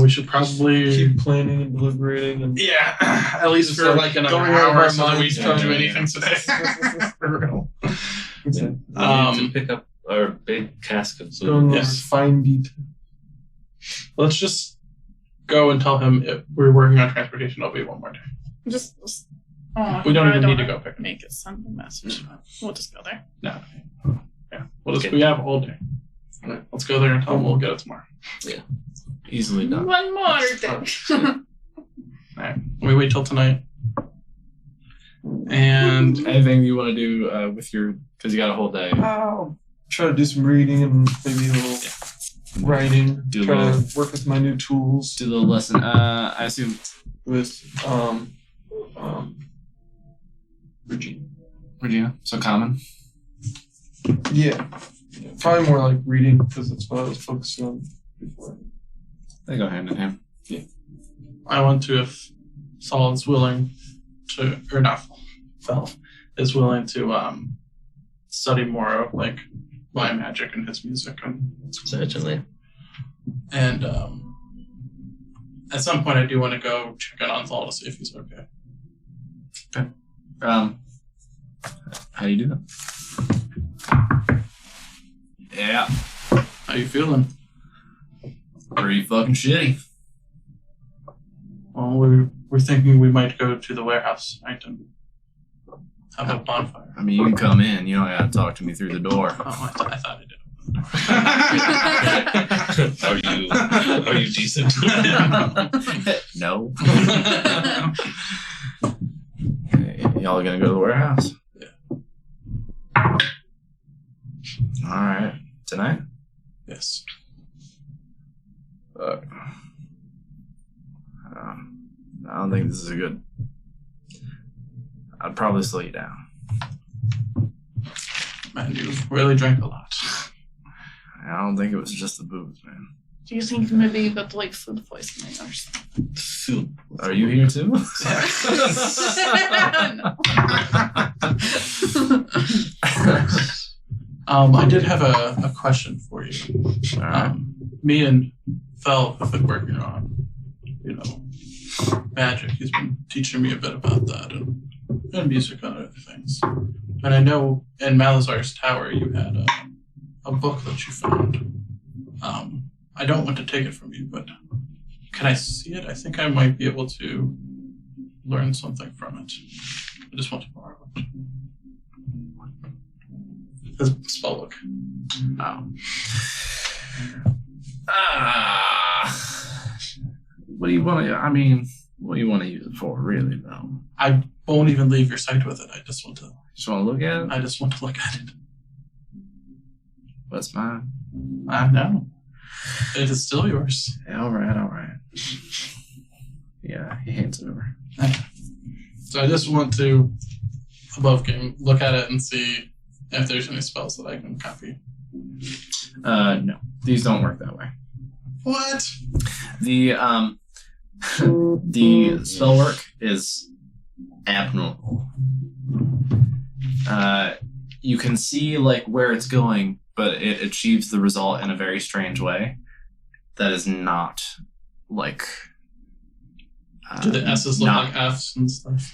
D: We should probably
C: Keep planning and deliberating and.
D: yeah, at least
C: Just
D: for
C: like
D: like another
C: going out of
D: hour
C: our
D: so that we
C: minds
D: don't do
C: trying to-
D: anything today. For real.
B: We need to pick up our big cask of
C: Going
B: silver.
C: over
D: Yes.
C: fine detail.
D: Let's just go and tell him if we're working on transportation. It'll be one more day.
E: just oh,
D: We don't
E: I
D: even need to go pick him.
E: Make it Sunday message. We'll just go there.
D: No. Yeah. We have all day. All right, let's go there and tell him we'll get it tomorrow.
A: Easily done.
E: One more thing.
D: All right. We wait till tonight. And
A: Anything you want to do with your, because you got a whole day.
C: Oh. Try to do some reading and maybe a little writing.
A: Do a
C: Try
A: little-
C: to work with my new tools
A: Do the lesson. I assume
C: with
A: Regina. So common.
C: yeah. Probably more like reading because that's what I was focusing on before.
A: They go hand in hand.
D: I want to, if Saul is willing to, or not Fel, is willing to study more of like my magic and his music
B: Certainly.
D: and at some point I do want to go check in on Saul to see if he's okay.
A: How do you do that? Yeah,
D: How you feeling?
A: pretty fucking shitty.
D: Well, we're thinking we might go to the warehouse tonight and have a bonfire.
A: I mean, you can come in. You don't gotta talk to me through the door.
D: Oh, I thought I did.
B: Are you decent?
A: No. Y'all gonna go to the warehouse?
D: Yeah.
A: All right. Tonight?
D: Yes.
A: Fuck. I don't think this is a good. I'd probably slow you down.
D: Man, you really drank a lot.
G: I don't think it was just the booze, man.
E: Do you think maybe you got like food poisoning or something?
B: Soup.
A: Are you here too?
D: I did have a question for you. Me and Fel have been working on, magic. He's been teaching me a bit about that and music and other things. And I know in Malazar's tower you had a book that you found. I don't want to take it from you, but can I see it? I think I might be able to learn something from it. I just want to borrow it. It's a spell book.
A: Oh. What do you want to? I mean, what do you want to use it for, really? Though.
D: I won't even leave your sight with it. I just want to.
A: Just want to look at it.
D: I just want to look at it.
A: What's mine?
D: I know. It is still yours.
A: Yeah, all right. Yeah, he hands it over.
D: So I just want to, above game, look at it and see if there's any spells that I can copy.
A: No, these don't work that way.
D: What?
A: The the spell work is abnormal. You can see like where it's going, but it achieves the result in a very strange way. That is not like.
D: Do the S's look like F's and stuff?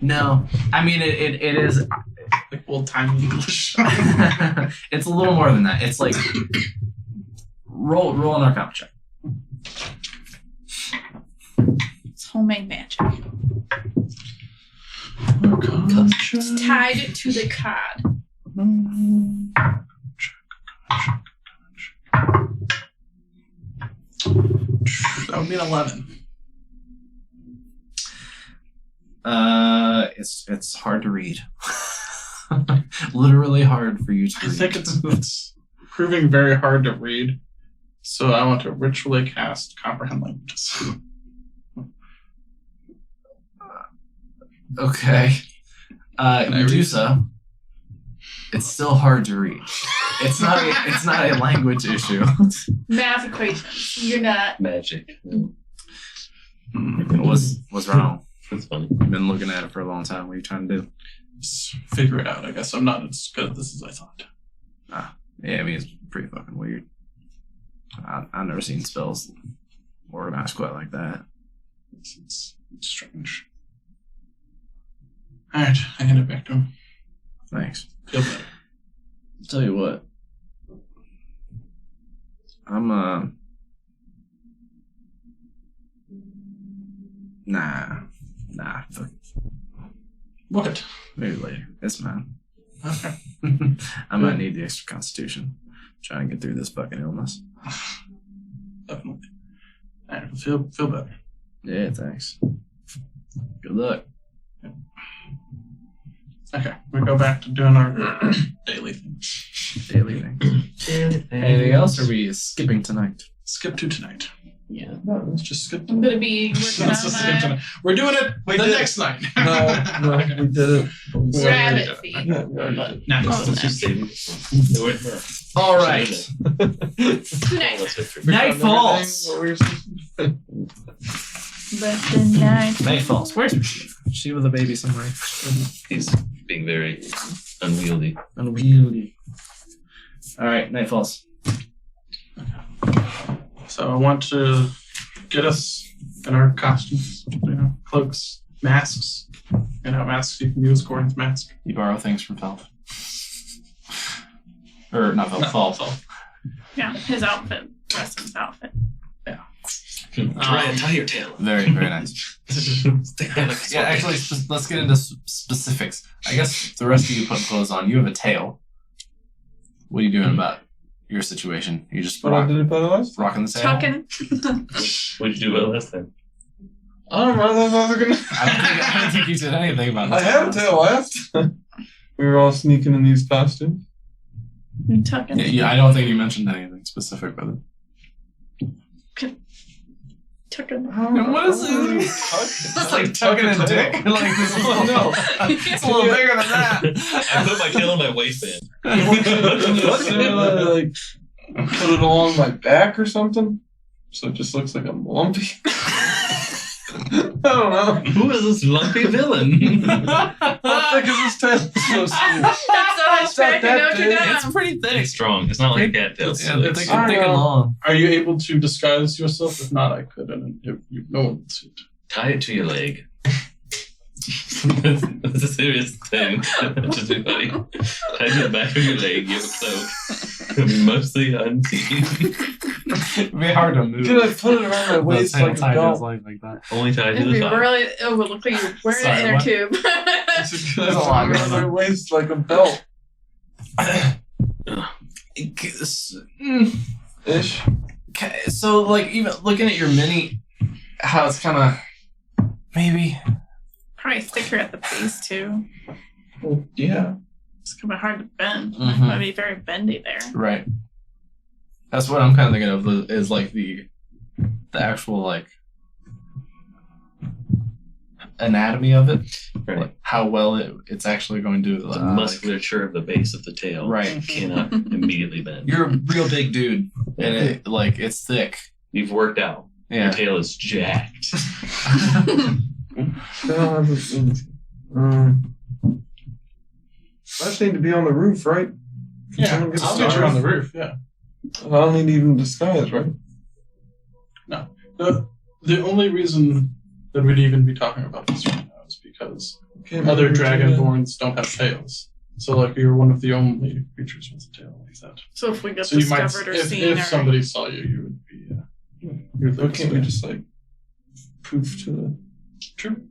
A: No, I mean it is.
D: Like old timey English.
A: It's a little more than that. It's like roll an Arcana check.
E: It's homemade magic.
D: It's
E: It's tied to the cod.
D: That would be an 11.
A: It's hard to read. Literally hard for you to
D: I
A: read.
D: think it's proving very hard to read, so I want to ritually cast Comprehend Languages.
A: Okay.
D: I read?
A: Medusa. It's still hard to read. It's not a language issue.
E: Math equations. You're not.
B: Magic.
A: What's wrong?
B: That's funny.
A: I've been looking at it for a long time. What are you trying to do?
D: Just figure it out, I guess. I'm not as good at this as I thought.
A: Yeah, I mean, it's pretty fucking weird. I've never seen spells organized quite like that.
D: It's strange. Alright, I hand it back to him.
A: Thanks.
D: Feel better.
A: Tell you what. I'm Nah, fuck.
D: What?
A: Maybe later. It's mine.
D: Okay.
A: I might need the extra constitution. Trying to get through this fucking illness.
D: Definitely. Alright, feel better.
A: Yeah, thanks. Good luck.
D: Okay, we go back to doing our daily things.
A: Daily thing. Anything else, or are we skipping tonight?
D: Skip to tonight.
E: Yeah.
D: No, let's just skip to
E: I'm gonna be working
D: Let's just skip
E: on
D: tonight. We're doing it the next night.
C: No, we did it.
D: We
E: rabbit
D: already
E: feet.
C: Yeah, we already did.
D: Nah,
B: Let's just save it. Do it.
A: All right.
E: Tonight.
B: Let's wait for
A: Night falls.
C: What were you supposed to do?
E: But the night.
A: Night falls. Where's Rashiva? She with a baby somewhere.
B: He's being very unwieldy.
A: Unwieldy. All right, night falls.
D: So I want to get us in our costumes, cloaks, masks. Masks you can use according to mask.
A: You borrow things from Felf. Or not Felf, Felf.
E: Yeah, his outfit. Preston's outfit.
B: Tie your tail.
A: Very, very nice.
B: Stick that like a
A: Yeah, actually, let's get into specifics. I guess the rest of you put clothes on. You have a tail. What are you doing about your situation? You just
C: What did it put last?
A: rocking the tail?
E: Tucking.
B: What'd you do about it last time?
C: I don't know. I was gonna.
A: I don't think you said anything about
C: I
A: that.
C: have a tail left. We were all sneaking in these costumes.
E: Tucking.
A: Yeah, I don't think you mentioned anything specific with it.
E: Tucking.
A: What is it? It's like tucking a dick. Like this. No, it's a little bigger than that.
B: I put my tail in my waistband.
C: Like put it along my back or something, so it just looks like I'm lumpy. I don't know.
B: Who is this lumpy villain?
C: How thick is this tail? So smooth.
E: That's so much back in
C: that
E: Notre
C: big.
E: Dame.
A: It's pretty thick.
B: It's strong. It's not like a cattail.
A: It's,
B: So
A: thick
B: it's,
A: and long.
D: Are you able to disguise yourself? If not, I could, and no one would see it.
B: tie it to your leg. That's a serious thing. Just be funny. Tie it to the back of your leg. You have a cloak. It'll be mostly unseen.
A: It'd be hard to move.
C: Dude, I put it around my waist like a belt.
A: like that.
B: Only tied to
E: It'd
B: the
E: be
B: thigh.
E: really. It would look like you're wearing
A: Sorry,
E: an inner
A: what?
E: tube.
C: It's
A: There's a lot
C: around
A: going
C: my
A: on.
C: waist like a belt. Ish.
A: Okay, so like even looking at your mini, how it's kind of maybe.
E: Probably thicker at the base too.
C: Well, yeah.
E: It's gonna be hard to bend.
A: Mhm.
E: It might be very bendy there.
A: Right. That's what I'm kind of thinking of is like the actual like anatomy of it,
B: Right.
A: like how well it's actually going to
B: The musculature of the base of the tail
A: right.
B: cannot immediately bend.
A: You're a real big dude, and it's thick.
B: You've worked out. Your
A: Yeah.
B: tail is jacked.
C: I just need to be on the roof, right? Can
D: Yeah,
C: someone get a
D: I'll get you
C: star?
D: on the roof. Yeah.
C: I don't need even disguise, right?
D: The only reason that we'd even be talking about this right now is because other dragonborns don't have tails. So, like, you're one of the only creatures with a tail like that.
E: So if we get
D: So you might,
E: discovered or
D: if
E: seen, or
D: somebody saw you, you would be. You'd
C: Why can't we just like poof to the
D: True.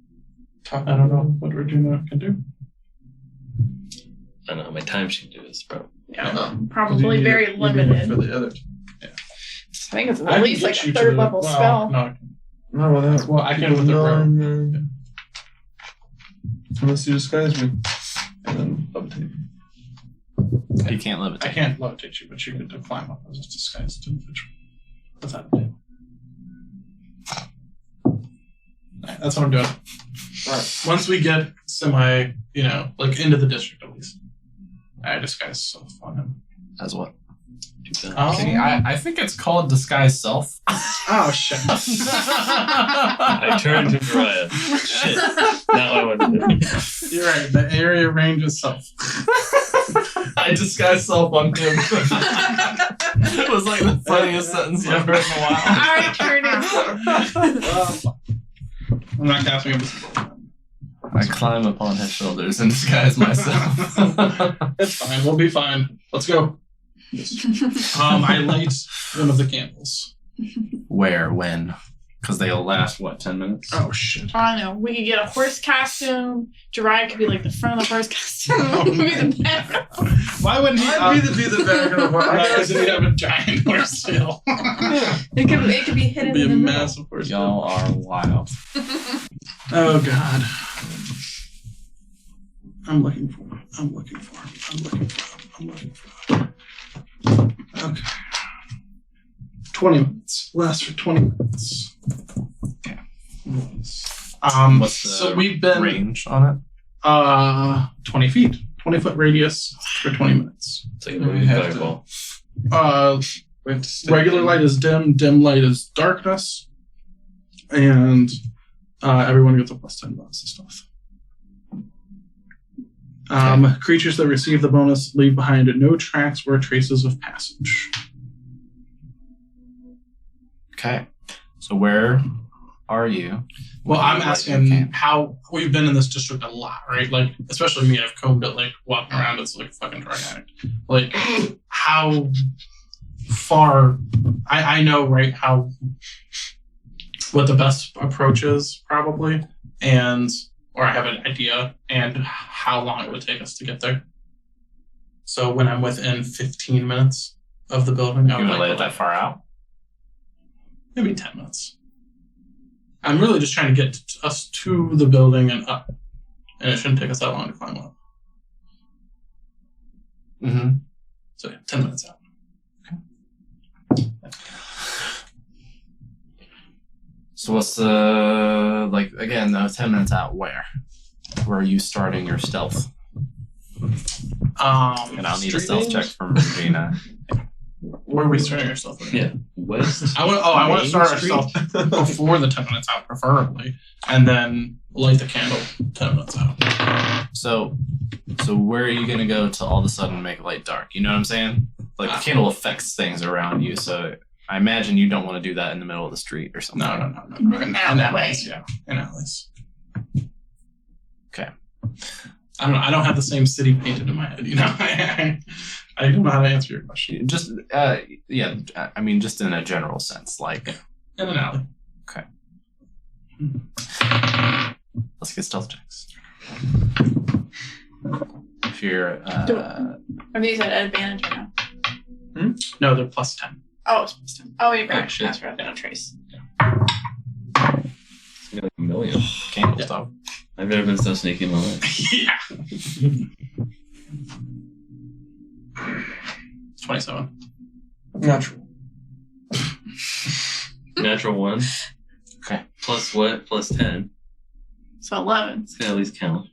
C: top?
D: I don't know what Regina can do.
B: I don't know how my time sheet is, bro.
E: yeah,
C: You
E: probably
C: need
E: very
C: it- you need it
E: limited.
C: for the other.
E: I think it's
D: I
E: at
D: can
E: least
D: get
E: like
D: you
E: a
D: to
E: third
D: the-
E: level
D: well,
E: spell.
D: No,
C: No, without.
D: well, I can with the rope.
C: Unless you disguise me, and then update.
A: You can't levitate.
D: I can't levitate you, but you could climb up as a disguised individual. Without a tail. Alright, that's what I'm doing.
C: Alright.
D: Once we get semi, like into the district at least, I disguise self on him.
A: As what?
D: Oh.
A: See, I think it's called disguise self.
D: Oh shit!
B: I turned to Mariah. Shit. Now I want to do.
D: You're right. The area range is self.
A: I disguise self on him. It was like the funniest sentence I've heard in a while.
E: I turn into
D: I'm not casting him.
A: I climb upon his shoulders and disguise myself.
D: It's fine. We'll be fine. Let's go. I light one of the candles.
A: Where? When? Because they'll last, what, 10 minutes?
D: Oh shit!
E: I don't know. We could get a horse costume. Jiraiya could be like the front of the horse costume. We could be the back.
D: Why wouldn't he?
C: I'd be the back of the
D: Because he'd have a giant horse tail.
E: It could be hidden
D: It'd be a
E: in the middle.
D: massive horse tail.
A: Y'all are wild.
D: Oh god. I'm looking for him. Okay. 20 minutes. Last for 20 minutes.
A: Okay. What's the
D: so we've been
A: range on it?
D: 20 feet. 20-foot radius for 20 minutes.
B: It's like a
C: We
B: movie
C: have to-
B: fireball.
C: We have to stay
D: Regular light is dim light is darkness. And everyone gets a plus 10 bonus to stealth. Creatures that receive the bonus leave behind no tracks or traces of passage.
A: Okay. So where are you?
D: Well, I'm
A: Like,
D: asking
A: okay.
D: how we've been in this district a lot, right? Like, especially me, I've combed it, like, walking around, it's like fucking dramatic. Like, how far, I know, right, what the best approach is, probably, or I have an idea, and how long it would take us to get there. So when I'm within 15 minutes of the building,
A: You
D: I'm
A: want to lay it
D: like,
A: that far out?
D: maybe 10 minutes. I'm really just trying to get us to the building and up. And it shouldn't take us that long to climb up.
A: Mm-hmm.
D: So yeah, 10 minutes out.
A: So what's the like again? 10 minutes out. Where are you starting your stealth? And I'll need a stealth check from Regina.
D: Where are we starting our stealth?
B: Yeah. West.
D: I want to start our
B: Street?
D: stealth before the 10 minutes out, preferably, and then light the candle 10 minutes out.
A: So where are you gonna go to all of a sudden make it light dark? You know what I'm saying? Like the candle affects things around you, so I imagine you don't want to do that in the middle of the street or something.
D: No. In alleys, yeah. In alleys.
A: Okay.
D: I don't have the same city painted in my head, you know? I don't know how to answer your question.
A: Just yeah, I mean just in a general sense, like
D: In an alley.
A: okay. Let's get stealth checks. If you're
E: Are these at advantage or no?
D: No, they're plus 10.
E: Oh, it's plus 10. Oh, you're
B: Oh,
E: right.
B: shit.
E: That's right. No trace.
B: It's gonna be like a million.
A: candle stuff.
B: I've never been so sneaky in my life.
D: Yeah. It's 27.
C: Natural.
B: Natural 1.
A: Okay.
B: Plus what? Plus 10.
E: So 11.
B: It's gonna at least count.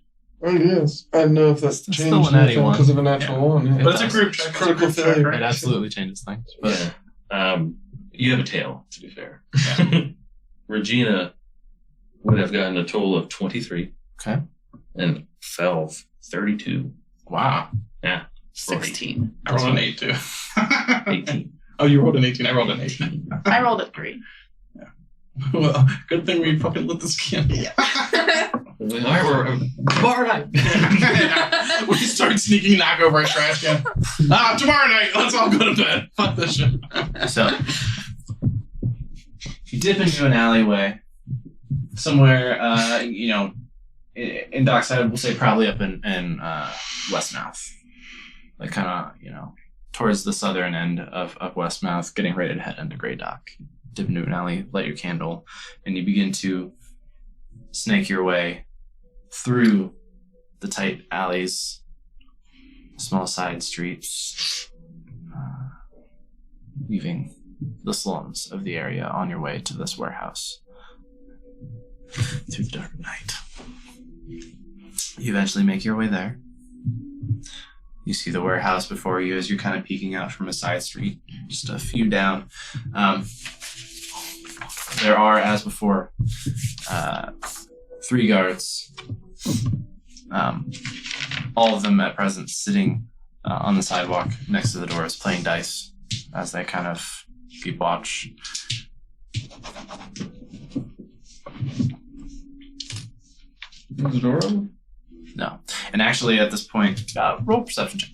C: Oh yes. I don't know if that's
A: It's
C: changed
A: still a natty
C: anything
A: one.
C: because of a natural one. Yeah.
D: But it's a group check.
C: Critical
D: It's a group check,
C: failure.
D: right?
A: It absolutely changes things. But
B: Yeah. You have a tail, to be fair. Regina would have gotten a total of 23.
A: okay.
B: And Felv, 32.
A: Wow.
E: 16.
D: I rolled an 8 too.
B: 18.
D: Oh, you rolled an 18. I rolled an 8.
E: I rolled a 3.
D: Well, good thing we fucking lit this candle.
B: Alright, we're bar night.
D: We start sneaking knock over our trash can. Tomorrow night, let's all go to bed. Fuck this shit.
A: So you dip into an alleyway somewhere, in Dockside, we'll say probably up in Westmouth. Like kind of, towards the southern end of Westmouth, getting ready to head into Grey Dock. Dip into an alley, light your candle, and you begin to snake your way through the tight alleys, small side streets, leaving the slums of the area on your way to this warehouse through the dark night. You eventually make your way there. You see the warehouse before you as you're kind of peeking out from a side street, just a few down. There are, as before, 3 guards, all of them at present sitting on the sidewalk next to the doors playing dice as they kind of keep watch.
C: Is the door open?
A: No. And actually, at this point, roll perception check.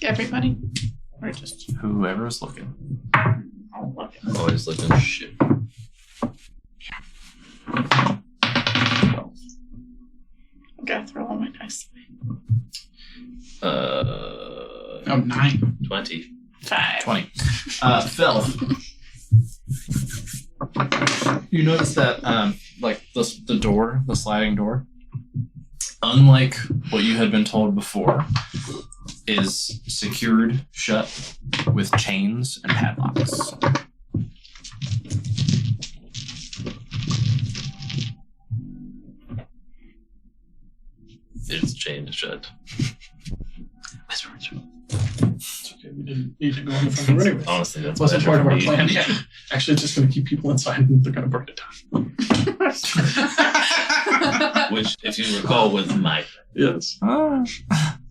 E: Everybody? Or just.
A: Whoever's looking.
E: I'll look at
B: I'm always looking shit.
E: I gotta throw all my dice away.
D: 9.
B: 20.
E: 5.
A: 20. Phil, you notice that, the door, the sliding door, unlike what you had been told before, is secured shut with chains and padlocks.
B: It's chained shut.
D: It's okay, we didn't need to go in the front door anyway.
B: Honestly, that's
D: Wasn't
B: what
D: part of our
B: I need.
D: plan. Yeah. Actually, it's just going to keep people inside and they're going to burn it down.
B: Which, if you recall, was my plan.
D: Yes.
C: Oh,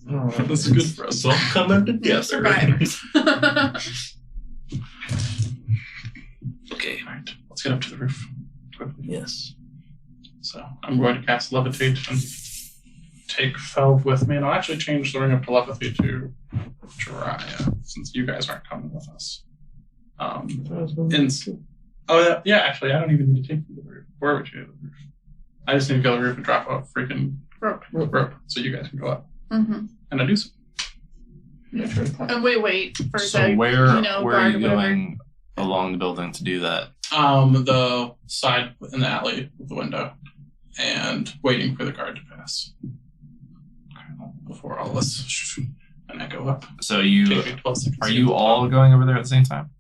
D: That's good for us.
B: So coming together.
E: Survivors.
B: Okay.
D: Alright, let's get up to the roof quickly.
B: Yes.
D: So I'm going to cast Levitate and take Felv with me, and I'll actually change the ring of telepathy to Jiraiya, since you guys aren't coming with us. Yeah, actually, I don't even need to take you to the roof. Where would you go to the roof? I just need to go to the roof and drop a freaking rope so you guys can go up.
E: Mm-hmm.
D: And I do so.
E: And we wait for
A: So
E: the,
A: where are
E: guard
A: you
E: or whatever.
A: going along the building to do that?
D: The side in the alley with the window, and waiting for the guard to pass before all this, and I go up.
A: So you
D: Take me 12 seconds.
A: are you all going over there at the same time?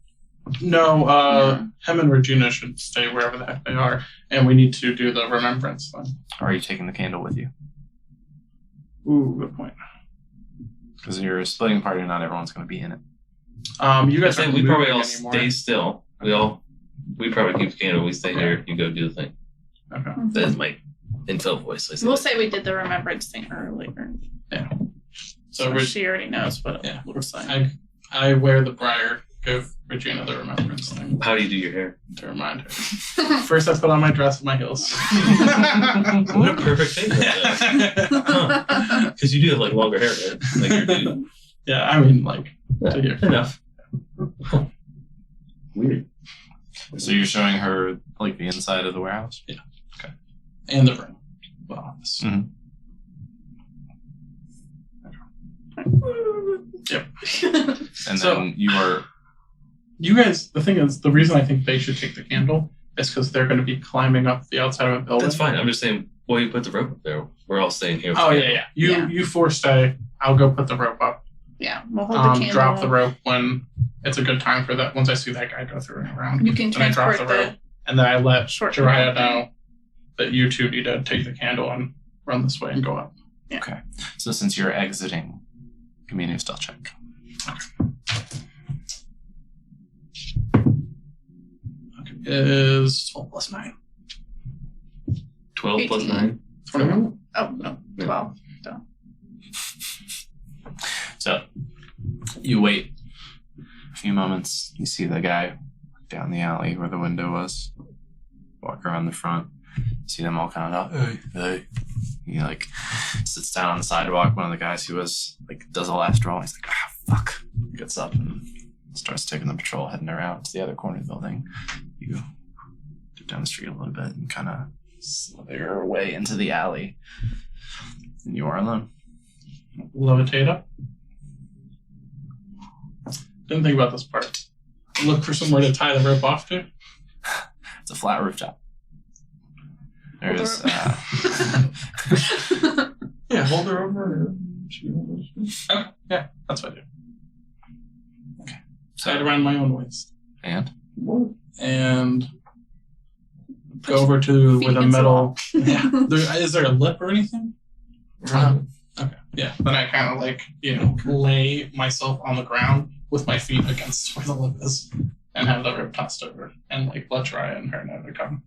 D: No, him and Regina should stay wherever the heck they are, and we need to do the remembrance thing.
A: Or are you taking the candle with you?
D: Ooh, good point.
A: Because you're a splitting party, not everyone's going to be in it.
D: You guys
B: I
D: aren't
B: think we probably
D: moving
B: all
D: anymore.
B: stay still. We probably keep the candle. We stay here. You go do the thing.
D: Okay.
B: That's my info voice. I say
E: We'll
B: that.
E: say we did the remembrance thing earlier.
D: So
E: So she already knows what it
D: yeah,
E: looks like.
D: I wear the briar. Give Regina the remembrance thing
B: How do you do your hair?
D: to remind her. First, I put on my dress and my heels.
B: What a perfect thing. Because you do have like longer hair, right? Like your dude.
D: Yeah, I mean, like, to here.
B: Enough. Weird.
A: So you're showing her like the inside of the warehouse?
D: And the room. Well, this.
A: Mhm.
D: Yep.
A: And
D: So-
A: then you are
D: You guys, the thing is, the reason I think they should take the candle is because they're going to be climbing up the outside of a building.
B: That's fine. I'm just saying, well, you put the rope up there. We're all staying here.
D: Oh, yeah. You four stay. I'll go put the rope up.
E: Yeah, we'll hold the candle.
D: Drop the rope when it's a good time for that. Once I see that guy go through and around.
E: You can
D: Then I drop
E: transport
D: the
E: the
D: rope. And then I let
E: short
D: Jiraiya
E: rope.
D: know that you two need to take the candle and run this way and go up.
A: okay. So since you're exiting, give me a stealth check.
D: Okay. Is 12 plus 9.
B: 12 plus
E: 18.
B: 9.
D: 21?
E: Oh, no, 12.
A: So you wait a few moments. You see the guy down the alley where the window was. Walk around the front. You see them all kind of, hey. He like sits down on the sidewalk. One of the guys who was like does a last roll. He's like, fuck. Gets up and starts taking the patrol, heading around to the other corner of the building. You dip down the street a little bit and kind of slither your way into the alley. And you are alone.
D: Levitate up. Didn't think about this part. Look for somewhere to tie the rope off to.
A: It's a flat rooftop. There's
D: Yeah, hold her over. Okay, yeah, that's what I do. Tie it around my own waist.
A: and
D: And go over to
E: feet
D: where the
E: against the
D: metal.
E: wall.
D: Yeah. Is there a lip or anything? Okay. Yeah. Then I kind of like, lay myself on the ground with my feet against where the lip is and have the rope tossed over and like let Jiraiya and her know to come.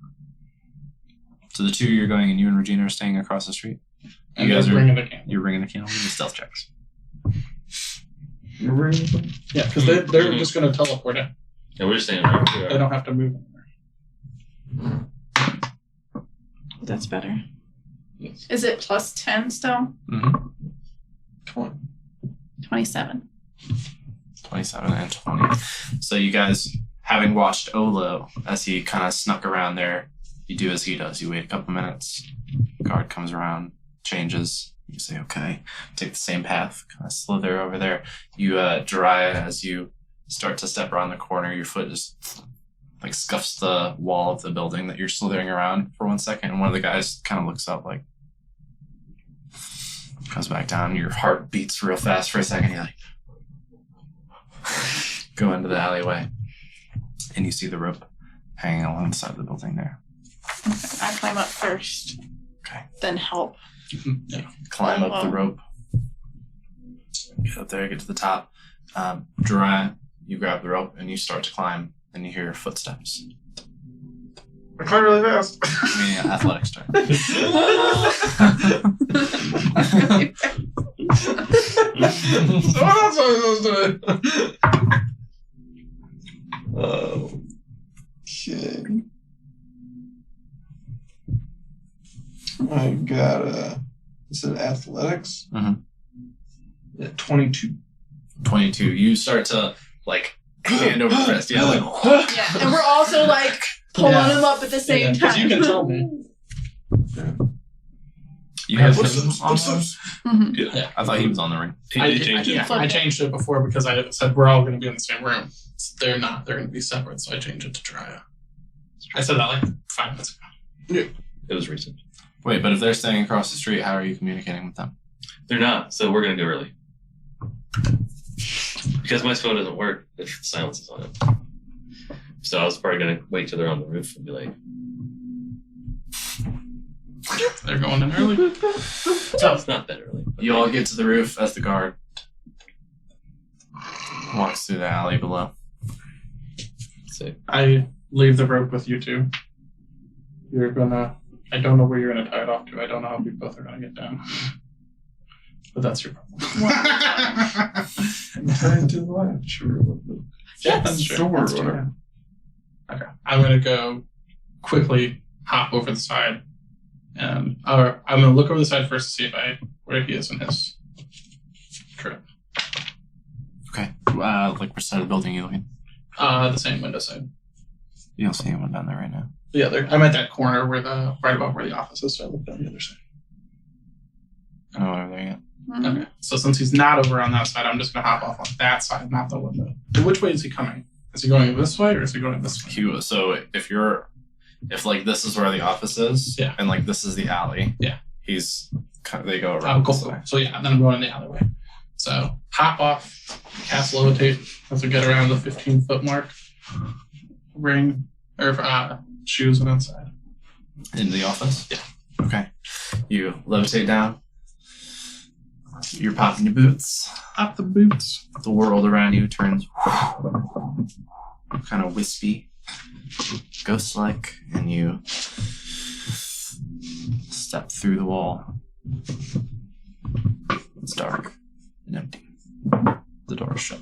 A: so the two you're going and you and Regina are staying across the street.
D: And
A: You guys
D: they're
A: are-
D: bringing the candle.
A: You're bringing the candle. Give me stealth checks.
D: Yeah, because they're just going to teleport it.
B: Yeah, we're just staying around. We
D: They
B: are.
D: don't have to move anywhere.
E: That's better. Is it plus 10 still?
A: Mm-hmm.
E: 27.
A: 27 and 20. So you guys, having watched Olo as he kind of snuck around there, you do as he does. You wait a couple minutes. Guard comes around, changes. You say, okay, take the same path, kind of slither over there. You, Jiraiya, as you start to step around the corner, your foot just like scuffs the wall of the building that you're slithering around for 1 second. And one of the guys kind of looks up, like, comes back down. Your heart beats real fast for a second. You're like, go into the alleyway, and you see the rope hanging along the side of the building there.
E: I climb up first.
A: Okay.
E: Then help.
D: Yeah.
A: Climb up the rope. Get up there, get to the top. Jiraiya, you grab the rope and you start to climb, and you hear footsteps.
C: I climb really fast.
A: I mean, athletics turn.
C: So what else am I supposed to do?
A: Oh.
C: Okay. I got you said athletics?
A: Mhm.
C: Yeah, 22.
A: 22. You start to, like, hand over fist. Yeah, like,
E: Yeah, and we're also like pulling him up at the same time.
D: Because you can tell me.
A: you have
C: What's
A: him
C: this?
A: on
C: What's
A: the-
C: this?
E: Mhm.
A: I thought he was on the ring.
B: He changed it.
D: I changed it before because I said we're all going to be in the same room. They're not. They're going to be separate, so I changed it to Jiraiya. I said that like 5 minutes ago.
B: It was recent.
A: Wait, but if they're staying across the street, how are you communicating with them?
B: They're not, so we're going to go early. Because my phone doesn't work if silence is on it. So I was probably gonna wait till they're on the roof and be like,
D: They're going in early.
B: so it's not that early.
A: You all get to the roof as the guard walks through the alley below.
B: So
D: I leave the rope with you two. You're gonna. I don't know where you're gonna tie it off to. I don't know how we both are gonna get down. But that's your problem.
C: Tied to the latch or
D: Yeah, that's true.
C: door or
D: That's true.
C: whatever.
D: Okay. I'm gonna go quickly hop over the side, and or I'm gonna look over the side first to see where he is in his trip.
A: Okay. Like which side of the building are you looking?
D: The same window side.
A: You don't see anyone down there right now.
D: The other. I'm at that corner where right above where the office is. So I looked on the other side.
A: I don't know over there yet.
D: Okay. So since he's not over on that side, I'm just gonna hop off on that side, not the window. Which way is he coming? Is he going this way or is he going this way?
A: So if like this is where the office is,
D: Yeah.
A: and like this is the alley,
D: Yeah.
A: they go around.
D: Cool.
A: this way.
D: So yeah, then I'm going in the alleyway. So hop off, cast levitate as we get around the 15-foot mark. Ring or shoes and inside.
A: Into the office?
D: Yeah.
A: Okay. You levitate down. You're popping your boots.
D: Pop the boots.
A: The world around you turns kind of wispy, ghost-like, and you step through the wall. It's dark and empty. The door is shut.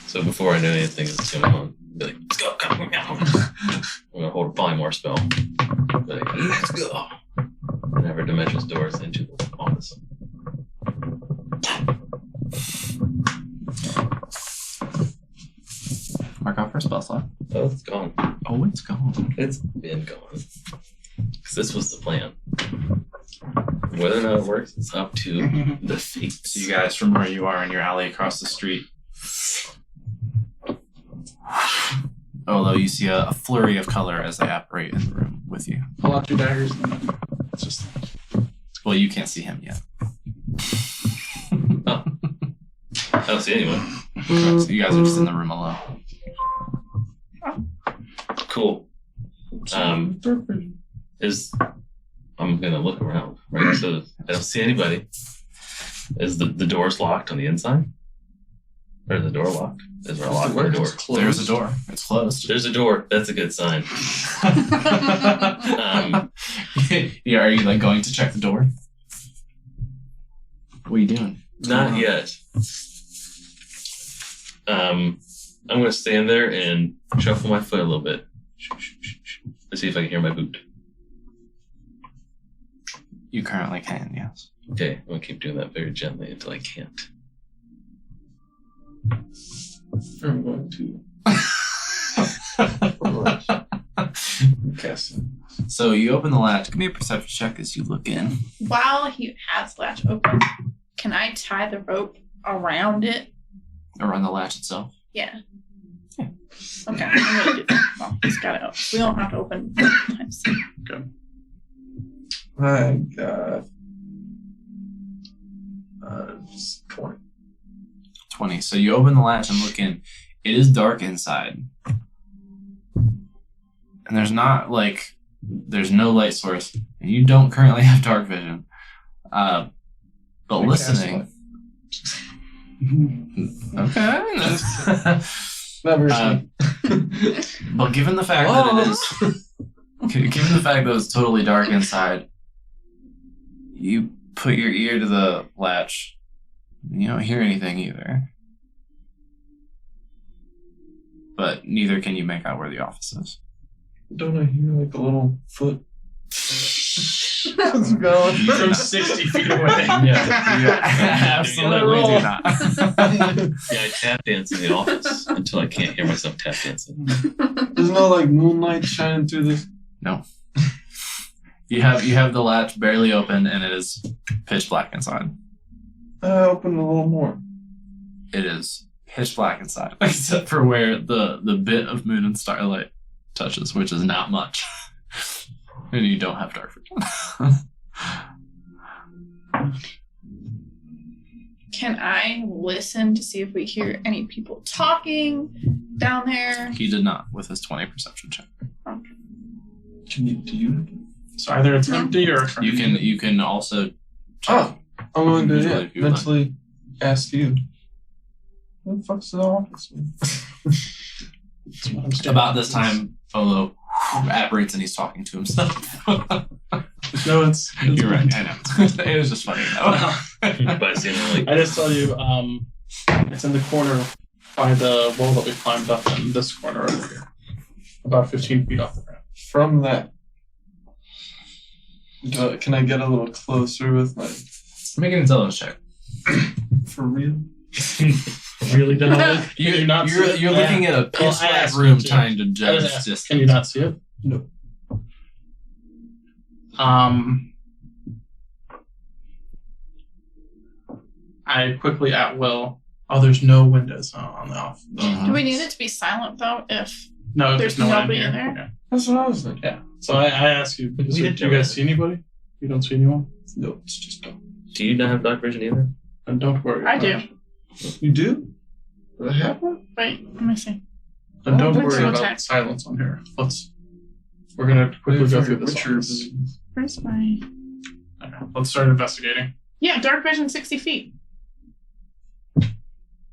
B: So before I know anything is going on, be like, let's go, come on. I'm gonna hold a polymorph spell. Be like, let's go. And have her dimensions doors into the office.
A: Mark off for a spell slot.
B: Oh, it's gone.
A: Oh, it's gone.
B: It's been gone. Because this was the plan. Whether or not it works, it's up to the fates.
A: So you guys, from where you are in your alley across the street, although you see a flurry of color as they operate in the room with you.
D: Pull out 2 daggers. And then it's just
A: Well, you can't see him yet.
B: I don't see anyone.
A: So you guys are just in the room alone.
B: Cool. I'm gonna look around, right? So I don't see anybody. Is the doors locked on the inside? Or is the door locked? Is there a lock on the door?
A: There's a door. It's closed.
B: There's a door. That's a good sign.
A: Yeah, are you like going to check the door? What are you doing?
B: Not yet. I'm gonna stand there and shuffle my foot a little bit. Let's see if I can hear my boot.
A: You currently can, yes.
B: Okay, I'm gonna keep doing that very gently until I can't.
C: I'm going to cast it.
A: So you open the latch. Give me a perception check as you look in.
E: While he has the latch open, can I tie the rope around it?
A: Or on the latch itself.
E: Yeah. Okay, I'm gonna do that. Well, he's got it up. We don't have to open times.
C: I got 20.
A: 20. So you open the latch and look in. It is dark inside. And there's no light source. And you don't currently have dark vision. But listening. Okay.
C: Never
A: Uh, But given the fact that it is, given the fact that it's totally dark inside, you put your ear to the latch. You don't hear anything either. But neither can you make out where the office is.
C: Don't I hear like a little foot?
D: It's going from 60 feet away.
A: Absolutely do not.
B: Yeah, I tap dance in the office until I can't hear myself tap dancing.
C: There's no like moonlight shining through this.
A: No. You have the latch barely open and it is pitch black inside.
C: Open a little more.
A: It is pitch black inside, except for where the bit of moon and starlight touches, which is not much. And you don't have dark vision.
E: Can I listen to see if we hear any people talking down there?
A: He did not with his 20 perception check.
C: Do you?
D: So either it's empty or
A: You can also check.
C: I'm going to
A: Usually if you
C: mentally ask you. What the fuck's the office?
A: About this time, Folo apparates and he's talking to himself.
D: No, it's
A: You're right. I know. It was just funny though.
B: But it's, like,
D: I just tell you, it's in the corner by the wall that we climbed up in this corner over here. About 15 feet off the ground.
C: From that, can I get a little closer with my...
A: Make an intelligence check.
C: For real?
D: Really done.
A: You're
D: You're
A: looking at a pitch black room trying to judge distance.
D: Can you not see it?
C: No.
D: I quickly at will. Oh, there's no windows on the off.
E: Do we need it to be silent though? If
D: No,
E: There's
D: no one
E: nobody
D: here.
E: in there?
D: Yeah.
C: That's what I was thinking.
D: Yeah. So I ask you, do you guys see anybody? You don't see anyone?
C: No, it's just...
B: do you not have dark vision either?
D: And don't worry.
E: I
D: about
E: do.
D: it.
C: You do? What happened?
E: wait, let me see.
D: And don't
C: think
D: worry
C: so.
D: about silence on here. We're gonna quickly go through this.
C: Witcher
D: office.
E: Where's my?
D: Okay, let's start investigating.
E: Yeah, dark vision 60 feet.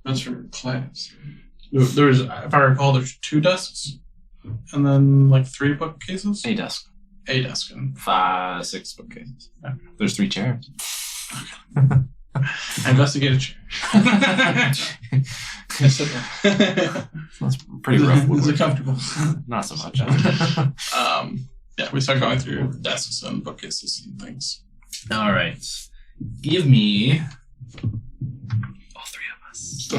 C: That's for class.
D: There's, if I recall, there's 2 desks, and then like 3 bookcases.
A: A desk.
D: A desk and
A: 5, 6 bookcases. There's 3 chairs.
D: I investigate a chair.
A: That's pretty rough.
D: Is it
A: woodwork.
D: comfortable?
A: Not so much.
D: Yeah, we start going through desks and bookcases and things.
A: All right. Give me all 3 of us.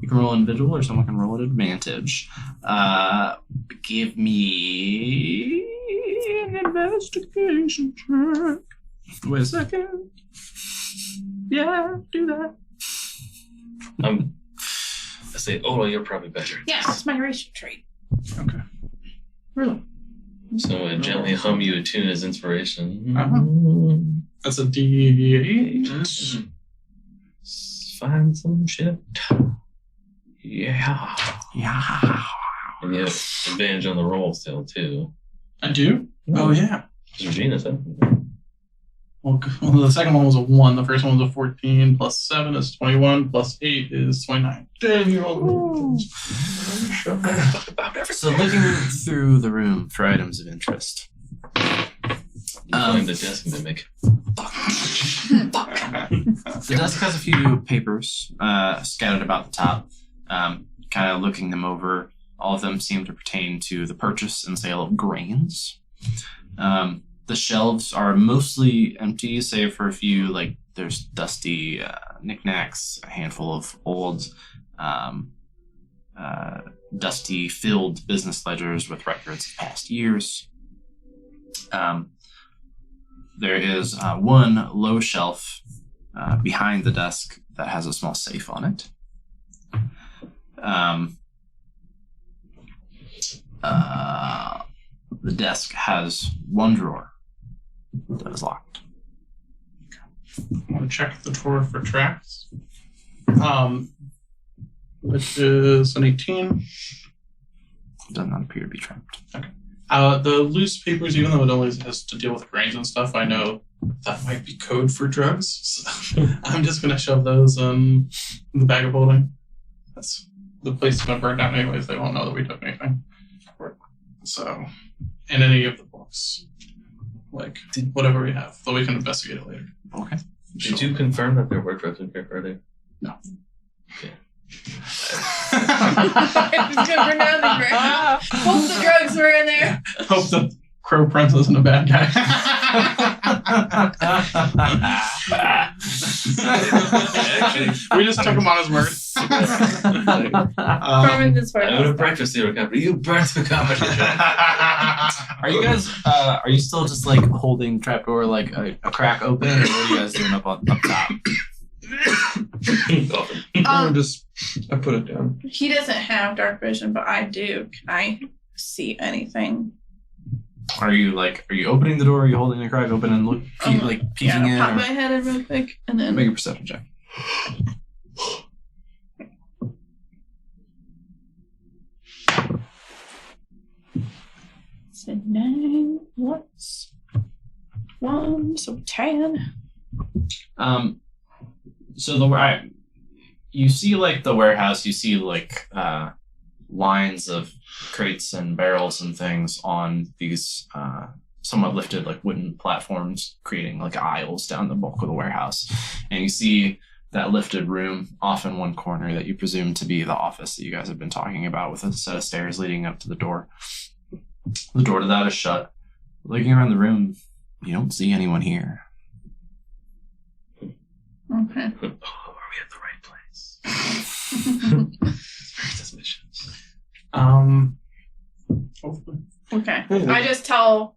A: You can roll individual, or someone can roll at advantage. Give me an investigation check. Wait a second. Yeah, do that.
B: I say, oh, you're probably better.
E: Yeah, it's my racial trait.
D: Okay.
E: Really?
B: So I gently hum you a tune as inspiration.
D: That's a D8.
B: Find some shit. Yeah.
A: Yeah.
B: And you have advantage on the roll still, too.
D: I do? Oh, yeah.
B: Regina said.
D: Well, the second one was a 1. The first one was a 14. Plus 7 is 21. Plus 8 is 29.
C: Damn, you're all...
A: So looking through the room for items of interest.
B: You find the desk mimic.
A: The desk has a few papers scattered about the top. Kind of looking them over, all of them seem to pertain to the purchase and sale of grains. The shelves are mostly empty, save for a few, like there's dusty knickknacks, a handful of old, dusty filled business ledgers with records of past years. There is one low shelf behind the desk that has a small safe on it. The desk has one drawer that is locked.
D: I'm going to check the drawer for tracks. Which is an 18.
A: Does not appear to be trapped.
D: The loose papers, even though it only has to deal with grains and stuff, I know that might be code for drugs. So I'm just going to shove those in the bag of holding. That's the place is going to burn down anyways. They won't know that we took anything. So, and any of the books, like whatever we have, though we can investigate it later.
A: Okay.
B: Did you confirm that there were drugs in here earlier?
D: No.
B: Okay.
E: It's good for nothing, right? Hope the drugs were in there.
D: Hope the Crow Prince isn't a bad guy. We just took him on his word.
E: Farming this part.
B: I would have breakfast the company. You burnt the company.
A: Are you guys? Are you still just like holding trapdoor like a crack open, or what are you guys doing up top?
C: I put it down.
E: He doesn't have dark vision, but I do. Can I see anything
A: Are you opening the door? Are you holding the crack open and peeking in?
E: Pop
A: Or
E: my head in real quick and then
A: make a perception check.
E: so 9 plus 1, so 10.
A: So you see the warehouse. You see lines of crates and barrels and things on these somewhat lifted wooden platforms, creating aisles down the bulk of the warehouse. And you see that lifted room off in one corner that you presume to be the office that you guys have been talking about, with a set of stairs leading up to the door. The door to that is shut. Looking around the room, you don't see anyone here.
E: Okay.
B: Oh, are we at the right place? Very suspicious.
C: Hopefully.
E: Okay.
C: Hey,
E: I just tell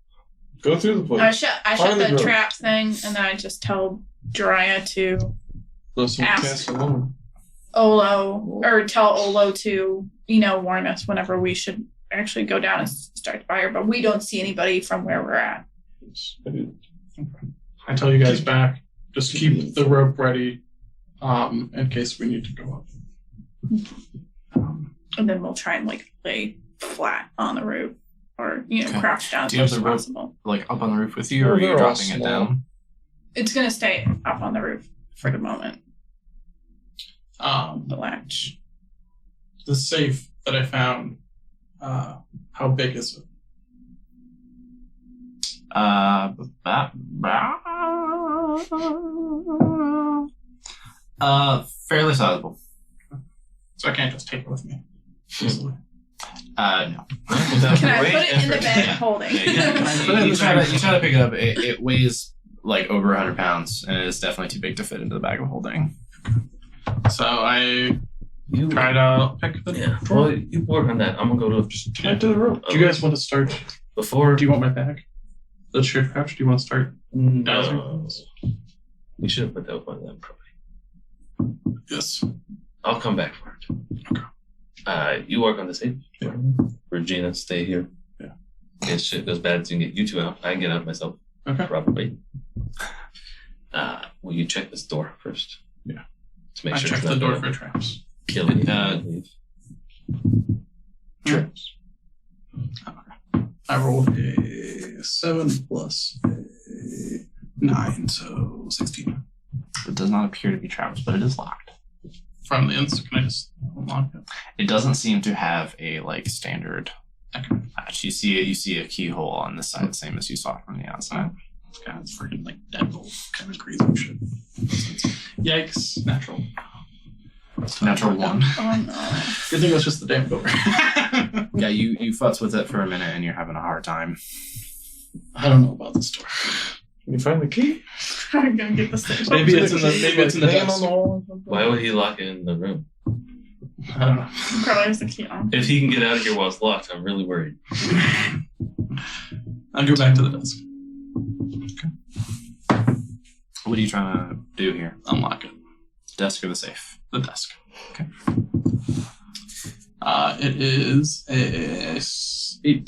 C: Go through the place.
E: I shut
C: Find the
E: the
C: door.
E: traps thing and then I just tell Jiraiya to
C: Unless someone
E: ask.
C: casts a woman.
E: Olo or tell Olo to, warn us whenever we should actually go down and start the fire, but we don't see anybody from where we're at.
D: I tell you guys back. Just keep the rope ready, in case we need to go up.
E: And then we'll try and lay flat on the roof or
A: Okay.
E: crouch down as
A: Do you have
E: much as
A: the rope?
E: possible.
A: Up on the roof with you, or are
C: They're
A: you
C: all
A: dropping it
C: small.
A: down?
E: It's gonna stay up on the roof for the moment. The latch.
D: The safe that I found. How big is it?
A: Fairly sizable.
D: So I can't just take it with me.
A: No.
E: Can I put it in the bag of holding?
A: You try to pick it up. It weighs over 100 pounds, and it is definitely too big to fit into the bag of holding.
D: So I
B: You
D: try to pick the
B: Yeah.
D: drawer.
B: Well, you work on that. I'm gonna go to
C: Connect to the rope.
D: Do you guys want to start?
B: before.
D: Do you want my bag? The shared crouch? Do you want to start?
B: No. We should have put that one then, probably.
D: Yes.
B: I'll come back for it. You work on the safe.
D: Yeah.
B: Regina, stay here.
D: Yeah.
B: If shit goes bad, so you can get you two out. I can get out myself.
D: Okay.
B: Probably. Will you check this door first?
D: Yeah.
B: To make
D: I
B: sure
D: checked
B: it's
D: the
B: not
D: door
B: gonna
D: for traps.
B: kill anything.
D: Traps. I rolled a 7 plus a 9, so 16.
A: It does not appear to be trapped, but it is locked.
D: From the instant, can I just unlock it?
A: It doesn't seem to have a standard
D: Okay.
A: latch. You see a keyhole on this side, same as you saw from the outside.
D: God, it's freaking Deadpool kind of crazy shit. Yikes. Natural.
A: Natural 1.
E: Oh no.
D: Good thing it was just the damn door.
A: Yeah, you futz with it for a minute, and you're having a hard time.
D: I don't know about this door.
C: Can you find the key?
E: I'm gonna get this thing.
D: Maybe it's in the
C: Hanging
D: desk.
C: on the wall or something?
B: Why would he lock it in the room?
D: I don't know.
E: Probably has the key on.
B: If he can get out of here while it's locked, I'm really worried.
D: I'll go back to the desk.
A: What are you trying to do here?
D: Unlock it.
A: Desk or the safe?
D: The desk.
A: Okay.
D: It is a 16.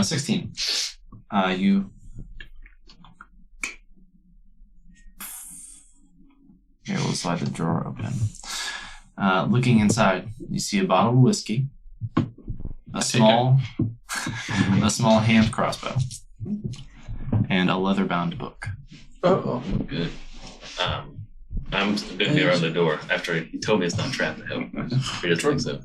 A: 16. You. Here, we'll slide the drawer open. Looking inside, you see a bottle of whiskey, a small hand crossbow, and a leather-bound book.
C: Uh-oh.
B: Good. I'm going to be around the door after he told me it's not trapped. I hope he doesn't think so.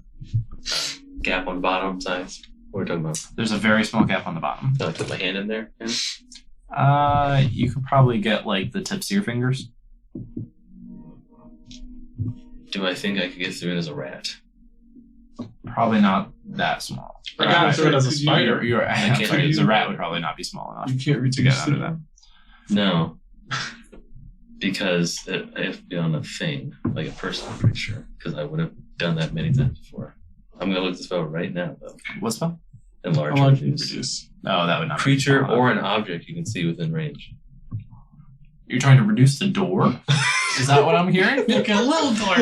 B: Gap on the bottom size. What are we talking about?
A: There's a very small gap on the bottom.
B: Can I put my hand in there? Yeah.
A: You could probably get the tips of your fingers.
B: Do I think I could get through it as a rat?
A: Probably not that small.
D: I got through it as a spider.
A: You're
B: can't
A: as
B: do
A: a rat would probably not be small enough
C: You can't reach
A: to get under that.
B: No. Because I have to be on a thing, like a person, I'm pretty sure. Because I would have done that many times before. I'm going to look this spell right now, though.
A: What spell?
B: Enlarge.
D: Enlarge and
B: reduce.
D: reduce.
A: Oh, that would not be
B: Creature
A: small enough.
B: or an object you can see within range.
A: You're trying to reduce the door? Is that what I'm hearing?
D: Make a little door.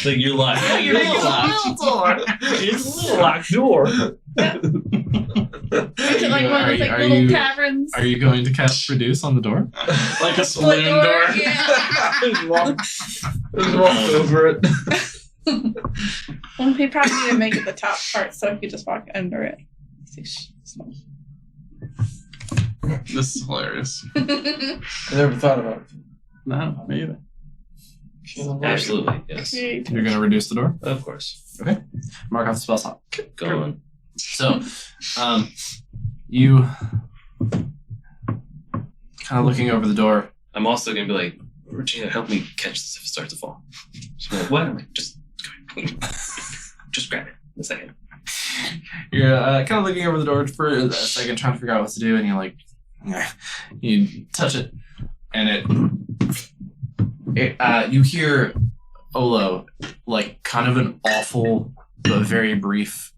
B: Like you're locked.
E: Oh, you're making a
B: locked.
E: little door.
B: It's a little locked door.
E: Is it like one of those like little taverns?
A: Are you going to cast Reduce on the door?
D: Like a
E: Split
D: saloon door.
E: Yeah.
C: Just walk over it.
E: Well, he probably didn't make it the top part, so he could just walk under it.
D: This is hilarious.
C: I never thought about it.
D: No, me either.
B: Absolutely, yes.
A: You're going to reduce the door?
B: Of course.
A: Mark off the spell slot.
B: Go on.
A: So, you kind of looking over the door.
B: I'm also gonna be like, Regina, help me catch this if it starts to fall. She's like, what? I'm like, just grab it in a second.
A: You're kind of looking over the door for a second, trying to figure out what to do, and you're like, you touch it, and you hear Olo, like, kind of an awful but very brief,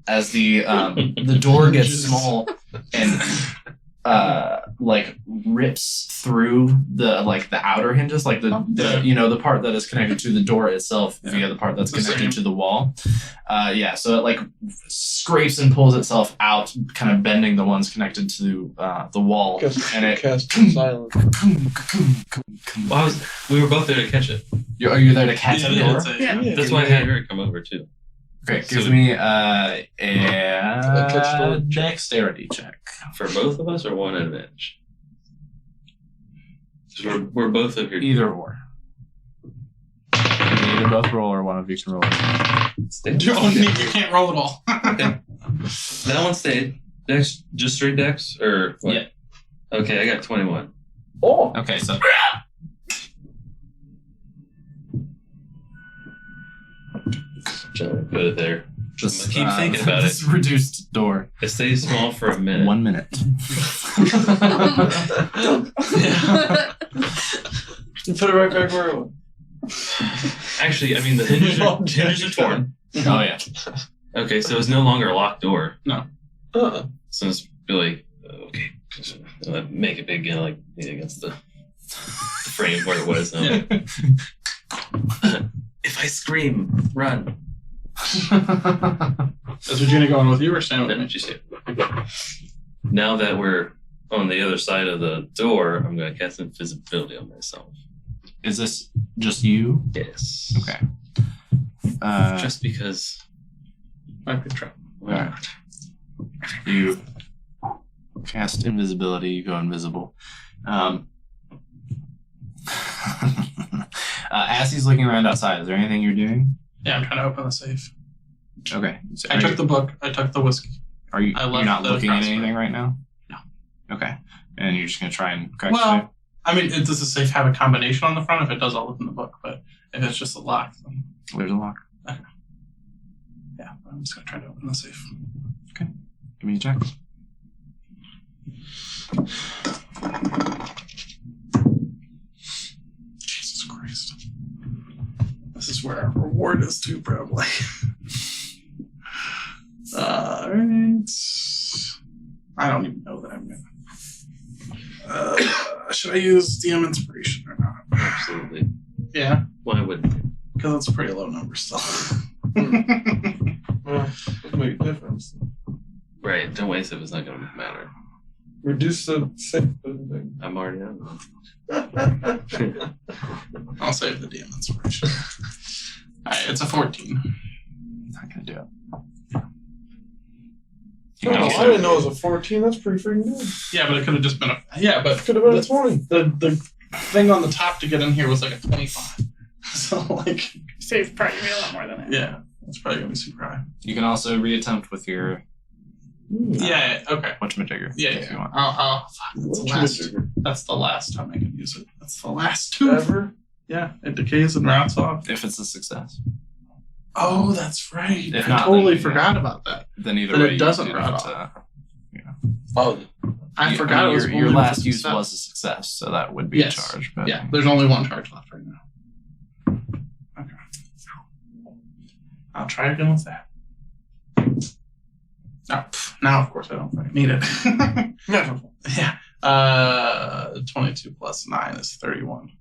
A: as the door gets small and like rips through the outer hinges, like the the part that is connected to the door itself via the part that's connected to the wall. So it like scrapes and pulls itself out, kind of bending the ones connected to the wall, and it
C: cast silence.
B: Well, we were both there to catch it.
A: You're there to catch the door.
E: Yeah.
B: That's why I had her come over too.
A: Okay, give me a
C: catch door check.
A: dexterity check.
B: For both of us or one advantage? 'Cause we're both of your.
A: Either or. You can either both roll or one of you can roll.
D: You can't roll at all.
B: That one stayed. Dex, just straight dex? Or what?
A: Yeah.
B: Okay, I got 21.
C: Oh,
A: Okay, so
B: Put it there.
A: just
B: Keep thinking about
A: this reduced door.
B: It stays small for a minute.
A: 1 minute.
C: you put it right back where it was.
B: Actually, I mean, the hinges are torn.
A: Oh yeah.
B: Okay, so it's no longer a locked door.
C: Uh-uh.
B: So it's really, okay, make it big, like against the frame where it was. If I scream, run.
D: Is Regina going with you or staying with
B: Then
D: me?
B: you see it. Now that we're on the other side of the door, I'm going to cast invisibility on myself.
A: Is this just you?
B: Yes.
A: Okay.
B: Just because.
D: Might be trouble.
B: Why not?
A: You cast invisibility. You go invisible. As he's looking around outside, is there anything you're doing?
D: Yeah, I'm trying to open the safe.
A: Okay. So
D: I took the book. I took the whiskey.
A: Are you?
D: I
A: You're
D: left
A: not
D: the
A: looking at
D: crossbow.
A: anything right now.
D: No.
A: Okay. And you're just gonna try and crack the safe?
D: Well, I mean, does the safe have a combination on the front? If it does, I'll open the book. But if it's just a lock, then
A: There's a lock.
D: yeah, I'm just gonna try to open the safe.
A: Give me a check.
D: Jesus Christ. This is where our reward is too, probably. Alright. I don't even know that I'm gonna. Should I use DM Inspiration or not?
B: Absolutely.
D: Yeah,
B: Why wouldn't you?
D: because it's a pretty low number still.
C: Well, it'll make a difference.
B: Right, don't waste it if it's not going to matter.
C: Reduce the safe thing.
B: I'm already on.
D: I'll save the DM Inspiration. Alright, it's a 14.
A: Not gonna do it.
C: Oh, I didn't know it was a 14. That's pretty freaking good.
D: Yeah, but it could have just been a. Yeah, but
C: Could have been a 20.
D: the thing on the top to get in here was like a 25. So, like,
E: Safe probably gonna be a lot more than that.
D: yeah, it's probably gonna be super high.
A: You can also reattempt with your
D: Yeah, okay.
A: whatchamajigger
D: Yeah,
A: if you want.
D: I'll that's the last time I can use it. That's the last two.
C: Ever?
D: Yeah, it decays and rots off.
A: If it's a success,
D: Oh, that's right.
A: If
D: I
A: not,
D: totally
A: then,
D: forgot about that.
A: then either
D: But it
A: way,
D: doesn't
A: you do
D: rot
A: have
D: off.
A: to-
C: Oh,
D: I
A: you-
D: forgot
A: mean,
D: it was
A: your
D: only
A: last
D: with
A: use
D: success.
A: was a success, so that would be
D: Yes.
A: a charge. But
D: Yeah, there's only one charge left right now. Okay. I'll try again with that. Now, of course, I don't fucking need it.
C: never.
D: Yeah. 22 plus 9 is 31.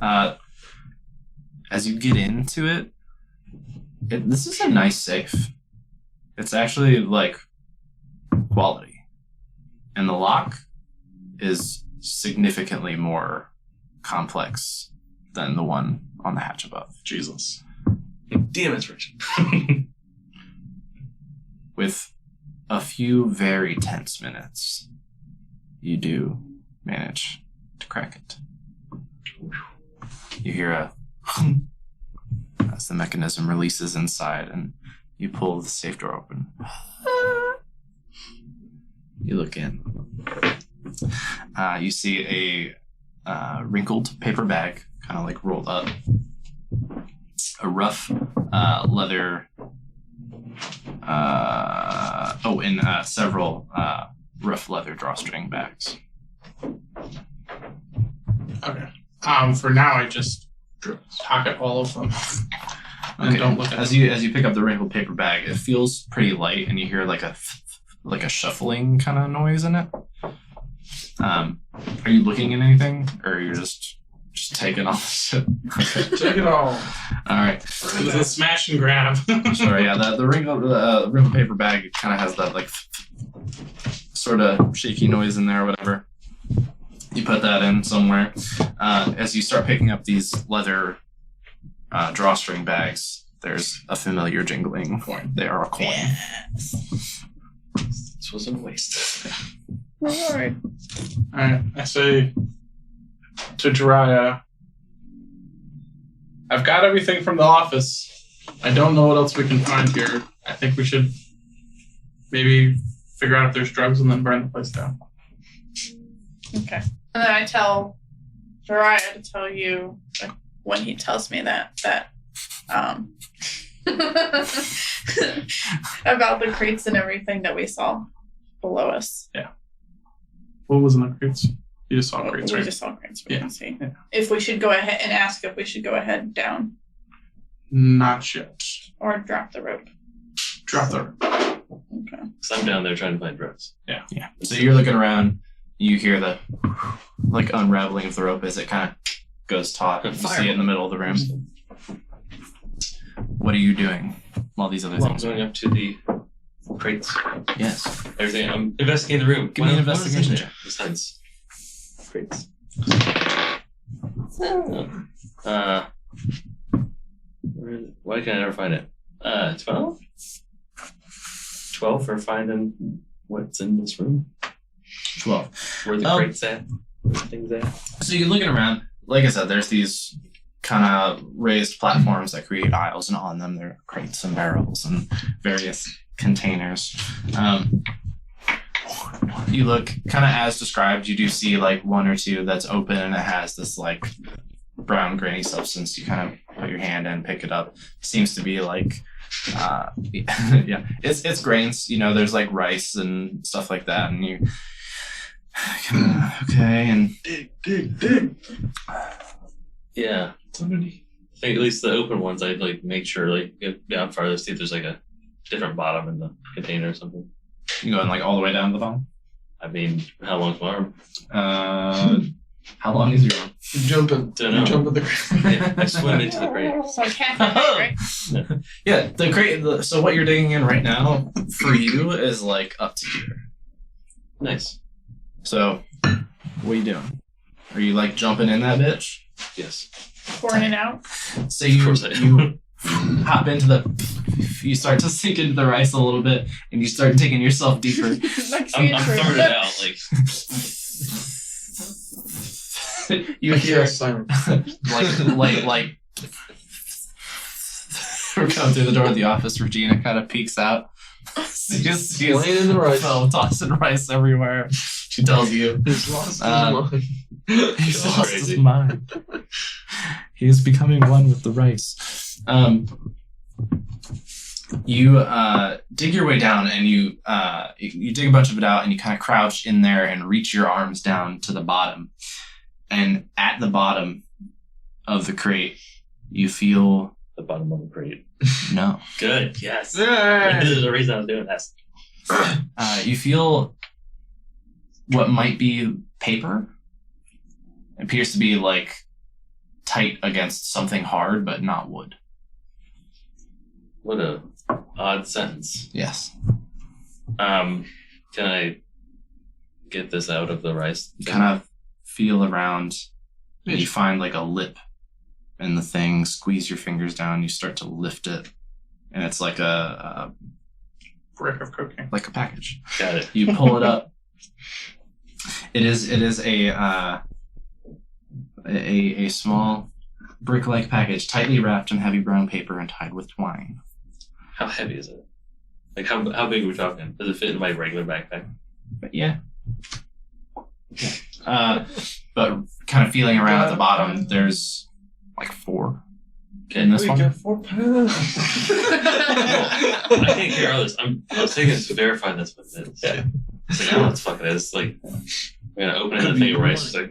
A: As you get into it, this is a nice safe. It's actually like quality, and the lock is significantly more complex than the one on the hatch above.
D: Jesus.
B: Damn, it's rich.
A: With a few very tense minutes, you do manage to crack it. You hear a as the mechanism releases inside, and you pull the safe door open. You look in. You see a wrinkled paper bag, kind of like rolled up. A rough leather. And several rough leather drawstring bags.
D: Okay. For now, I just pocket all of them and don't look at
A: as
D: them.
A: you pick up the wrinkled paper bag, it feels pretty light, and you hear like a shuffling kind of noise in it. Are you looking at anything, or are you just taking all the shit?
D: Take it all.
A: All right.
D: It was a smash and grab.
A: Sorry, yeah. The wrinkled paper bag kind of has that like sort of shaky noise in there, or whatever. You put that in somewhere. As you start picking up these leather drawstring bags, there's a familiar jingling coin. They are a coin.
B: This wasn't a waste.
E: Alright.
D: Alright, I say to Jiraiya, I've got everything from the office. I don't know what else we can find here. I think we should maybe figure out if there's drugs and then burn the place down.
E: Okay. And then I tell Jiraiya to tell you, like, when he tells me that about the crates and everything that we saw below us.
D: What was in the crates? You just saw crates,
E: We
D: right?
E: just saw crates. We
D: Yeah.
E: can see.
D: Yeah.
E: If we should go ahead and ask if we should go ahead down
D: Not yet.
E: or drop the rope.
D: Drop the...
E: Okay.
B: So I'm down there trying to find drugs.
A: Yeah. So you're looking around. You hear the like unraveling of the rope as it kind of goes taut. You see it in the middle of the room. What are you doing while these other
B: I'm
A: things
B: going
A: are?
B: up to the crates.
A: Yes.
B: Everything. I'm investigating the room.
A: Give me an
B: What else is in
A: investigation
B: there
A: check.
B: besides crates. Why can I never find it? 12? 12 for finding what's in this room?
A: 12.
B: Where the crates at? Where the things at?
A: So you're looking around. Like I said, there's these kind of raised platforms that create aisles, and on them there are crates and barrels and various containers. You look kind of as described. You do see like one or two that's open, and it has this like brown grainy substance. You kind of put your hand in, pick it up. Seems to be like yeah, it's grains. You know, there's like rice and stuff like that, and you okay, and
C: Dig.
B: Yeah.
C: It's underneath.
B: I think at least the open ones, I'd like make sure like get down farther, see if there's like a different bottom in the container or something.
A: you going like all the way down to the bottom.
B: I mean, how long's my arm?
A: How long is your arm?
C: You jump in.
B: Don't
C: You
B: know.
C: jump in the
B: Yeah, I swim into the crate.
E: So like half a height, right?
A: Yeah, the crate. So what you're digging in right now for you is like up to here.
B: Nice.
A: So what are you doing? Are you like jumping in that bitch?
B: Yes.
E: Pouring it out.
A: So
B: Of
A: you
B: course I do.
A: you hop into you start to sink into the rice a little bit, and you start digging yourself deeper.
E: Like
B: I'm throwing it out like
A: You
C: I
A: hear
C: hear silence.
A: like we're coming through the door of the office. Regina kind of peeks out. Sees
C: Laying in the rice.
A: tossing rice everywhere. She tells you
C: He's lost his
A: Um,
C: mind.
A: he's
B: That's
A: lost
B: crazy.
A: his mind. He is becoming one with the rice. You dig your way down, and you dig a bunch of it out, and you kind of crouch in there and reach your arms down to the bottom. And at the bottom of the crate, you feel
B: the bottom of the crate.
A: no.
B: Good. Yes.
C: Yeah.
B: This is the reason I was doing this.
A: You feel what might be paper. It appears to be like tight against something hard, but not wood.
B: What a odd sentence.
A: Yes.
B: Can I get this out of the rice?
A: You kind of feel around, and you find like a lip in the thing. Squeeze your fingers down. You start to lift it, and it's like a
D: Brick of cocaine.
A: like a package.
B: Got it.
A: You pull it up. It is a small brick-like package, tightly wrapped in heavy brown paper and tied with twine.
B: How heavy is it? Like how big are we talking? Does it fit in my regular backpack?
A: But yeah. But kind of feeling around at the bottom, there's like 4 in this one.
C: 4 pounds.
B: I can't care all this. I was taking to verify that's what it is.
C: Yeah.
B: It's like, oh, it's fucking it's like I'm gonna open it and the thing of rice. It's like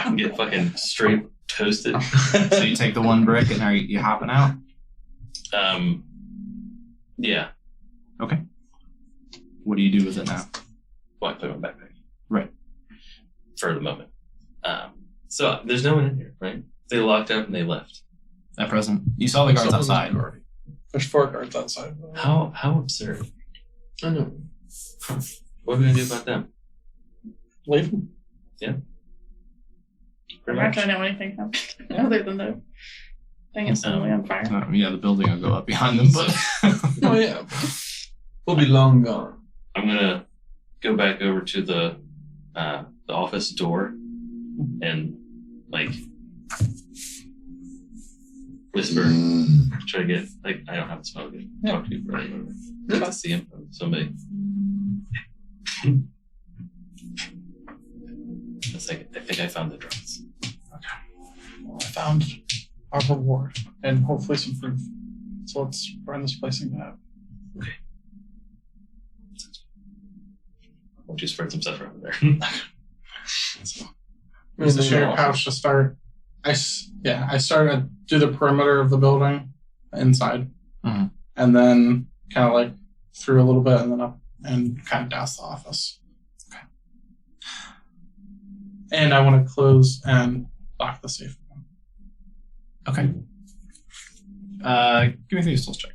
B: and get fucking straight toasted.
A: So you take the 1 brick and are you hopping out?
B: Yeah.
A: Okay. What do you do with it now?
B: Well, I put it in my backpack.
A: Right.
B: For the moment. So there's no one in here, right? They locked up and they left.
A: At present, you saw the guards outside.
C: There's 4 guards outside.
B: How absurd.
C: I know.
B: What are we gonna do about them?
C: Leave them.
E: We're not going to know anything happened other than the thing is suddenly on fire.
A: Yeah, the building will go up behind them, but
C: Oh yeah. We'll be long gone.
B: I'm gonna go back over to the office door and like whisper, try to get like I don't have to smoke it. Talk to you for whatever. If I see him, somebody. It's like I think I found the drugs.
D: Well, I found our reward and hopefully some proof. So let's burn this place and get out.
B: We'll just spread some stuff around there.
D: Use the shared pouch to start. I started to do the perimeter of the building inside, and then kind of like through a little bit, and then up and kind of douse the office. Okay. And I want to close and lock the safe.
A: okay. Give me the useless check.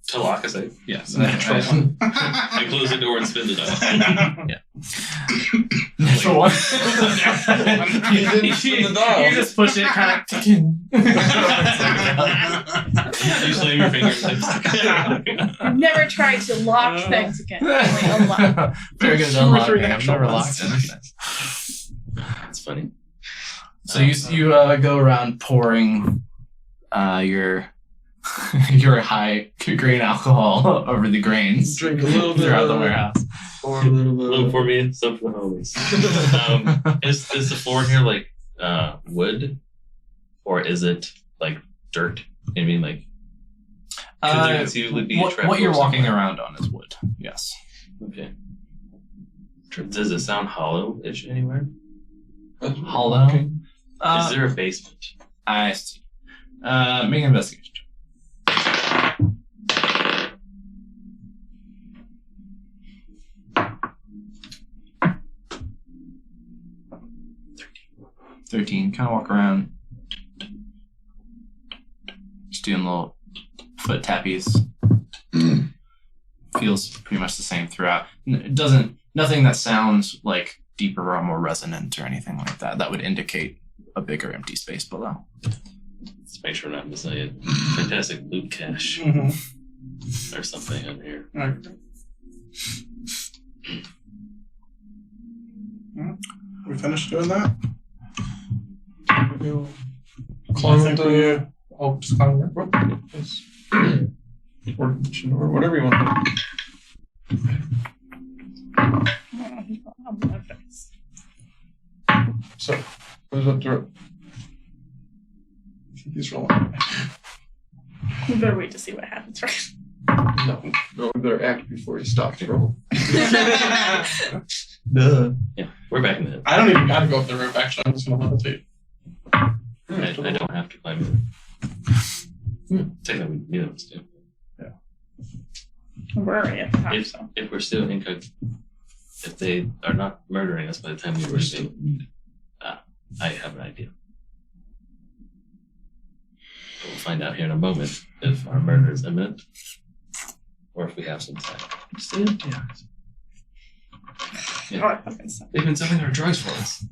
B: To lock us out.
A: Yes.
D: Natural one.
B: I close the door and spin the dial.
A: Natural one.
C: You didn't spin the dial.
A: You just push it, kind of.
B: You slam your fingers.
E: I've never tried to lock things again. Only unlock.
A: Very good at unlocking. I've never locked anything.
B: That's funny.
A: So you go around pouring your high grain alcohol over the grains
C: Drink a little bit
A: throughout the warehouse.
C: Or a little bit.
B: Look for me, some for the homies. Is the floor here like wood, or is it like dirt? I mean, like could there conceivably be a trap
A: what you're
B: door
A: walking
B: somewhere?
A: around on is wood. Yes.
B: Okay. Does it sound hollow-ish anywhere?
A: Hollow.
B: Is there a basement?
A: I see. Make an investigation check. 13. Kind of walk around. Just doing little foot tappies. Feels pretty much the same throughout. It doesn't, nothing that sounds like deeper or more resonant or anything like that. That would indicate a bigger empty space below.
B: Let's make sure we're not missing a fantastic loot cache or something in here.
D: We finished doing that?
C: Climb the
D: I'll just climb it.
C: or whatever you want to do. So, who's up to it? I think he's rolling.
E: We better wait to see what happens first.
C: No, we better act before he stops rolling.
D: Duh.
B: Yeah, we're back in the.
D: I don't even gotta go up the rope, actually. I'm just gonna levitate.
B: I don't have to climb it. Technically, neither of us do.
E: We're already at the top,
B: If,
E: so.
B: if we're still incognito. if they are not murdering us by the time we were leaving, I have an idea. We'll find out here in a moment if our murder is imminent or if we have some time. Yeah. They've been selling our drugs for us.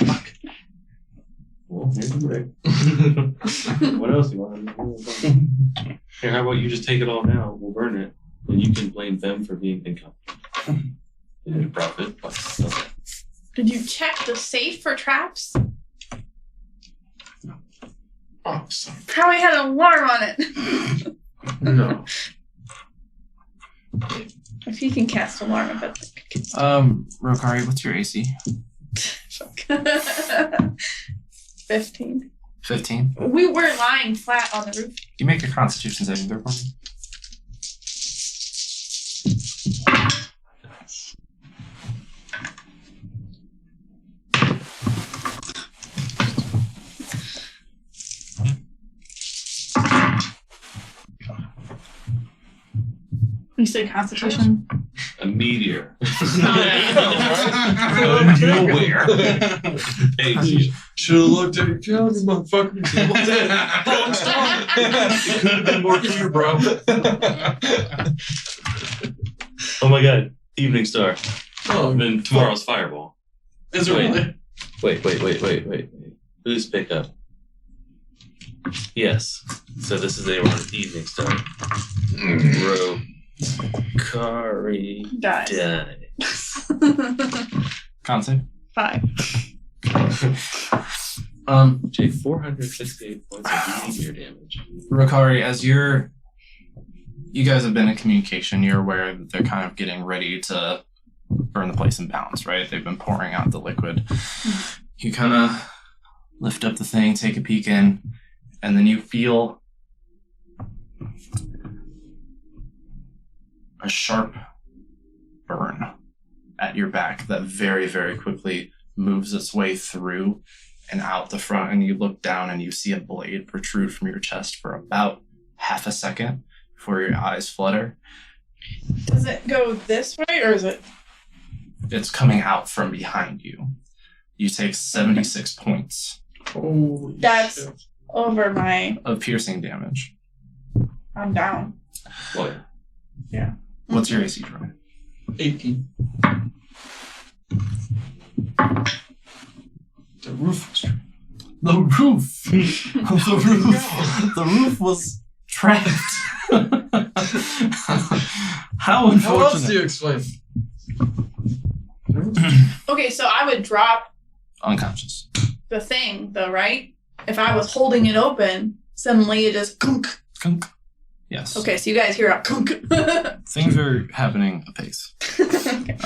B: Fuck. Well, here's the break. What else do you want to know? Here, how about you just take it all now? We'll burn it, and you can blame them for being incompetent. They did a profit. Okay.
E: Did you check the safe for traps?
C: Oh, sorry.
E: Probably had an alarm on it.
C: No.
E: If he can cast alarm, I bet they could cast
A: Rokari, what's your AC?
E: 15.
A: 15.
E: We were lying flat on the roof.
A: You make a Constitution saving throw for me.
E: You said Constitution?
B: A meteor.
C: Nowhere. Should have looked at your calendar, motherfucker.
B: It could have been more clear, bro. Oh my god. Evening Star.
C: Oh,
B: And then tomorrow's Fireball.
C: is it really?
B: Wait. Who's pick up? Yes. So this is a Evening Star. Rokari
E: Dies.
B: dies.
A: Con save.
E: 5.
B: Take 468 points of meteor damage.
A: Rokari, as you guys have been in communication, you're aware that they're kind of getting ready to burn the place in balance, right? They've been pouring out the liquid. You kind of lift up the thing, take a peek in, and then you feel a sharp burn at your back that very, very quickly moves its way through and out the front, and you look down and you see a blade protrude from your chest for about half a second before your eyes flutter.
E: Does it go this way or is it?
A: It's coming out from behind you. You take 76 points
C: Holy
E: That's-
C: shit.
E: Over my.
A: of piercing damage.
E: I'm down.
B: What?
A: What's your AC, Troy?
C: 18. The roof was
A: The roof! The roof was trapped. How unfortunate.
C: How else do you explain?
E: Okay, so I would drop
A: Unconscious.
E: the thing, though, right? If I was holding it open, suddenly it just kunk.
A: Kunk. Yes.
E: Okay, so you guys hear a kunk.
A: Things are happening apace.
E: Okay.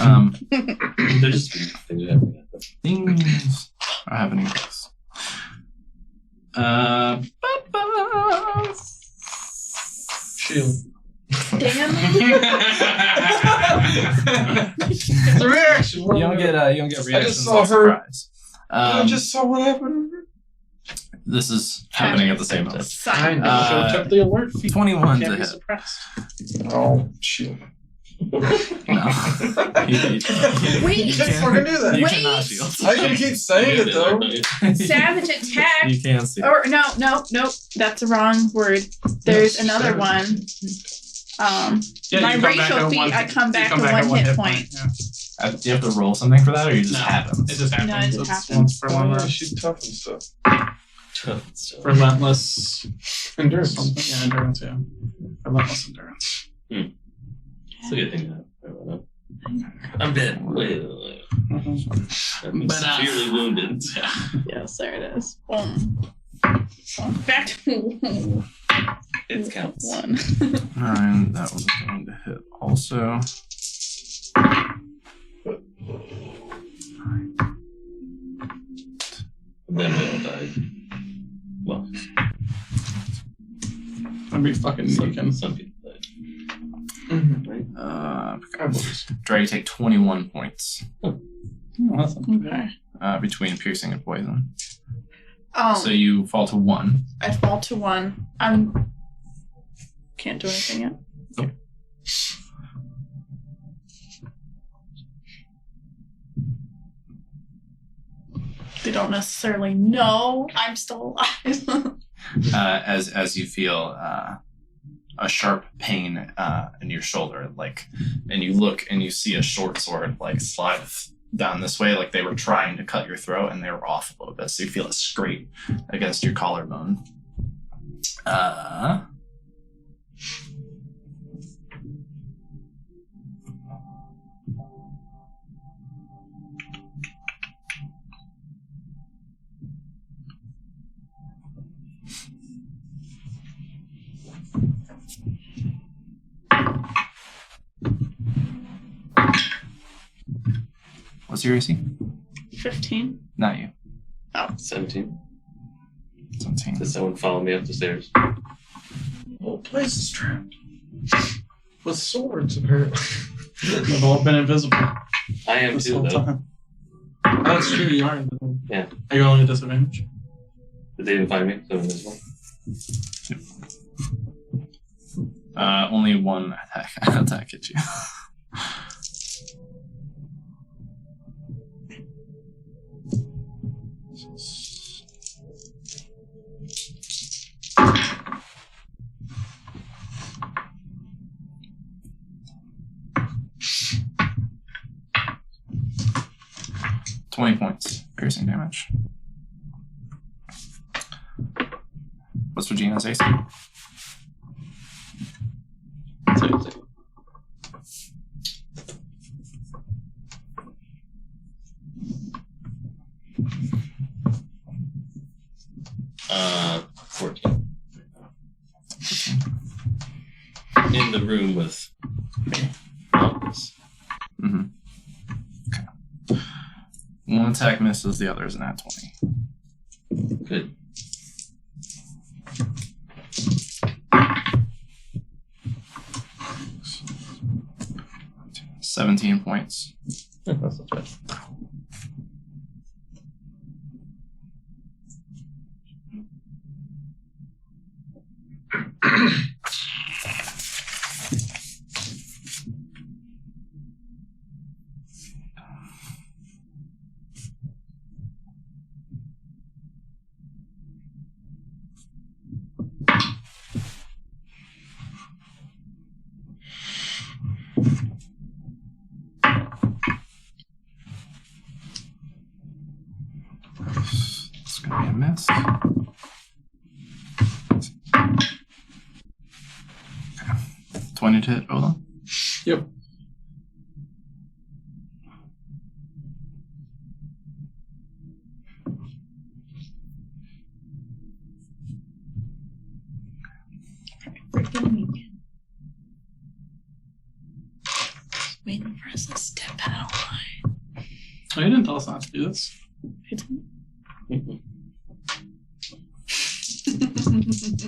B: They're just things that happen.
A: Things are happening apace.
C: Shield.
E: Damn.
C: The reaction.
A: You don't get reactions.
C: saw
A: of
C: her-
A: surprise.
C: I just saw what happened.
A: This is happening at the same time.
E: Sign.
A: Uh,
D: Show up the alert feed.
A: 21
D: Can't
A: to
D: be
A: hit.
D: suppressed.
C: Oh, shield.
A: No.
E: Wait.
C: You can't fucking do that.
A: You
E: Wait.
A: cannot shield.
C: I can keep saying it though.
E: Savage attack.
A: You can see.
E: Or no, that's the wrong word. There's another one.
D: Yeah,
E: My
D: you come back
E: racial
D: at
E: feat,
D: one-
E: I come
D: you
E: back
D: come
E: to
D: back at
E: one hit point.
D: Yeah.
A: Do you have to roll something for that, or you just
D: No,
A: happen?
D: it just happens.
E: No, it just
D: It's
E: happens.
D: once for one
C: Oh,
D: round.
C: she's tough and stuff.
D: Relentless
C: Endurance.
D: something. Yeah, endurance, yeah. Relentless endurance.
B: It's a good thing that I'm dead. Wait. I'm
D: But,
B: severely wounded.
E: Yes, there it is. Boom. Back to
B: It counts.
E: 1.
A: 9, that was going to hit also.
B: Then we all died. Well,
D: I'd be fucking naked.
B: some people died.
C: Mm-hmm.
A: Dre, you take 21 points
D: Oh, that's not too bad.
E: Okay.
A: between piercing and poison.
E: Oh,
A: So you fall to 1.
E: I fall to 1. Can't do anything yet. they don't necessarily know I'm still alive.
A: As you feel a sharp pain in your shoulder, like, and you look and you see a short sword like slide down this way, like they were trying to cut your throat and they were off a little bit, so you feel a scrape against your collarbone. 'What's your AC?
E: 15.
A: Not you.
B: 17.
A: 17.
B: Does someone follow me up the stairs?
C: Whole place is trapped. With swords, apparently. They've all been invisible
B: I am
C: this
B: too,
C: whole
B: though.
C: time. That's true, you are invisible.
B: Yeah.
C: Are you only at disadvantage?
B: Did they even find me? So I'm invisible.
A: Only one attack at you. Points piercing damage. What's Regina's AC?
B: Same thing. 14. In the room with monks.
A: Mm-hmm. Okay. One attack misses, the other is an at 20.
B: Good.
A: $17 points.
B: That's not bad.
A: It's gonna be a miss. Okay. 20 to hit, hold on.
C: Yep.
E: Freaking weak. Waiting for us to step out of line.
C: Oh, you didn't tell us not to do this.
E: I didn't.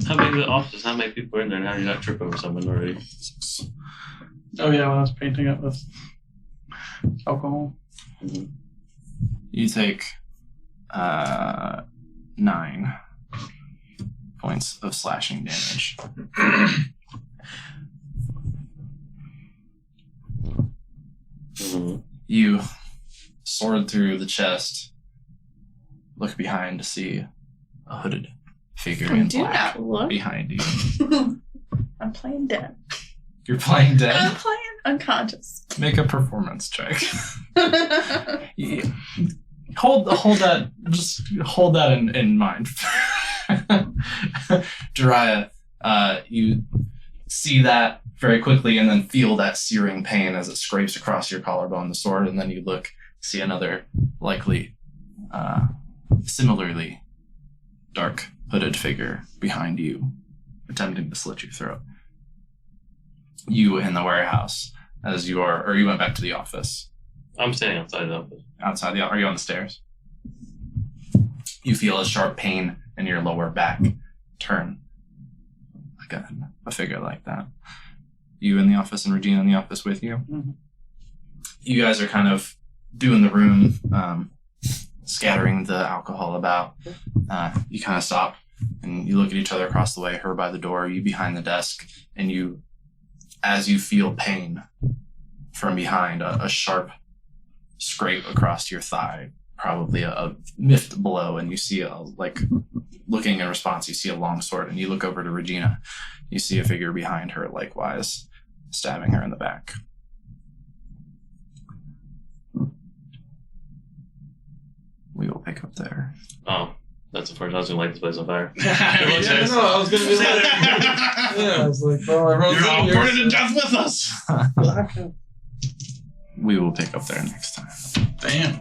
B: How big is the office? How many people are in there? And how do you not trip over someone already?
C: Oh yeah, when I was painting it with alcohol.
A: You take 9 points of slashing damage. You sword through the chest, look behind to see a hooded figure in
E: Do
A: black
E: not look.
A: behind you.
E: I'm playing dead.
A: You're playing
E: I'm
A: dead.
E: playing unconscious.
A: Make a performance check. Yeah. Hold that. Just hold that in mind. Jiraiya, you see that very quickly and then feel that searing pain as it scrapes across your collarbone, the sword, and then you look, see another likely similarly dark hooded figure behind you attempting to slit your throat. You in the warehouse as you are, or you went back to the office.
B: I'm standing outside the office.
A: Outside the, are you on the stairs? You feel a sharp pain in your lower back. Turn like a figure like that. You in the office and Regina in the office with you.
C: Mm-hmm.
A: You guys are kind of doing the room, scattering the alcohol about. You kind of stop and you look at each other across the way, her by the door, you behind the desk, and you, as you feel pain from behind, a sharp scrape across your thigh, probably a miffed blow, and you see looking in response, you see a long sword, and you look over to Regina. You see a figure behind her, likewise, stabbing her in the back. We will pick up there.
B: Oh, that's the first. I was gonna light this place on fire.
C: I was gonna be like, I was like, well, I wrote
D: You're all
C: yours.
D: burning to death with us.
A: We will pick up there next time.
D: Damn.